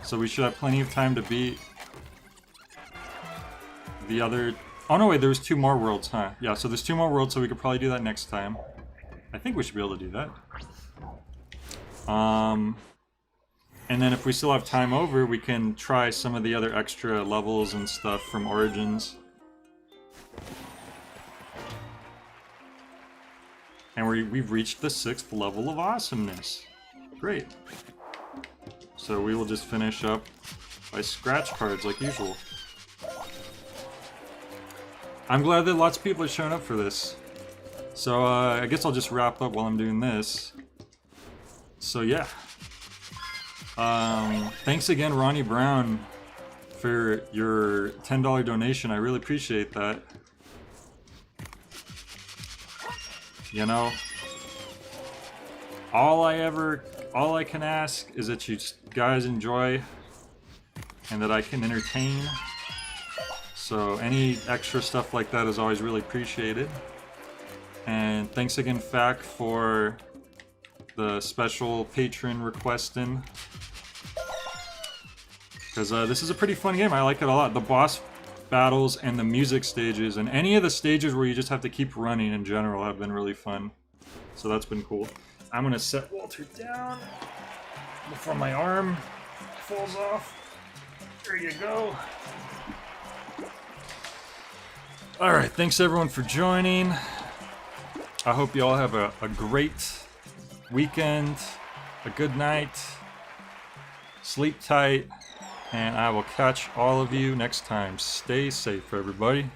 Speaker 1: So we should have plenty of time to beat the other... Oh no, wait, there was 2 more worlds, huh? Yeah, so there's 2 more worlds, so we could probably do that next time. I think we should be able to do that. And then if we still have time over, we can try some of the other extra levels and stuff from Origins. And we've reached the 6th level of awesomeness. Great. So we will just finish up by scratch cards like usual. I'm glad that lots of people are showing up for this. So I guess I'll just wrap up while I'm doing this. So yeah. Thanks again, Ronnie Brown, for your $10 donation. I really appreciate that. You know, all I can ask is that you guys enjoy and that I can entertain. So any extra stuff like that is always really appreciated. And thanks again, Fac, for the special patron requesting. Because this is a pretty fun game. I like it a lot. The boss battles and the music stages and any of the stages where you just have to keep running in general have been really fun. So that's been cool. I'm going to set Walter down before my arm falls off. There you go. Alright, thanks everyone for joining. I hope you all have a great weekend, a good night, sleep tight, and I will catch all of you next time. Stay safe, everybody.